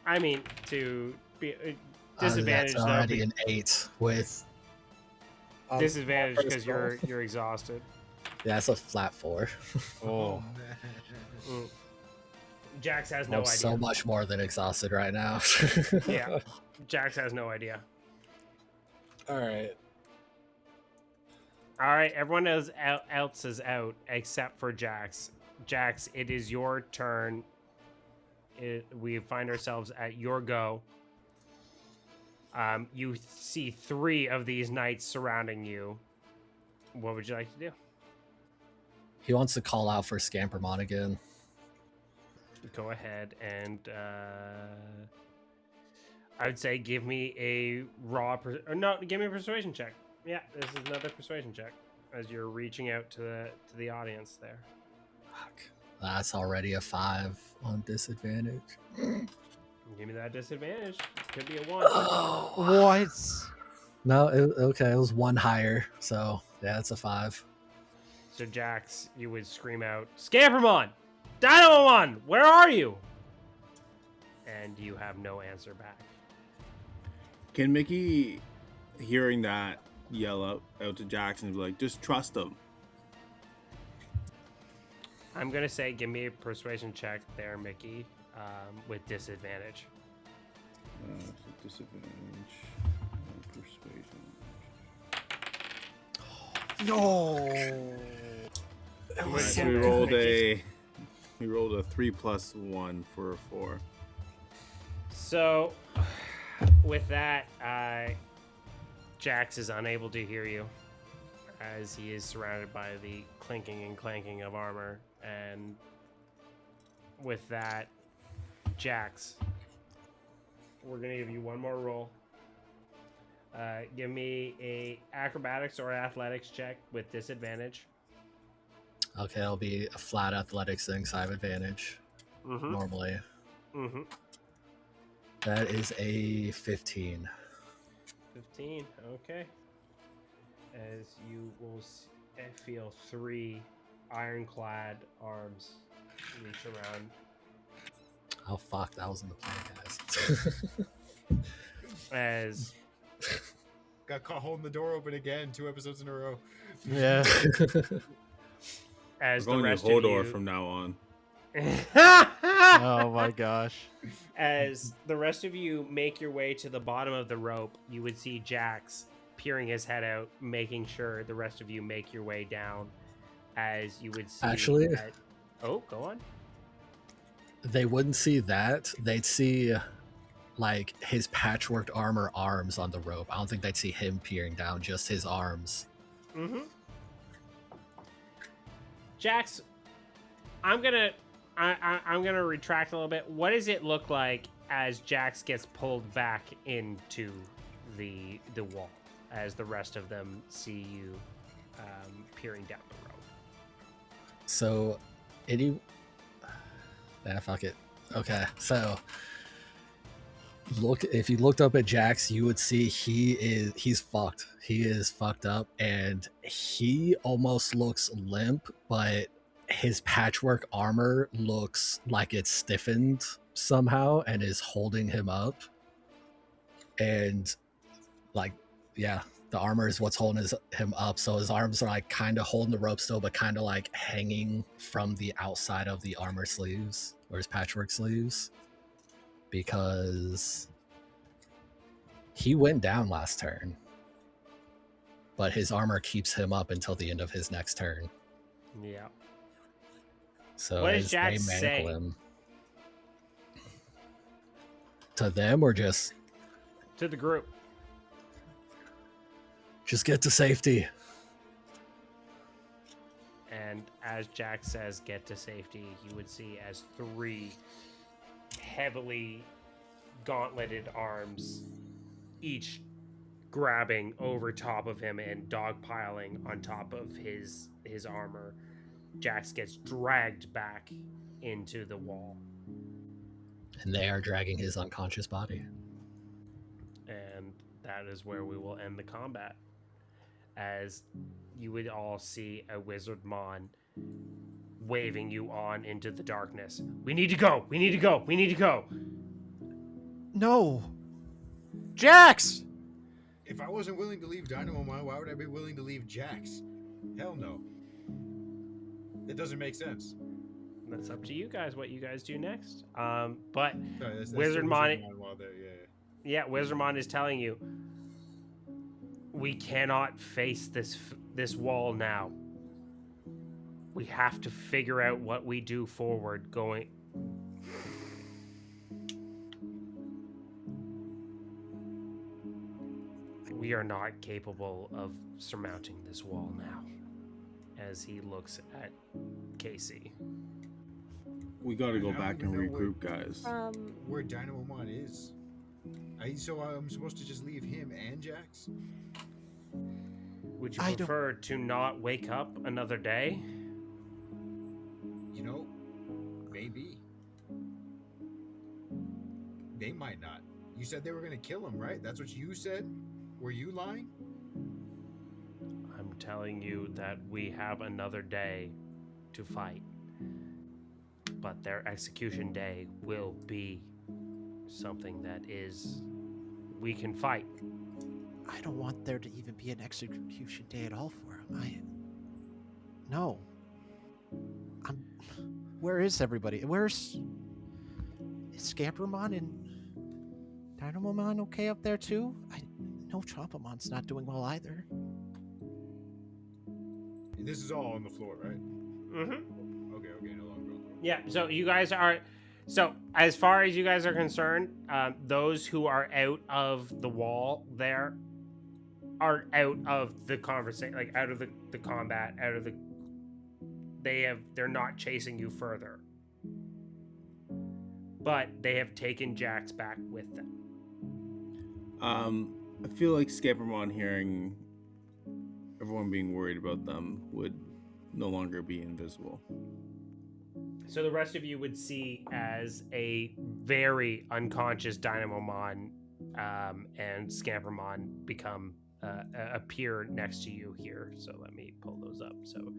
[SPEAKER 2] I mean, to be
[SPEAKER 5] That's
[SPEAKER 2] disadvantage though.
[SPEAKER 5] already an 8 with
[SPEAKER 2] Disadvantage because you're exhausted.
[SPEAKER 5] yeah, it's a flat 4.
[SPEAKER 1] Oh,
[SPEAKER 2] Mm. Jax has no
[SPEAKER 5] I'm
[SPEAKER 2] idea.
[SPEAKER 5] so much more than exhausted right now.
[SPEAKER 2] Yeah, Jax has no idea.
[SPEAKER 5] All right.
[SPEAKER 2] All right, everyone else is out except for Jax. Jax, it is your turn. We find ourselves at your go. You see 3 of these knights surrounding you. What would you like to do?
[SPEAKER 5] He wants to call out for Scampermon again.
[SPEAKER 2] Go ahead and I would say give me a raw give me a persuasion check. Yeah, this is another persuasion check as you're reaching out to the audience there.
[SPEAKER 5] Fuck. That's already a 5 on disadvantage.
[SPEAKER 2] Give me that disadvantage. Could be a 1.
[SPEAKER 1] what?
[SPEAKER 5] No, it was 1 higher. So yeah, it's a 5.
[SPEAKER 2] So Jax, you would scream out, "Scampermon! Dynamon! Where are you?" And you have no answer back.
[SPEAKER 6] Can Mickey, hearing that, yell out to Jackson and be like, just trust him?
[SPEAKER 2] I'm gonna say, give me a persuasion check there, Mickey, with disadvantage.
[SPEAKER 6] Disadvantage. Persuasion.
[SPEAKER 1] No.
[SPEAKER 2] What-
[SPEAKER 6] We rolled a 3 + 1 for a 4.
[SPEAKER 2] So, with that, Jax is unable to hear you as he is surrounded by the clinking and clanking of armor. And with that, Jax, we're going to give you one more roll. Give me a acrobatics or athletics check with disadvantage.
[SPEAKER 5] Okay, it'll be a flat athletics thing, so I have advantage normally.
[SPEAKER 2] Mm-hmm.
[SPEAKER 5] That is a 15.
[SPEAKER 2] 15, okay. As you will feel 3 ironclad arms reach around.
[SPEAKER 5] Oh fuck, that was in the plan, guys.
[SPEAKER 2] As
[SPEAKER 3] Got caught holding the door open again 2 episodes in a row.
[SPEAKER 1] Yeah.
[SPEAKER 2] as
[SPEAKER 6] We're
[SPEAKER 2] the
[SPEAKER 6] going to
[SPEAKER 2] rest
[SPEAKER 6] Hodor
[SPEAKER 2] of you
[SPEAKER 6] from now on.
[SPEAKER 1] Oh my gosh.
[SPEAKER 2] As the rest of you make your way to the bottom of the rope, you would see Jax peering his head out, making sure the rest of you make your way down. As you would see
[SPEAKER 5] Actually,
[SPEAKER 2] oh, go on.
[SPEAKER 5] they wouldn't see that. They'd see like his patchworked armor arms on the rope. I don't think they'd see him peering down, just his arms.
[SPEAKER 2] Mm-hmm. Jax, I'm gonna retract a little bit. What does it look like as Jax gets pulled back into the wall as the rest of them see you peering down the road?
[SPEAKER 5] So, fuck it. Okay, so if you looked up at Jax, you would see he's fucked. He is fucked up, and he almost looks limp, but his patchwork armor looks like it's stiffened somehow and is holding him up. And like, yeah, the armor is what's holding him up. So his arms are like kind of holding the rope still, but kind of like hanging from the outside of the armor sleeves or his patchwork sleeves, because he went down last turn, but his armor keeps him up until the end of his next turn.
[SPEAKER 2] Yeah.
[SPEAKER 5] So
[SPEAKER 2] what does
[SPEAKER 5] as
[SPEAKER 2] Jax
[SPEAKER 5] they
[SPEAKER 2] say?
[SPEAKER 5] mangle him, to them or just
[SPEAKER 2] To the group.
[SPEAKER 5] get to safety?
[SPEAKER 2] And as Jax says, get to safety, you would see as 3 heavily gauntleted arms, each grabbing over top of him and dogpiling on top of his armor. Jax gets dragged back into the wall.
[SPEAKER 5] And they are dragging his unconscious body.
[SPEAKER 2] And that is where we will end the combat. As you would all see a Wizardmon waving you on into the darkness. We need to go! We need to go! We need to go!
[SPEAKER 1] No! Jax!
[SPEAKER 3] If I wasn't willing to leave Dynamon, why would I be willing to leave Jax? Hell no. It doesn't make sense.
[SPEAKER 2] That's up to you guys, what you guys do next. But
[SPEAKER 3] Sorry, that's
[SPEAKER 2] Wizardmon,
[SPEAKER 3] while there,
[SPEAKER 2] yeah, Wizardmon is telling you, we cannot face this wall now. We have to figure out what we do forward going. We are not capable of surmounting this wall now. As he looks at Casey.
[SPEAKER 6] We got to go
[SPEAKER 3] I don't
[SPEAKER 6] back and
[SPEAKER 3] even know
[SPEAKER 6] regroup, guys.
[SPEAKER 3] Where Dynamon is. So I'm supposed to just leave him and Jax?
[SPEAKER 2] Would you prefer to not wake up another day?
[SPEAKER 3] You know, maybe. They might not. You said they were going to kill him, right? That's what you said? Were you lying?
[SPEAKER 2] I'm telling you that we have another day to fight. But their execution day will be something that we can fight.
[SPEAKER 1] I don't want there to even be an execution day at all for him. No. Where is everybody? Is Scampermon and Dynamomon okay up there too? No, Chompamon's not doing well either.
[SPEAKER 3] This is all on the floor, right?
[SPEAKER 2] Mm-hmm.
[SPEAKER 3] Okay, no longer on the floor.
[SPEAKER 2] Yeah, so you guys are... So, as far as you guys are concerned, those who are out of the wall there are out of the conversation, like out of the combat, out of the... They're not chasing you further. But they have taken Jax back with them.
[SPEAKER 6] I feel like Scampermon hearing everyone being worried about them would no longer be invisible.
[SPEAKER 2] So the rest of you would see as a very unconscious Dynamomon and Scampermon appear next to you here. So let me pull those up. So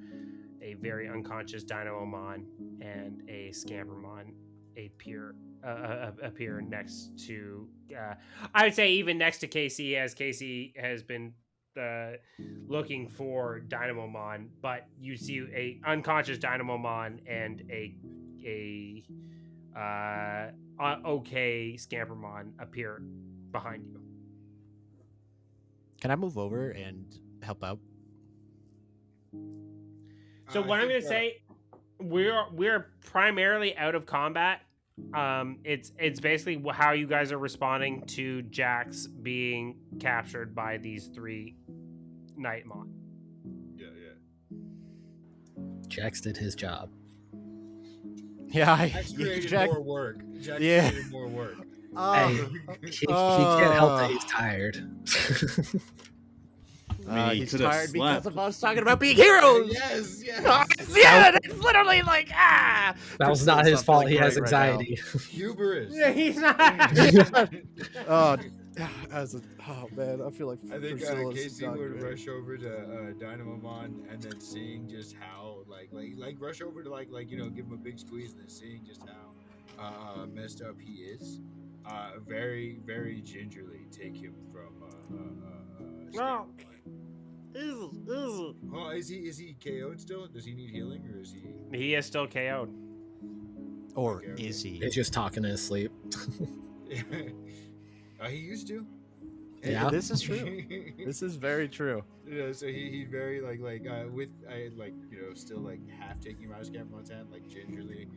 [SPEAKER 2] a very unconscious Dynamomon and a Scampermon appear next to, I would say even next to Casey, as Casey has been looking for Dynamomon, but you see a unconscious Dynamomon and a okay Scampermon appear behind you.
[SPEAKER 1] Can I move over and help out?
[SPEAKER 2] So what I'm going to say, we're primarily out of combat. It's basically how you guys are responding to Jax being captured by these three Knightmon.
[SPEAKER 3] Yeah.
[SPEAKER 5] Jax did his job.
[SPEAKER 1] Yeah,
[SPEAKER 3] Jax created more work. Jax created more work.
[SPEAKER 5] Hey, he can't help that he's tired.
[SPEAKER 1] He's tired because of us talking about being heroes.
[SPEAKER 3] Yes.
[SPEAKER 1] Yeah, that's literally like
[SPEAKER 5] That was not his fault. He has anxiety.
[SPEAKER 3] Hubris.
[SPEAKER 2] Yeah, he's not.
[SPEAKER 1] Oh man, I feel like
[SPEAKER 3] I think
[SPEAKER 1] Priscilla's
[SPEAKER 3] Casey
[SPEAKER 1] not
[SPEAKER 3] would
[SPEAKER 1] great.
[SPEAKER 3] rush over to Dynamomon and then seeing just how like rush over to like give him a big squeeze and then seeing just how messed up he is. Very very gingerly take him from
[SPEAKER 2] No.
[SPEAKER 3] Oh, is he KO'd still? Does he need healing or is he?
[SPEAKER 2] He is still KO'd.
[SPEAKER 1] Or
[SPEAKER 3] Okay.
[SPEAKER 1] is he?
[SPEAKER 5] He's just talking in his sleep.
[SPEAKER 3] He used to.
[SPEAKER 5] Yeah.
[SPEAKER 1] This is true. This is very true.
[SPEAKER 3] Yeah, so he very with still like half taking him out of Scampermon's hand, like gingerly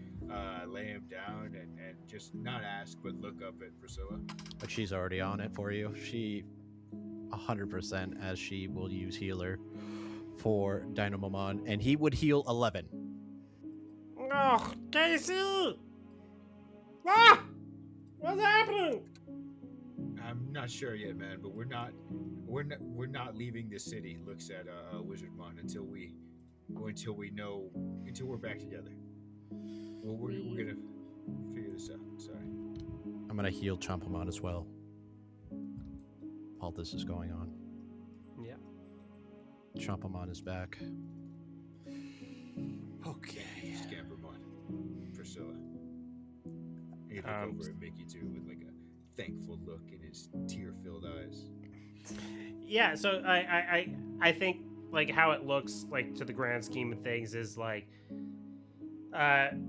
[SPEAKER 3] lay him down and just not ask but look up at Priscilla.
[SPEAKER 1] But she's already on it for you. She 100% as she will use healer for Dynamomon, and he would heal 11.
[SPEAKER 2] Oh, Casey! Ah! What's happening?
[SPEAKER 3] I'm not sure yet, man, but we're not leaving this city. Looks at Wizardmon until we're back together. We're gonna figure this out. Sorry.
[SPEAKER 1] I'm gonna heal Chompamon as well. while this is going on.
[SPEAKER 2] Yeah.
[SPEAKER 1] Chomp him on his back. Okay.
[SPEAKER 3] Scampermon. Priscilla. He look over at Mickey too with like a thankful look in his tear-filled eyes.
[SPEAKER 2] Yeah, so I think like how it looks like to the grand scheme of things is like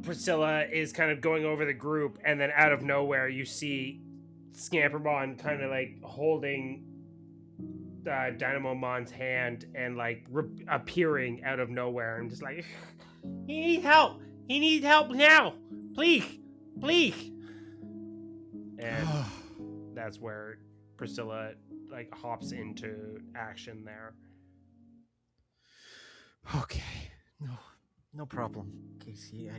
[SPEAKER 2] Priscilla is kind of going over the group, and then out of nowhere you see Scampermon kind of like holding Dynamomon's hand and like appearing out of nowhere and just like, he needs help. He needs help now. Please. And that's where Priscilla like hops into action there.
[SPEAKER 1] Okay. No problem, Casey.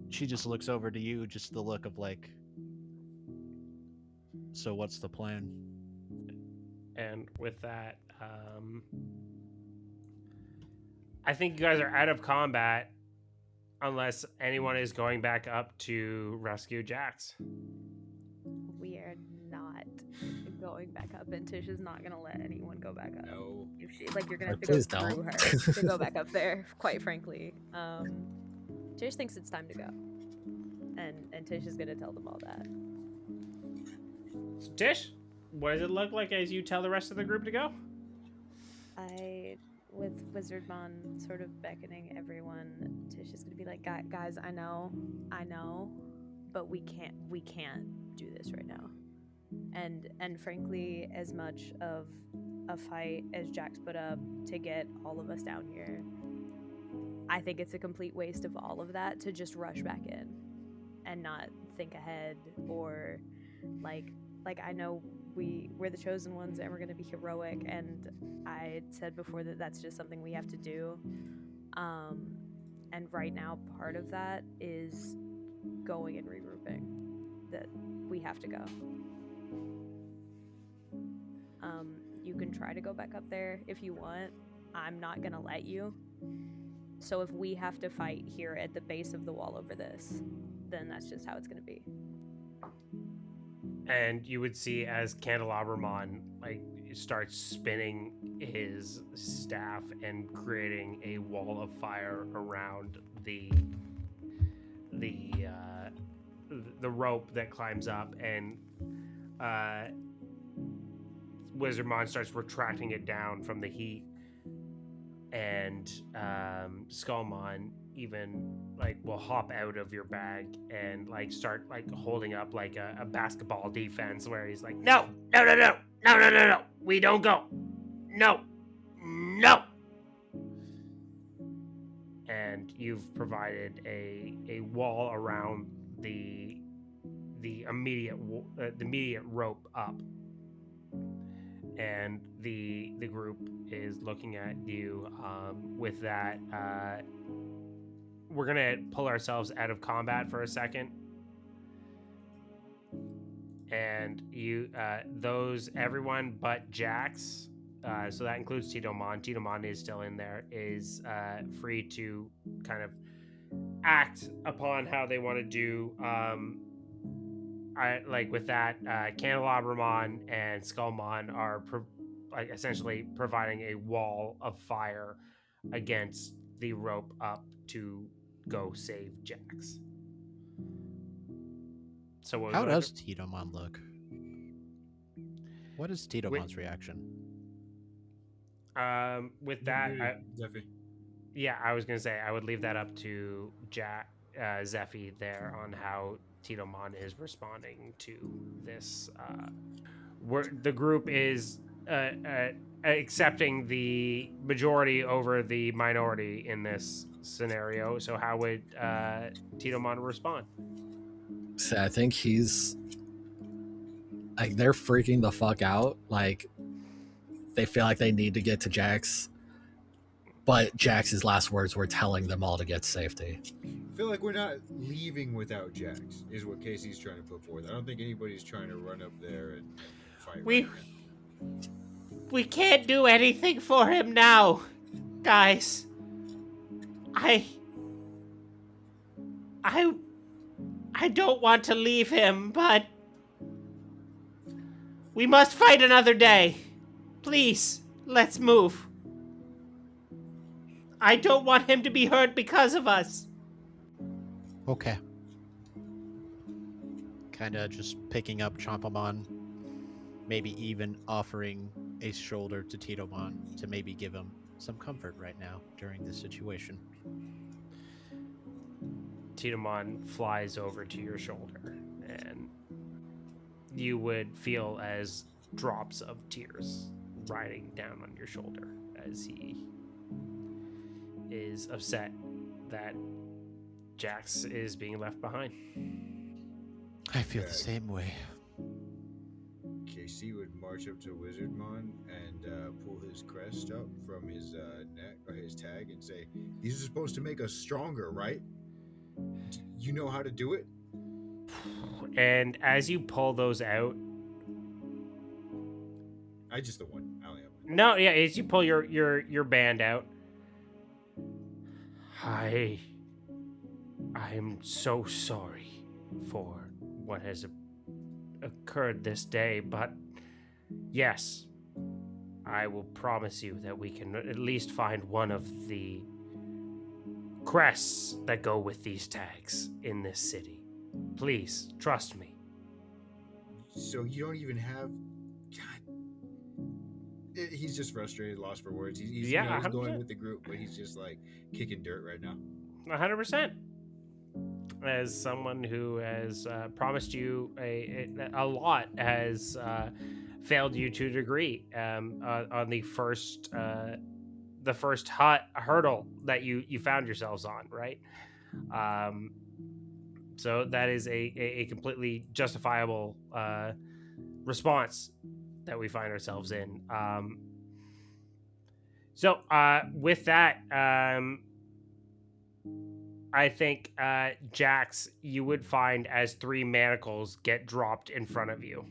[SPEAKER 1] She just looks over to you, just the look of like, so what's the plan?
[SPEAKER 2] And with that, I think you guys are out of combat unless anyone is going back up to rescue Jax.
[SPEAKER 4] We are not going back up, and Tish is not gonna let anyone go back up.
[SPEAKER 3] No.
[SPEAKER 4] If she, like, you're gonna have to
[SPEAKER 5] Please
[SPEAKER 4] go through
[SPEAKER 5] don't.
[SPEAKER 4] her to go back up there. Quite frankly, Tish thinks it's time to go, and Tish is gonna tell them all that.
[SPEAKER 2] So Tish, what does it look like as you tell the rest of the group to go?
[SPEAKER 4] With Wizardmon sort of beckoning everyone, Tish is gonna be like, guys, I know, but we can't do this right now. And frankly, as much of a fight as Jax put up to get all of us down here, I think it's a complete waste of all of that to just rush back in and not think ahead, or like I know we're the chosen ones and we're going to be heroic, and I said before that that's just something we have to do, and right now part of that is going and regrouping, that we have to go. You can try to go back up there if you want. I'm not going to let you. So if we have to fight here at the base of the wall over this, then that's just how it's going to be.
[SPEAKER 2] And you would see as Candelabramon like starts spinning his staff and creating a wall of fire around the rope that climbs up, and Wizardmon starts retracting it down from the heat, and Skullmon even like will hop out of your bag and like start like holding up like a basketball defense, where he's like, no, we don't go, no. And you've provided a wall around the immediate rope up, and the group is looking at you. With that, we're gonna pull ourselves out of combat for a second, and you everyone but Jax, so that includes Titomon. Titomon is still in there, is free to kind of act upon how they want to do. With that, Candelabramon and Skullmon are essentially providing a wall of fire against the rope up to go save Jax. So
[SPEAKER 1] How does Titomon look? What is Titomon's reaction?
[SPEAKER 2] With that,
[SPEAKER 3] Zeffy.
[SPEAKER 2] I was gonna say I would leave that up to Zeffy there on how Titomon is responding to this. The group is accepting the majority over the minority in this scenario. So how would Titomon respond?
[SPEAKER 5] So I think he's like, they're freaking the fuck out. Like, they feel like they need to get to Jax, but Jax's last words were telling them all to get to safety.
[SPEAKER 3] I feel like we're not leaving without Jax, is what Casey's trying to put forth. I don't think anybody's trying to run up there and fight.
[SPEAKER 2] We can't do anything for him now, guys. I don't want to leave him, but We must fight another day. Please, let's move. I don't want him to be hurt because of us.
[SPEAKER 1] Okay. Kind of just picking up Chompamon, maybe even offering a shoulder to Titomon to maybe give him some comfort right now during this situation.
[SPEAKER 2] Titomon flies over to your shoulder, and you would feel as drops of tears riding down on your shoulder as he is upset that Jax is being left behind.
[SPEAKER 1] I feel the
[SPEAKER 3] Okay.
[SPEAKER 1] same way.
[SPEAKER 3] KC would march up to Wizardmon and pull his crest up from his neck or his tag and say, "These are supposed to make us stronger, right? You know how to do it?"
[SPEAKER 2] And as you pull those out,
[SPEAKER 3] I just the one. I only have one.
[SPEAKER 2] no, yeah, as you pull your band out, I am so sorry for what has occurred this day, but yes, I will promise you that we can at least find one of the crests that go with these tags in this city. Please, trust me.
[SPEAKER 3] So you don't even have. God. He's just frustrated, lost for words. He's
[SPEAKER 2] Yeah,
[SPEAKER 3] he's going
[SPEAKER 2] 100%.
[SPEAKER 3] with the group, but he's just like kicking dirt right now.
[SPEAKER 2] 100%. As someone who has promised you a lot has failed you to a degree on the first hurdle that you found yourselves on, right? So that is a completely justifiable response that we find ourselves in. So with that, I think Jax, you would find as 3 manacles get dropped in front of you.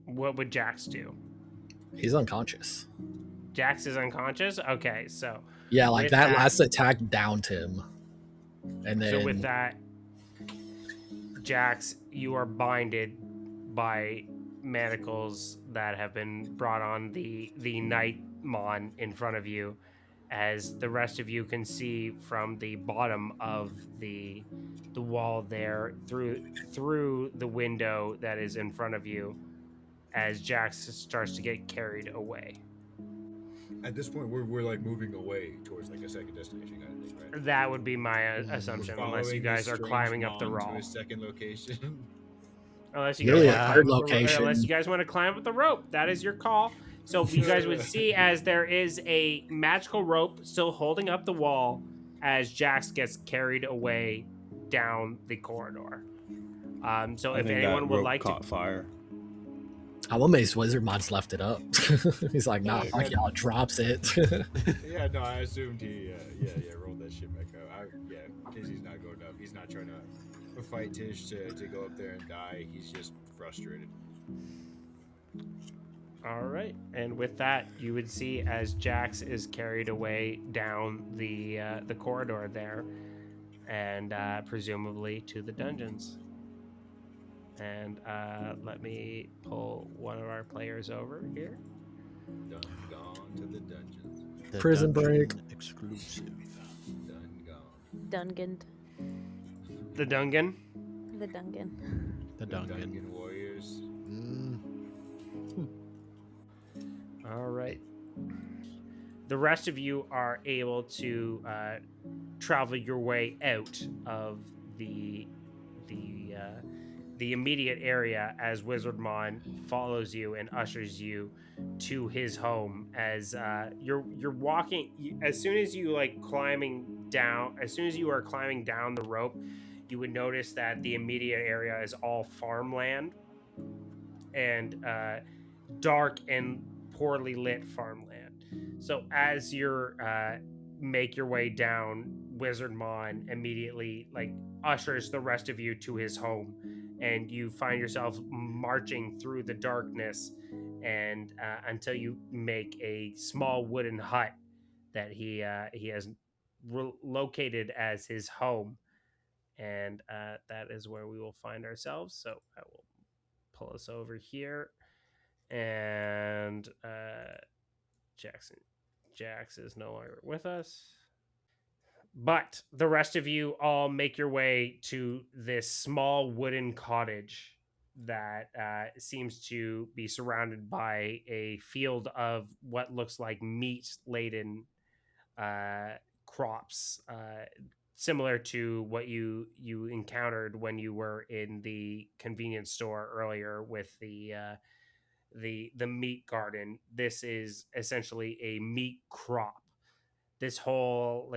[SPEAKER 2] What would Jax do?
[SPEAKER 5] He's unconscious.
[SPEAKER 2] Jax is unconscious? Okay, so
[SPEAKER 5] Yeah, like
[SPEAKER 2] with
[SPEAKER 5] that last attack downed him. And then
[SPEAKER 2] so with that, Jax, you are binded by manacles that have been brought on the Knightmon in front of you, as the rest of you can see from the bottom of the wall there through the window that is in front of you, as Jax starts to get carried away.
[SPEAKER 3] At this point, we're like moving away towards like a second destination kind of thing, right?
[SPEAKER 2] That would be my
[SPEAKER 3] We're
[SPEAKER 2] assumption, unless you
[SPEAKER 3] following this
[SPEAKER 2] guys are
[SPEAKER 3] strange
[SPEAKER 2] climbing up the
[SPEAKER 3] mon to
[SPEAKER 2] roll.
[SPEAKER 3] his second location.
[SPEAKER 2] Unless you
[SPEAKER 5] Really
[SPEAKER 2] guys
[SPEAKER 5] a
[SPEAKER 2] want to
[SPEAKER 1] Yeah.
[SPEAKER 5] third
[SPEAKER 2] climb up the
[SPEAKER 5] location.
[SPEAKER 2] unless you guys want to climb up the rope, that is your call. So you guys would see as there is a magical rope still holding up the wall as Jax gets carried away down the corridor. So
[SPEAKER 6] I
[SPEAKER 2] if
[SPEAKER 6] think
[SPEAKER 2] anyone
[SPEAKER 6] that
[SPEAKER 2] would
[SPEAKER 6] rope
[SPEAKER 2] like
[SPEAKER 6] caught fire.
[SPEAKER 5] I'm amazed Wizardmon's left it up. He's like, nah,
[SPEAKER 3] Yeah,
[SPEAKER 5] fuck
[SPEAKER 3] that-
[SPEAKER 5] y'all, drops it.
[SPEAKER 3] Yeah, no, I assumed he, rolled that shit back up. Casey's not going up. He's not trying to fight Tish to go up there and die. He's just frustrated.
[SPEAKER 2] All right, and with that, you would see as Jax is carried away down the corridor there, and presumably to the dungeons. And let me pull one of our players over here.
[SPEAKER 3] Done gone to the dungeons.
[SPEAKER 1] The
[SPEAKER 5] Prison
[SPEAKER 1] dungeon
[SPEAKER 5] break.
[SPEAKER 1] exclusive.
[SPEAKER 3] Done gone.
[SPEAKER 4] Dungan.
[SPEAKER 2] The Dungan.
[SPEAKER 4] The Dungan.
[SPEAKER 1] The dungeon.
[SPEAKER 3] Warriors.
[SPEAKER 1] Mm.
[SPEAKER 2] All right. The rest of you are able to travel your way out of the immediate area as Wizardmon follows you and ushers you to his home. As you're walking, as soon as you are climbing down the rope, you would notice that the immediate area is all farmland and dark and poorly lit farmland. So as you're make your way down, Wizardmon immediately ushers the rest of you to his home, and you find yourself marching through the darkness and until you make a small wooden hut that he has located as his home, and that is where we will find ourselves. So I will pull us over here. And Jax is no longer with us. But the rest of you all make your way to this small wooden cottage that seems to be surrounded by a field of what looks like meat-laden crops, similar to what you encountered when you were in the convenience store earlier with the meat garden. This is essentially a meat crop. This whole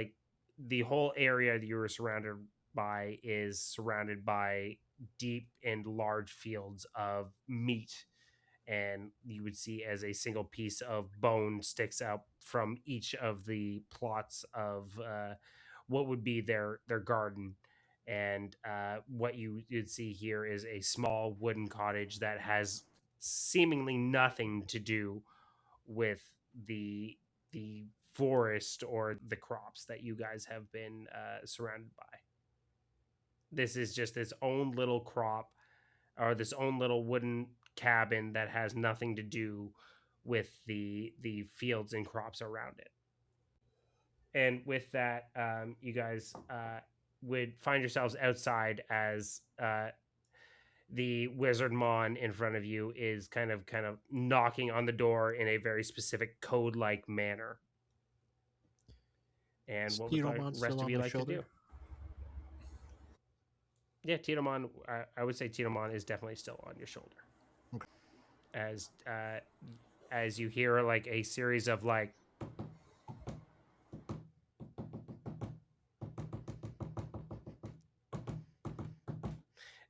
[SPEAKER 2] the whole area that you were surrounded by is surrounded by deep and large fields of meat, and you would see as a single piece of bone sticks out from each of the plots of what would be their garden. And what you'd see here is a small wooden cottage that has seemingly nothing to do with the the forest or the crops that you guys have been surrounded by. This is just its own little crop, or this own little wooden cabin that has nothing to do with the fields and crops around it. And with that, you guys would find yourselves outside as the wizardmon in front of you is kind of knocking on the door in a very specific code-like manner. And
[SPEAKER 1] Is
[SPEAKER 2] what would the
[SPEAKER 1] Titomon
[SPEAKER 2] rest
[SPEAKER 1] still
[SPEAKER 2] of
[SPEAKER 1] on
[SPEAKER 2] you
[SPEAKER 1] my
[SPEAKER 2] like
[SPEAKER 1] shoulder?
[SPEAKER 2] to do? Yeah, Titomon, I would say Titomon is definitely still on your shoulder.
[SPEAKER 1] Okay.
[SPEAKER 2] As you hear like a series of like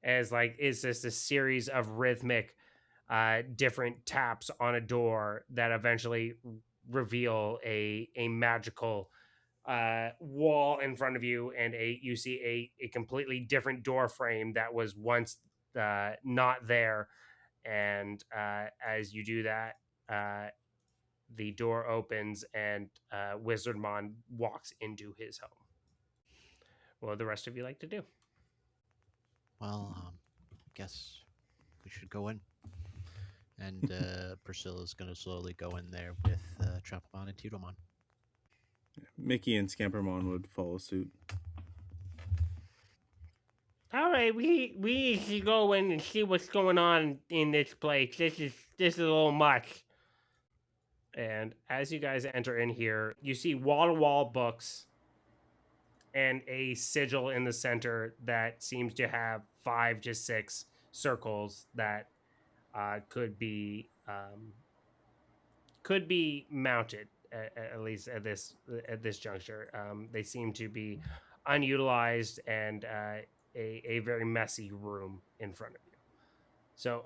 [SPEAKER 2] as like is this a series of rhythmic different taps on a door that eventually reveal a magical wall in front of you, and you see a completely different door frame that was once not there. And as you do that, the door opens and Wizardmon walks into his home. What would the rest of you like to do?
[SPEAKER 1] Well, guess we should go in. And Priscilla's going to slowly go in there with Trapmon and Titomon.
[SPEAKER 6] Mickey and Scampermon would follow suit.
[SPEAKER 2] All right, we need to go in and see what's going on in this place. This is a little much. And as you guys enter in here, you see wall-to-wall books and a sigil in the center that seems to have 5 to 6 circles that could be mounted at least at this juncture. They seem to be unutilized and a very messy room in front of you. So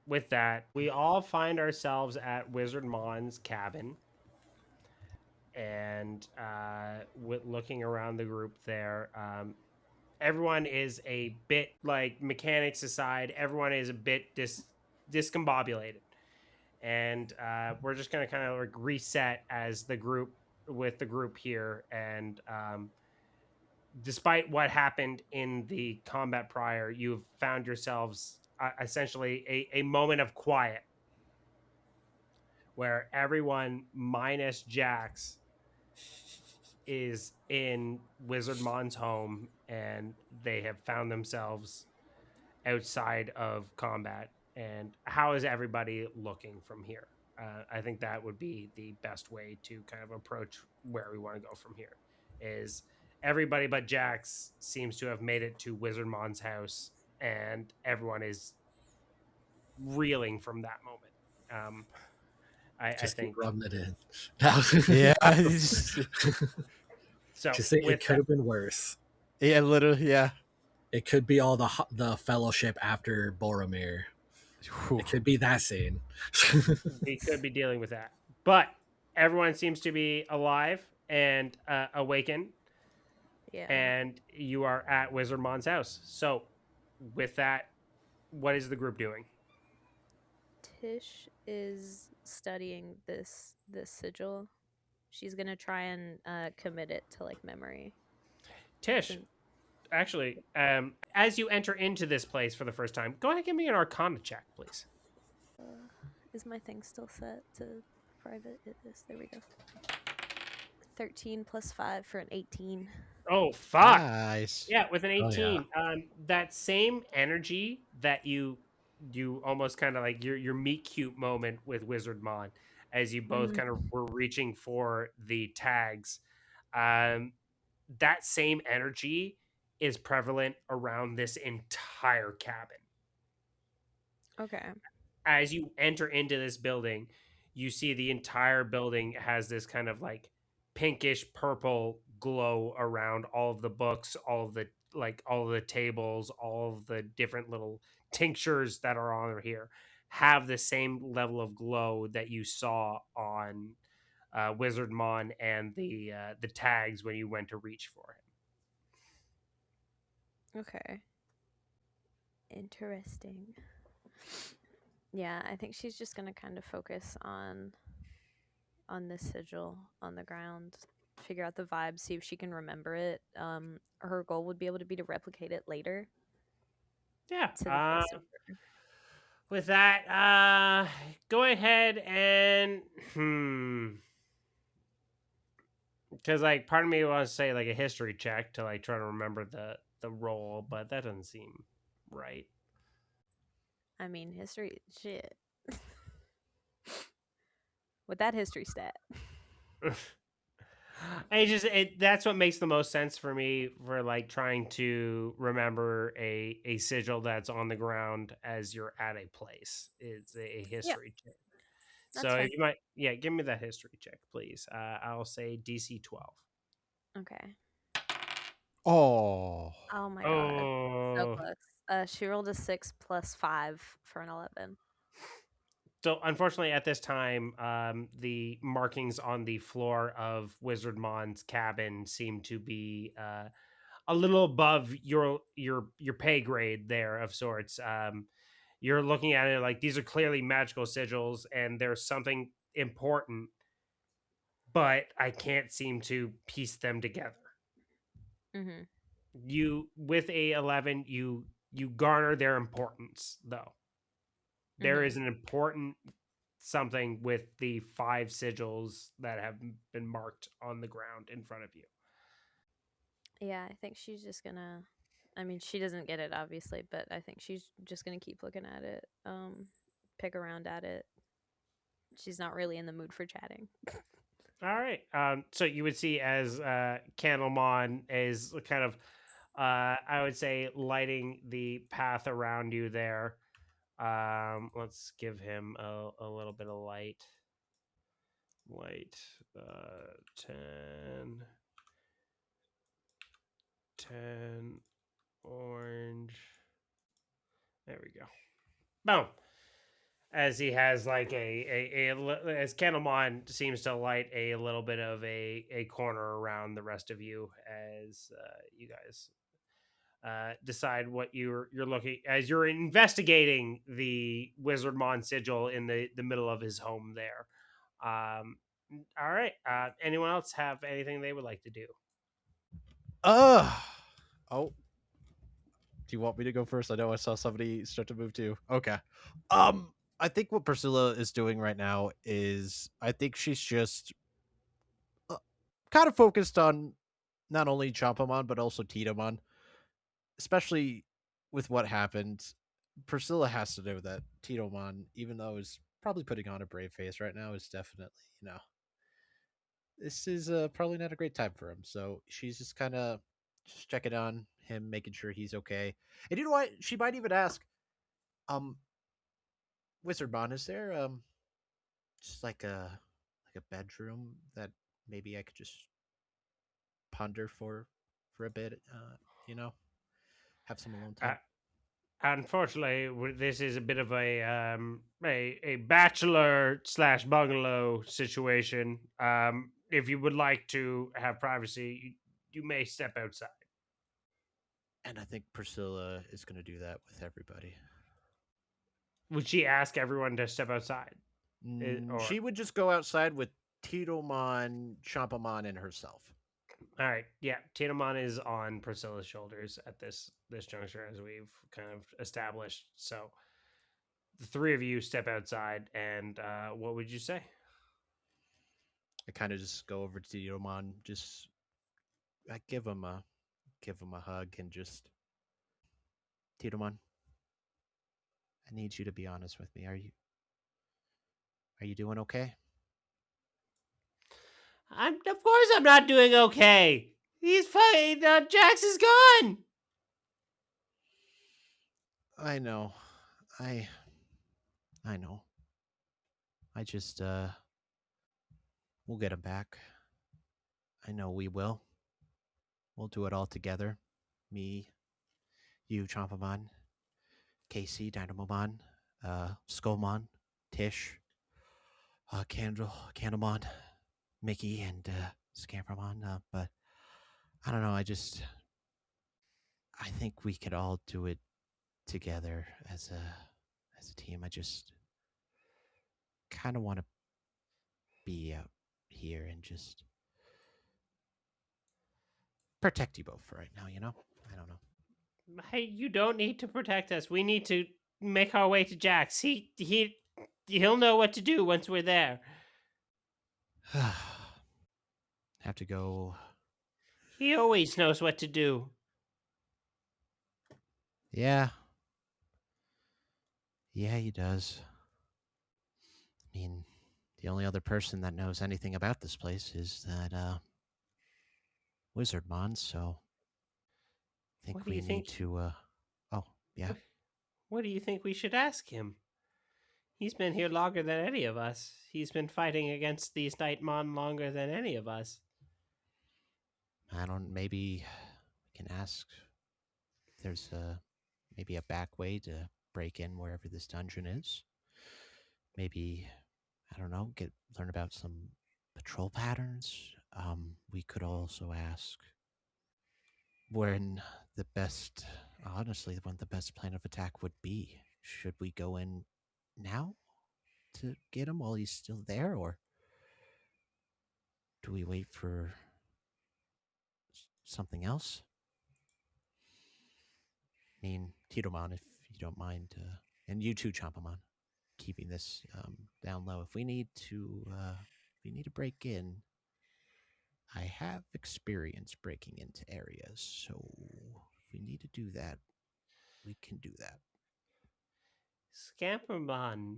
[SPEAKER 2] with that, we all find ourselves at Wizardmon's cabin. And with looking around the group there, everyone is a bit like mechanics aside, everyone is a bit discombobulated. And we're just going to kind of like reset as the group with the group here. And despite what happened in the combat prior, you've found yourselves essentially a moment of quiet where everyone minus Jax is in Wizardmon's home, and they have found themselves outside of combat. And how is everybody looking from here? I think that would be the best way to kind of approach where we want to go from here. Is everybody but Jax seems to have made it to Wizardmon's house, and everyone is reeling from that moment. I think
[SPEAKER 5] keep rubbing it in.
[SPEAKER 1] Yeah.
[SPEAKER 2] so.
[SPEAKER 5] Just say it could have been worse.
[SPEAKER 1] Yeah, literally, yeah.
[SPEAKER 5] It could be all the fellowship after Boromir.
[SPEAKER 1] Whew.
[SPEAKER 5] It could be that scene.
[SPEAKER 2] We could be dealing with that, but everyone seems to be alive and awakened.
[SPEAKER 4] Yeah.
[SPEAKER 2] And you are at Wizardmon's house. So, with that, what is the group doing?
[SPEAKER 4] Tish is studying this sigil. She's gonna try and commit it to like memory.
[SPEAKER 2] Tish, actually, as you enter into this place for the first time, go ahead and give me an Arcana check, please.
[SPEAKER 4] Is my thing still set to private? It is. There we go. 13 plus 5 for an 18.
[SPEAKER 2] Oh, fuck.
[SPEAKER 1] Nice.
[SPEAKER 2] Yeah, with an
[SPEAKER 5] Oh,
[SPEAKER 2] 18, that same energy that you almost kind of like your meet cute moment with Wizardmon, as you both kind of were reaching for the tags. Um, that same energy is prevalent around this entire cabin.
[SPEAKER 4] Okay.
[SPEAKER 2] As you enter into this building, you see the entire building has this kind of like pinkish purple glow around all of the books, all of the tables, all of the different little tinctures that are on here have the same level of glow that you saw on Wizardmon and the tags when you went to reach for him.
[SPEAKER 4] Okay. Interesting. Yeah, I think she's just gonna kind of focus on this sigil on the ground, figure out the vibe, see if she can remember it. Her goal would be able to be to replicate it later.
[SPEAKER 2] Yeah.
[SPEAKER 4] To the best of her.
[SPEAKER 2] With that, go ahead and because like part of me wants to say like a history check to like try to remember the role, but that doesn't seem right.
[SPEAKER 4] I mean, history shit. With that history stat.
[SPEAKER 2] That's what makes the most sense for me for like trying to remember a sigil that's on the ground as you're at a place. It's a history check.
[SPEAKER 4] That's
[SPEAKER 2] So
[SPEAKER 4] fine.
[SPEAKER 2] if you might, yeah, give me that history check, please. I'll say DC 12.
[SPEAKER 4] Okay.
[SPEAKER 1] Oh.
[SPEAKER 4] Oh my god. So
[SPEAKER 2] Oh,
[SPEAKER 4] close. She rolled a 6 plus 5 for an 11.
[SPEAKER 2] so unfortunately, at this time, the markings on the floor of Wizardmon's cabin seem to be a little above your pay grade there of sorts. You're looking at it like these are clearly magical sigils, and there's something important, but I can't seem to piece them together.
[SPEAKER 4] Mm-hmm.
[SPEAKER 2] You with a 11, you garner their importance though. There is an important something with the 5 sigils that have been marked on the ground in front of you.
[SPEAKER 4] Yeah, I think she's just gonna. I mean, she doesn't get it obviously, but I think she's just gonna keep looking at it. Pick around at it. She's not really in the mood for chatting.
[SPEAKER 2] All right. So you would see as Candlemon is kind of, I would say, lighting the path around you there. Let's give him a little bit of light. Light, 10, orange. There we go. Boom. As he has like as Candlemon seems to light a little bit of a corner around the rest of you as you guys decide what you're looking as you're investigating the Wizardmon sigil in the middle of his home there. All right. Anyone else have anything they would like to do?
[SPEAKER 1] Oh. Do you want me to go first? I know I saw somebody start to move too. Okay. I think what Priscilla is doing right now is I think she's just kind of focused on not only Chompamon but also Titamon, especially with what happened. Priscilla has to know that Titomon, even though is probably putting on a brave face right now, is definitely, this is probably not a great time for him. So she's just kind of just checking on him, making sure he's okay. And you know what? She might even ask, um, Wizardmon, is there just like a bedroom that maybe I could just ponder for a bit, have some alone
[SPEAKER 2] Uh,
[SPEAKER 1] time.
[SPEAKER 2] Unfortunately, this is a bit of a bachelor slash bungalow situation. If you would like to have privacy, you may step outside.
[SPEAKER 1] And I think Priscilla is going to do that with everybody.
[SPEAKER 2] Would she ask everyone to step outside? Or
[SPEAKER 1] She would just go outside with Titomon, Chompamon, and herself.
[SPEAKER 2] All right. Yeah, Tinamon is on Priscilla's shoulders at this juncture, as we've kind of established. So the three of you step outside, and what would you say?
[SPEAKER 1] I kind of just go over to Titomon, just I give him a hug and just Titomon, I need you to be honest with me. Are you doing okay?
[SPEAKER 2] Of course I'm not doing okay. He's fine. Jax is gone.
[SPEAKER 1] I know. I I know. I just we'll get him back. I know we will. We'll do it all together. Me, you, Chompamon, Casey, Dynamomon, Skullmon, Tish, Candlemon, Mickey, and Scampermon. But I don't know. I think we could all do it together as a team. I just kind of want to be out here and just protect you both for right now. I don't
[SPEAKER 2] Hey, you don't need to protect us. We need to make our way to Jax. He'll know what to do once we're there.
[SPEAKER 1] know. Have to go.
[SPEAKER 2] He always knows what to do.
[SPEAKER 1] Yeah. Yeah, he does. I mean, the only other person that knows anything about this place is that Wizardmon, so I
[SPEAKER 2] What
[SPEAKER 1] think
[SPEAKER 2] do
[SPEAKER 1] we
[SPEAKER 2] you
[SPEAKER 1] need
[SPEAKER 2] think?
[SPEAKER 1] to oh, yeah.
[SPEAKER 2] What do you think we should ask him? He's been here longer than any of us. He's been fighting against these Knightmon longer than any of us.
[SPEAKER 1] I don't maybe we can ask if there's maybe a back way to break in wherever this dungeon is. Maybe I don't know, learn about some patrol patterns. We could also ask when the best, honestly, when the best plan of attack would be. Should we go in now to get him while he's still there, or do we wait for something else? I mean, Titomon, if you don't mind, and you too, Chompamon, keeping this down low. If we need to break in, I have experience breaking into areas, so if we need to do that, we can do that.
[SPEAKER 2] Scampermon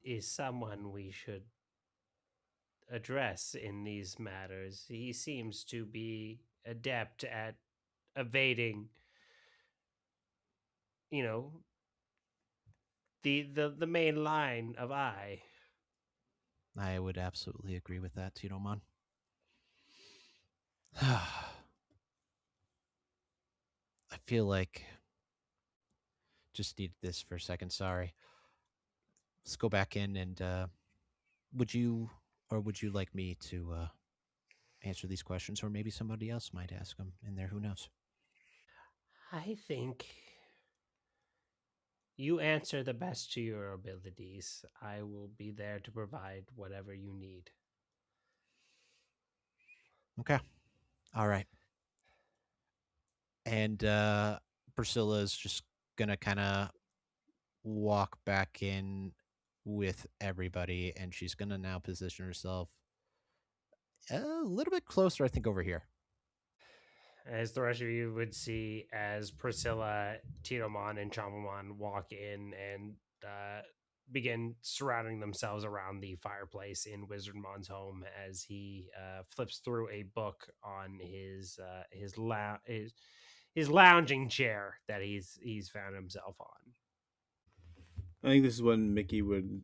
[SPEAKER 2] is someone we should address in these matters. He seems to be adept at evading, you know, the main line of I.
[SPEAKER 1] I would absolutely agree with that, Titomon. I feel like just needed this for a second. Sorry. Let's go back in and would you would you like me to answer these questions, or maybe somebody else might ask them in there? Who knows?
[SPEAKER 2] I think you answer the best to your abilities. I will be there to provide whatever you need.
[SPEAKER 1] Okay. All right. And Priscilla is just gonna kind of walk back in with everybody, and she's gonna now position herself a little bit closer, I think, over here.
[SPEAKER 2] As the rest of you would see, as Priscilla, Tinomon, and Chamamon walk in and begin surrounding themselves around the fireplace in Wizardmon's home, as he flips through a book on his lounging chair that he's found himself on.
[SPEAKER 6] I think this is when Mickey would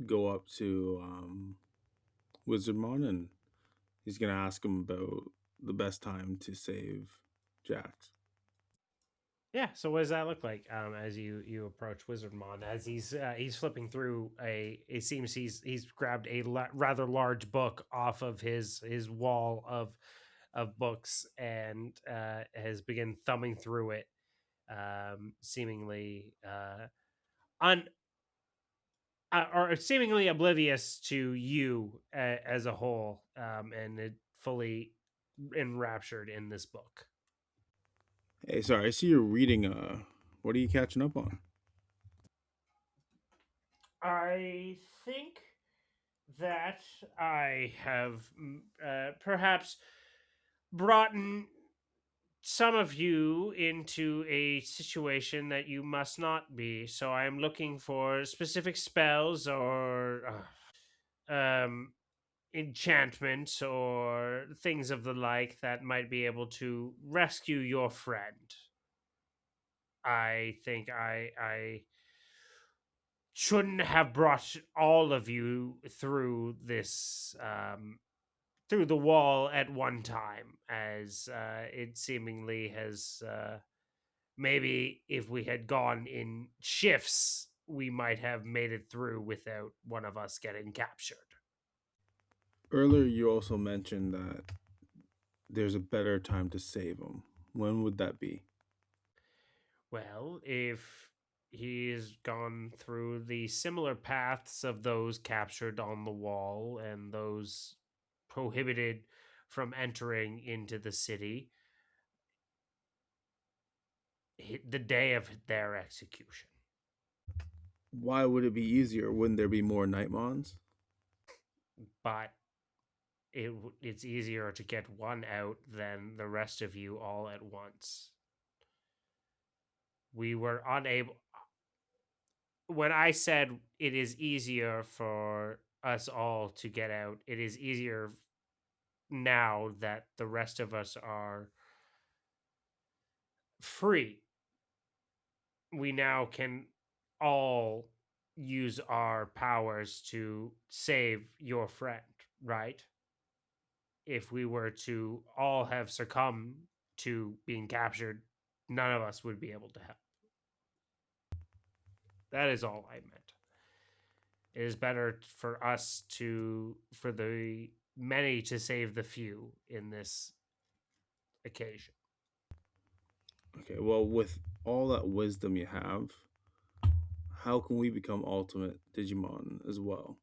[SPEAKER 6] go up to Wizardmon and he's gonna ask him about the best time to save Jax.
[SPEAKER 2] Yeah. So what does that look like as you approach Wizardmon? As he's flipping through it seems he's grabbed a rather large book off of his wall of books and has begun thumbing through it, seemingly un or seemingly oblivious to you as a whole, and it fully enraptured in this book.
[SPEAKER 6] Hey, sorry, I see you're reading. What are you catching up on?
[SPEAKER 2] I think that I have perhaps brought some of you into a situation that you must not be. So I am looking for specific spells or enchantments or things of the like that might be able to rescue your friend. I think I shouldn't have brought all of you through this through the wall at one time, as it seemingly has. Maybe if we had gone in shifts, we might have made it through without one of us getting captured.
[SPEAKER 6] Earlier, you also mentioned that there's a better time to save him. When would that be?
[SPEAKER 2] Well, if he's gone through the similar paths of those captured on the wall and those prohibited from entering into the city, the day of their execution.
[SPEAKER 6] Why would it be easier? Wouldn't there be more Knightmons?
[SPEAKER 2] But it's easier to get one out than the rest of you all at once. We were unable. When I said it is easier for us all to get out, it is easier now that the rest of us are free. We now can all use our powers to save your friend, right? If we were to all have succumbed to being captured, none of us would be able to help. That is all I meant. It is better for the many to save the few in this occasion.
[SPEAKER 6] Okay, well, with all that wisdom you have, how can we become ultimate Digimon as well?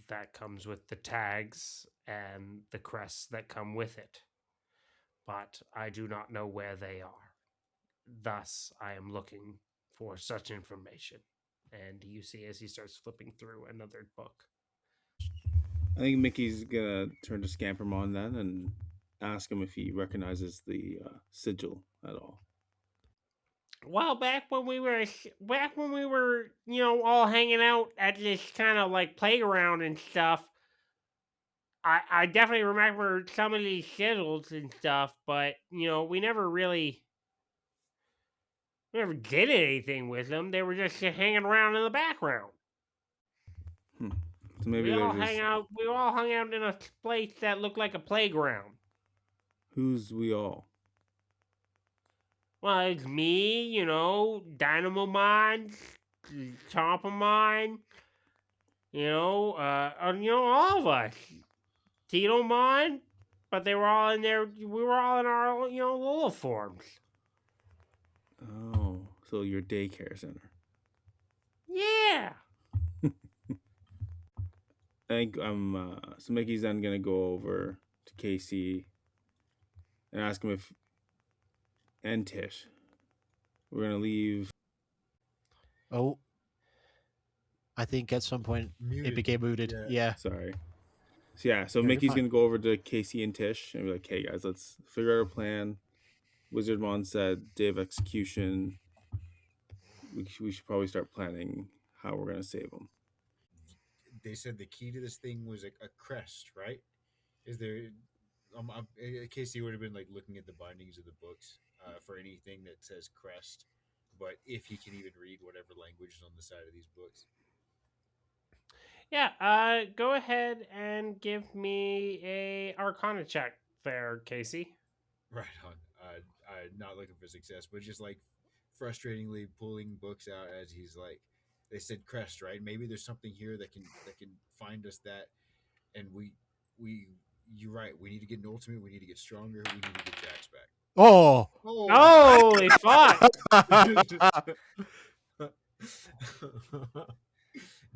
[SPEAKER 2] That comes with the tags and the crests that come with it. But I do not know where they are. Thus, I am looking for such information. And you see as he starts flipping through another book.
[SPEAKER 6] I think Mickey's gonna turn to Scampermon then and ask him if he recognizes the sigil at all.
[SPEAKER 2] Well, back when we were, all hanging out at this kind of like playground and stuff, I definitely remember some of these shizzles and stuff, but we never did anything with them. They were just hanging around in the background.
[SPEAKER 6] So maybe they're just.
[SPEAKER 2] We all hung out in a place that looked like a playground.
[SPEAKER 6] Who's we all?
[SPEAKER 2] Well, it's me, Dynamo Mine, Chompamon, all of us. Tito Mine, but they were all in there. We were all in our, little forms.
[SPEAKER 6] Oh, so your daycare center.
[SPEAKER 2] Yeah.
[SPEAKER 6] I think so Mickey's then gonna go over to Casey and ask him if and Tish. We're gonna leave.
[SPEAKER 1] Oh, I think at some point it became muted. Yeah.
[SPEAKER 6] Sorry. So
[SPEAKER 1] you're
[SPEAKER 6] Mickey's
[SPEAKER 1] fine.
[SPEAKER 6] gonna go over to Casey and Tish and be like, "Hey guys, let's figure out a plan." Wizardmon said day of execution. We should probably start planning how we're gonna save him.
[SPEAKER 3] They said the key to this thing was a crest, right? Is there? Casey would have been like looking at the bindings of the books for anything that says crest, but if he can even read whatever language is on the side of these books.
[SPEAKER 2] Yeah, go ahead and give me a Arcana check there, Casey.
[SPEAKER 3] Right on. Not looking for success, but just like frustratingly pulling books out as he's like, they said crest, right? Maybe there's something here that can find us that, and you're right. We need to get an ultimate. We need to get stronger. We need to get Jax back.
[SPEAKER 1] Oh.
[SPEAKER 2] Holy fuck!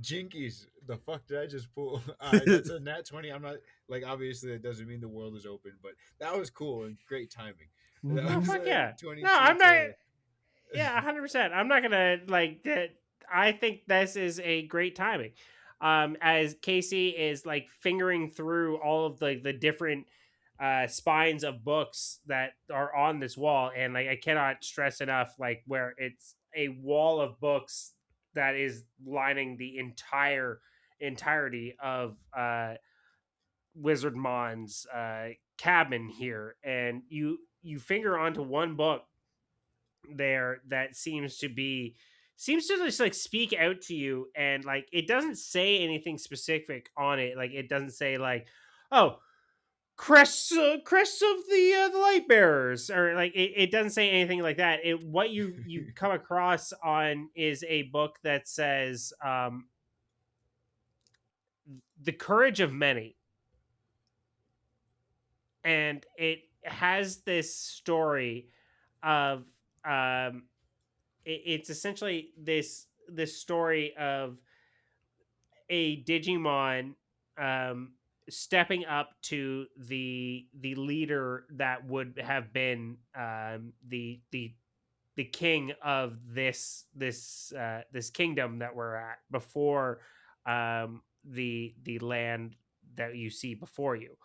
[SPEAKER 3] Jinkies, the fuck did I just pull? That's a nat 20. I'm not like obviously that doesn't mean the world is open, but that was cool and great timing. That
[SPEAKER 2] Oh
[SPEAKER 3] was
[SPEAKER 2] fuck
[SPEAKER 3] a
[SPEAKER 2] yeah! No,
[SPEAKER 3] 22
[SPEAKER 2] I'm not.
[SPEAKER 3] to
[SPEAKER 2] Yeah, 100%. I'm not gonna like that. I think this is a great timing. As Casey is like fingering through all of the different spines of books that are on this wall, and like I cannot stress enough, like where it's a wall of books that is lining the entirety of Wizard Mon's cabin here, and you finger onto one book there that seems to just like speak out to you, and like it doesn't say anything specific on it. Like it doesn't say like, oh, crests of the light bearers, or like it doesn't say anything like that. What you come across on is a book that says the courage of many, and it has this story of it's essentially this story of a Digimon um, stepping up to the leader that would have been the king of this kingdom that we're at before the land that you see before you.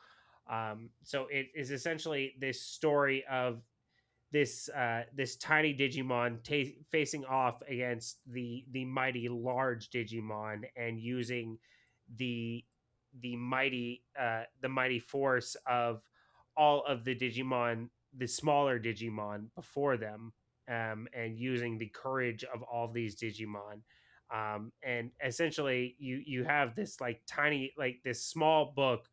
[SPEAKER 2] So it is essentially this story of this tiny Digimon facing off against the mighty large Digimon, and using the the mighty force of all of the Digimon, the smaller Digimon before them, and using the courage of all these Digimon. And essentially, you have this like tiny, like this small book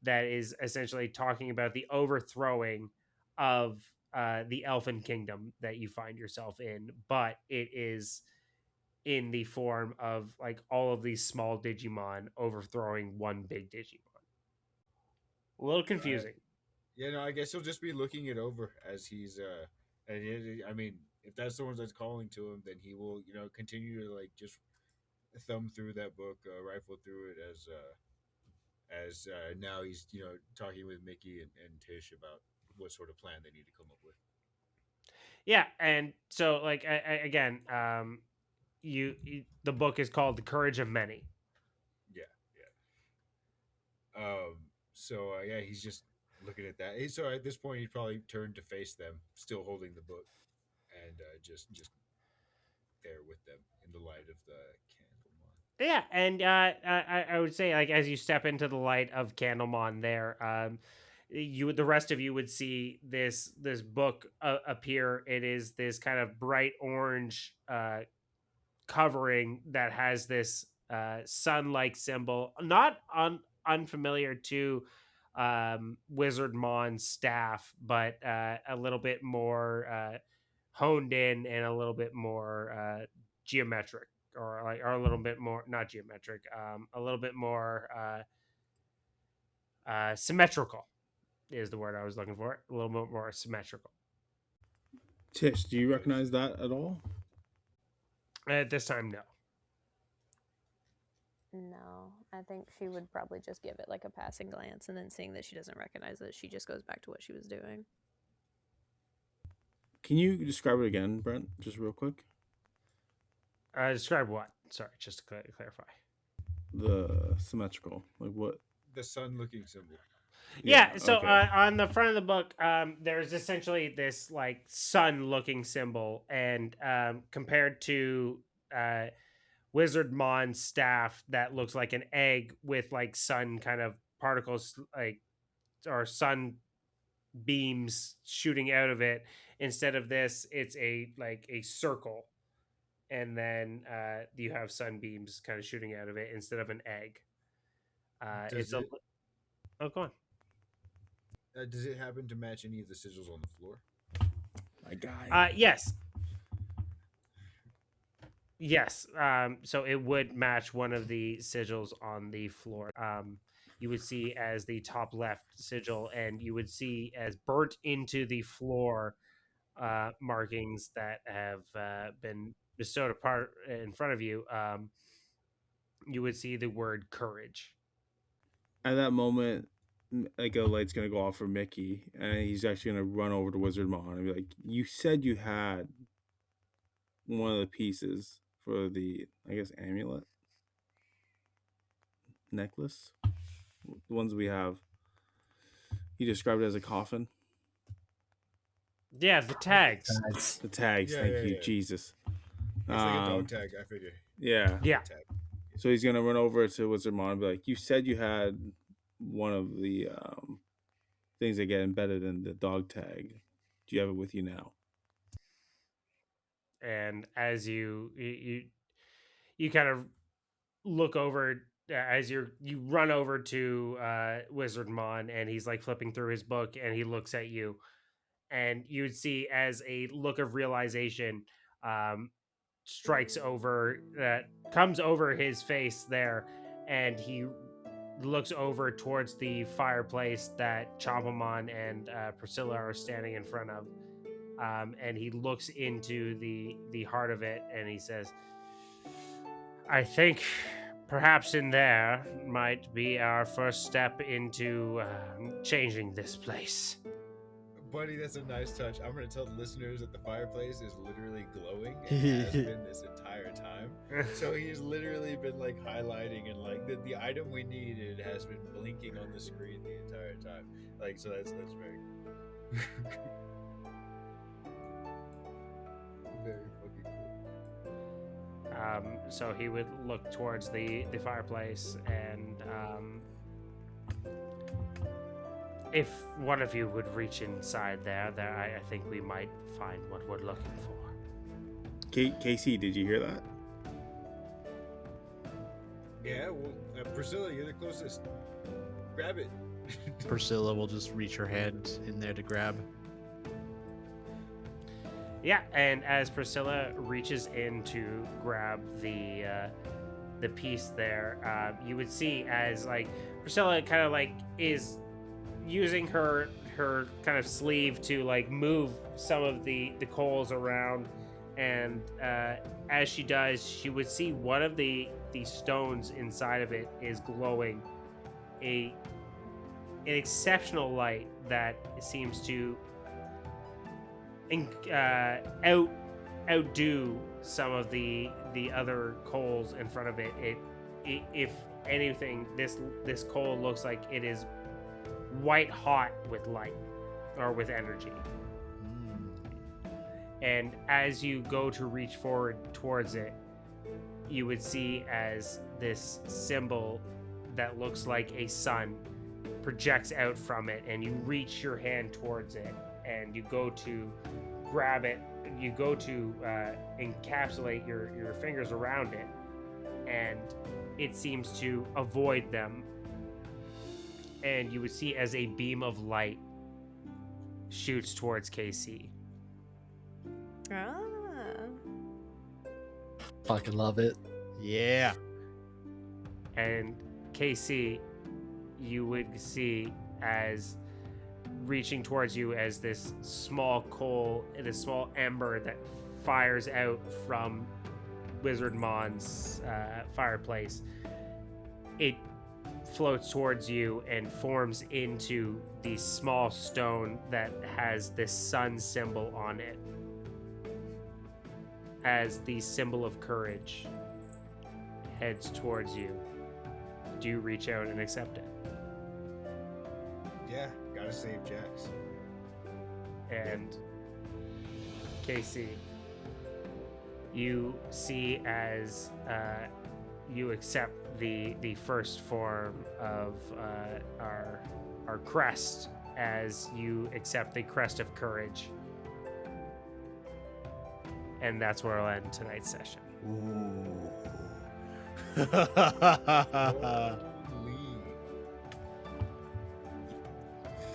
[SPEAKER 2] that is essentially talking about the overthrowing of the Elfin Kingdom that you find yourself in, but it is in the form of like all of these small Digimon overthrowing one big Digimon. A little confusing.
[SPEAKER 3] yeah, no, I guess he'll just be looking it over as he's and I mean, if that's the one that's calling to him, then he will, continue to like just thumb through that book, rifle through it as now he's talking with Mickey and Tish about what sort of plan they need to come up with.
[SPEAKER 2] Yeah, and so like again, the book is called The Courage of Many.
[SPEAKER 3] Yeah, yeah. So yeah, he's just looking at that. So at this point, he probably turned to face them, still holding the book, and just there with them in the light of the candle.
[SPEAKER 2] Yeah, and I would say like as you step into the light of Candlemon, there, the rest of you would see this book appear. It is this kind of bright orange covering that has this sun-like symbol, not unfamiliar to Wizard Mon's staff, but a little bit more honed in and a little bit more geometric, or a little bit more not geometric, a little bit more symmetrical is the word I was looking for. A little bit more symmetrical.
[SPEAKER 6] Tish, do you recognize that at all?
[SPEAKER 2] At this time, no.
[SPEAKER 4] No, I think she would probably just give it like a passing glance, and then seeing that she doesn't recognize it, she just goes back to what she was doing.
[SPEAKER 6] Can you describe it again, Brent, just real quick?
[SPEAKER 2] Describe what? Sorry, just to clarify.
[SPEAKER 6] The symmetrical, like what?
[SPEAKER 3] The sun-looking symbol.
[SPEAKER 2] Yeah, so
[SPEAKER 6] okay.
[SPEAKER 2] on the front of the book, there's essentially this like sun-looking symbol, and compared to Wizard Mon's staff, that looks like an egg with like sun kind of particles, like, or sun beams shooting out of it. Instead of this, it's a like a circle, and then you have sunbeams kind of shooting out of it instead of an egg.
[SPEAKER 3] Does it
[SPEAKER 2] Oh, go on.
[SPEAKER 3] does it happen to match any of the sigils on the floor?
[SPEAKER 6] My guy.
[SPEAKER 2] Yes. Yes. So it would match one of the sigils on the floor. You would see as the top left sigil, and you would see as burnt into the floor markings that have been bestowed apart in front of you. you would see the word courage.
[SPEAKER 6] At that moment, like a light's gonna go off for Mickey, and he's actually gonna run over to Wizardmon and be like, "You said you had one of the pieces for the, I guess, amulet necklace, the ones we have." He described it as a coffin.
[SPEAKER 2] Yeah, the tags.
[SPEAKER 6] The tags.
[SPEAKER 3] Yeah,
[SPEAKER 6] thank
[SPEAKER 3] yeah,
[SPEAKER 6] you,
[SPEAKER 3] yeah.
[SPEAKER 6] Jesus.
[SPEAKER 3] It's like a dog tag, I figure.
[SPEAKER 6] Yeah.
[SPEAKER 2] Yeah.
[SPEAKER 3] Tag.
[SPEAKER 6] So he's gonna run over to Wizardmon and be like, "You said you had one of the things that get embedded in the dog tag. Do you have it with you now?"
[SPEAKER 2] And as you kind of look over as you run over to Wizardmon, and he's like flipping through his book, and he looks at you, and you'd see as a look of realization strikes over comes over his face there, and he looks over towards the fireplace that Chompamon and Priscilla are standing in front of, and he looks into the heart of it, and he says, "I think perhaps in there might be our first step into changing this place."
[SPEAKER 3] Buddy, that's a nice touch. I'm going to tell the listeners that the fireplace is literally glowing and has been this entire time. So he's literally been like highlighting, and like the item we needed has been blinking on the screen the entire time. Like, so that's very very fucking cool.
[SPEAKER 2] So he would look towards the fireplace, and if one of you would reach inside there, I think we might find what we're looking for.
[SPEAKER 6] Casey, did you hear that?
[SPEAKER 3] Yeah, well, Priscilla, you're the closest. Grab it.
[SPEAKER 1] Priscilla will just reach her hand in there to grab.
[SPEAKER 2] Yeah, and as Priscilla reaches in to grab the piece there, you would see as like Priscilla kind of like is using her kind of sleeve to like move some of the coals around, and as she does, she would see one of the stones inside of it is glowing an exceptional light that seems to outdo some of the other coals in front of it. If anything, this coal looks like it is white hot with light or with energy. And as you go to reach forward towards it, you would see as this symbol that looks like a sun projects out from it, and you reach your hand towards it, and you go to grab it, you go to encapsulate your fingers around it, and it seems to avoid them, and you would see as a beam of light shoots towards KC.
[SPEAKER 4] Ah.
[SPEAKER 5] Fucking love it.
[SPEAKER 1] Yeah.
[SPEAKER 2] And KC, you would see as reaching towards you as this small coal, this small ember that fires out from Wizardmon's fireplace. It floats towards you and forms into the small stone that has this sun symbol on it as the symbol of courage heads towards you. Do you reach out and accept it?
[SPEAKER 3] Yeah, gotta save Jax.
[SPEAKER 2] And Casey, you see as you accept the first form of our crest, as you accept the crest of courage. And that's where I'll end tonight's session.
[SPEAKER 1] Ooh.
[SPEAKER 3] Holy.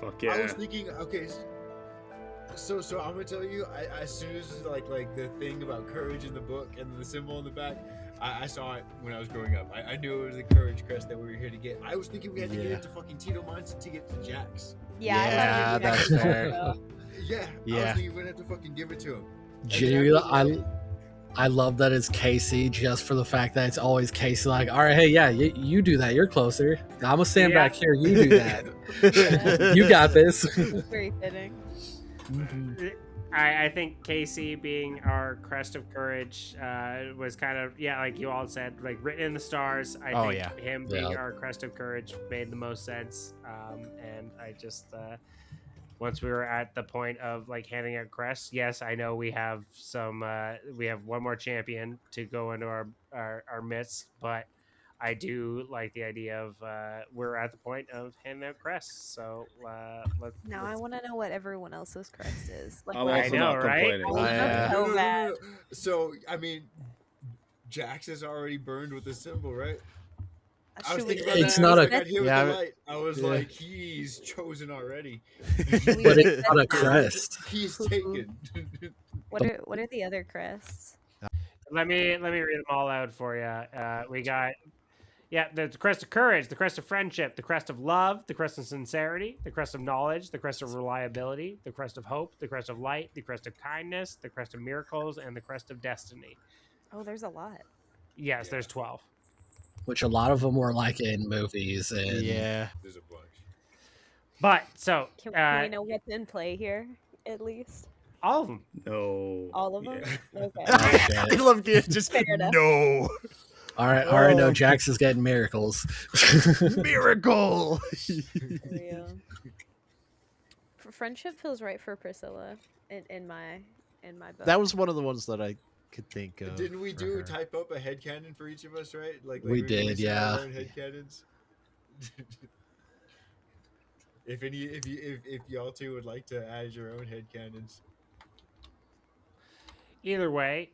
[SPEAKER 6] Fuck yeah.
[SPEAKER 3] I was thinking, okay, so I'm gonna tell you, as soon as like the thing about courage in the book and the symbol in the back, I saw it when I was growing up. I knew it was the courage crest that we were here to get. I was thinking we had to get into fucking Tito Mines to get to Jax.
[SPEAKER 4] Yeah,
[SPEAKER 1] that's fair.
[SPEAKER 3] Yeah, I was
[SPEAKER 1] Yeah.
[SPEAKER 3] thinking we're gonna have to fucking give it to him.
[SPEAKER 5] Genuinely, I love that it's Casey just for the fact that it's always Casey. Like, all right, hey, yeah, you do that. You're closer. I'm gonna stand
[SPEAKER 2] Yeah.
[SPEAKER 5] back here. You do that.
[SPEAKER 4] Yeah.
[SPEAKER 5] You got this.
[SPEAKER 4] It's very fitting.
[SPEAKER 2] I think Casey being our crest of courage was kind of, like you all said, like written in the stars. I
[SPEAKER 1] Oh,
[SPEAKER 2] think
[SPEAKER 1] yeah.
[SPEAKER 2] him being
[SPEAKER 5] Yeah.
[SPEAKER 2] our crest of courage made the most sense. And I just once we were at the point of like handing out crests, yes, I know we have we have one more champion to go into our midst, but I do like the idea of we're at the point of handing out crests. So
[SPEAKER 4] Now I want to know what everyone else's crest is. Like,
[SPEAKER 6] I'm
[SPEAKER 4] what
[SPEAKER 2] I
[SPEAKER 6] also
[SPEAKER 2] know,
[SPEAKER 6] not
[SPEAKER 2] right?
[SPEAKER 6] complaining.
[SPEAKER 4] I
[SPEAKER 1] Yeah.
[SPEAKER 4] know so bad.
[SPEAKER 3] So I mean, Jax is already burned with the symbol, right? I was
[SPEAKER 4] Should we
[SPEAKER 3] thinking about
[SPEAKER 5] It's
[SPEAKER 3] that.
[SPEAKER 5] not
[SPEAKER 3] I
[SPEAKER 5] a-
[SPEAKER 3] was like, I hit with
[SPEAKER 1] Yeah,
[SPEAKER 3] the
[SPEAKER 1] but-
[SPEAKER 3] light. I was
[SPEAKER 1] yeah.
[SPEAKER 3] like, he's chosen already.
[SPEAKER 5] But it's not a crest.
[SPEAKER 3] He's taken.
[SPEAKER 4] What are the other crests?
[SPEAKER 2] Let me read them all out for you. We got the crest of courage, the crest of friendship, the crest of love, the crest of sincerity, the crest of knowledge, the crest of reliability, the crest of hope, the crest of light, the crest of kindness, the crest of miracles, and the crest of destiny.
[SPEAKER 4] Oh, there's a lot.
[SPEAKER 2] Yes,
[SPEAKER 3] Yeah.
[SPEAKER 2] there's 12.
[SPEAKER 5] Which a lot of them were like in movies and
[SPEAKER 1] Yeah.
[SPEAKER 3] There's a bunch.
[SPEAKER 2] But so
[SPEAKER 4] Can we know what's in play here, at least?
[SPEAKER 2] all of them.
[SPEAKER 6] No.
[SPEAKER 4] All of them?
[SPEAKER 3] Yeah.
[SPEAKER 4] Okay.
[SPEAKER 1] I love you. Just
[SPEAKER 4] Fair enough.
[SPEAKER 1] no
[SPEAKER 5] all right, no,
[SPEAKER 1] Oh.
[SPEAKER 5] Jax is getting miracles.
[SPEAKER 1] miracle.
[SPEAKER 4] Real. Friendship feels right for Priscilla in my book.
[SPEAKER 1] That was one of the ones that I could think of.
[SPEAKER 3] Didn't we
[SPEAKER 1] for
[SPEAKER 3] do
[SPEAKER 1] her.
[SPEAKER 3] type up a headcanon for each of us, right? Like
[SPEAKER 5] We
[SPEAKER 3] were
[SPEAKER 5] did,
[SPEAKER 3] voicing our
[SPEAKER 5] yeah.
[SPEAKER 3] own headcanons. if y'all two would like to add your own headcanons.
[SPEAKER 2] Either way,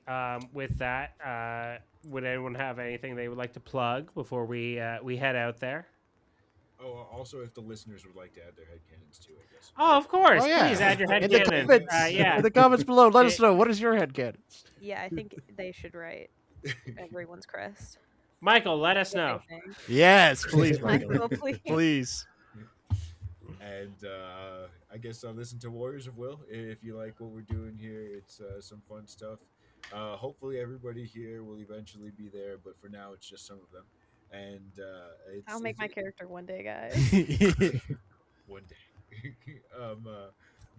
[SPEAKER 2] with that, would anyone have anything they would like to plug before we head out there?
[SPEAKER 3] Oh, also if the listeners would like to add their headcanons too, I guess.
[SPEAKER 2] Oh, of course.
[SPEAKER 1] Oh, yeah.
[SPEAKER 2] Please add your
[SPEAKER 1] In the
[SPEAKER 2] headcanon.
[SPEAKER 1] comments,
[SPEAKER 2] Yeah.
[SPEAKER 1] in the comments below, let us
[SPEAKER 2] It-
[SPEAKER 1] know what is your headcanon.
[SPEAKER 4] Yeah, I think they should write everyone's crest.
[SPEAKER 2] Michael, let us
[SPEAKER 4] What they
[SPEAKER 2] know.
[SPEAKER 4] think.
[SPEAKER 1] Yes, please, Michael.
[SPEAKER 4] Michael, please.
[SPEAKER 1] Please.
[SPEAKER 3] And I guess listen to Warriors of Will if you like what we're doing here. It's some fun stuff. Hopefully everybody here will eventually be there, but for now it's just some of them. And it's,
[SPEAKER 4] I'll make my character one day, guys.
[SPEAKER 3] one day.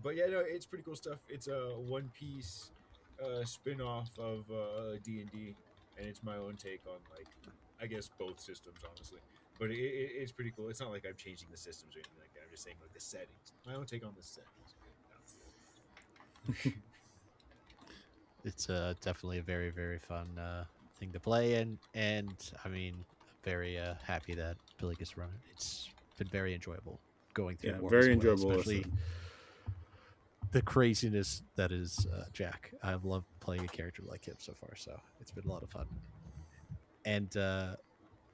[SPEAKER 3] But yeah, no, it's pretty cool stuff. It's a One Piece spin-off of D&D, and it's my own take on, like, I guess both systems, honestly. But it's pretty cool. It's not like I'm changing the systems or anything like that. I'm just saying, like, the settings. My own take on the settings.
[SPEAKER 1] It's definitely a very, very fun thing to play, and I mean, very happy that Billy gets to run it. It's been very enjoyable going through.
[SPEAKER 6] Yeah,
[SPEAKER 1] Warriors
[SPEAKER 6] very
[SPEAKER 1] of Will,
[SPEAKER 6] enjoyable.
[SPEAKER 1] especially
[SPEAKER 6] Listen.
[SPEAKER 1] the craziness that is Jack. I've loved playing a character like him so far, so it's been a lot of fun. And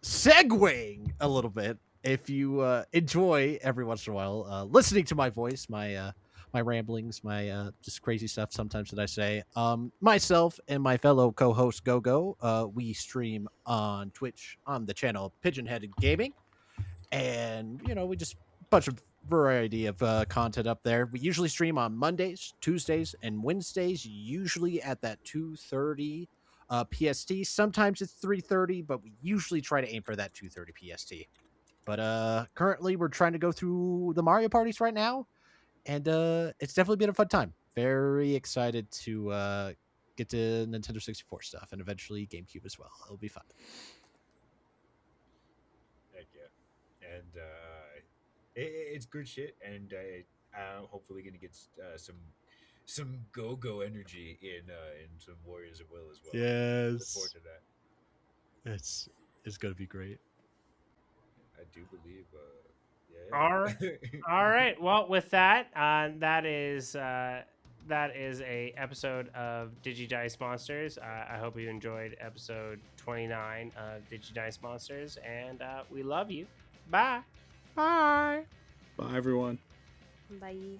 [SPEAKER 1] segueing a little bit, if you enjoy every once in a while listening to my voice, my ramblings, my just crazy stuff sometimes that I say, myself and my fellow co-host Go, we stream on Twitch on the channel Pigeon-Headed Gaming, and we just bunch of variety of content up there. We usually stream on Mondays, Tuesdays, and Wednesdays, usually at that 2:30 PST. Sometimes it's 3:30, but we usually try to aim for that 2:30 PST. But currently we're trying to go through the Mario parties right now, and it's definitely been a fun time. Very excited to get to Nintendo 64 stuff and eventually GameCube as well. It'll be fun.
[SPEAKER 3] Heck yeah. And it's good shit, and I'm hopefully gonna get some go energy in some Warriors of Will as well. Look forward to that.
[SPEAKER 1] It's gonna be great.
[SPEAKER 3] I do believe.
[SPEAKER 2] All right. Well, with that, that is a episode of DigiDice Monsters. I hope you enjoyed episode 29 of DigiDice Monsters, and we love you. Bye.
[SPEAKER 1] Bye.
[SPEAKER 6] Bye, everyone.
[SPEAKER 4] Bye.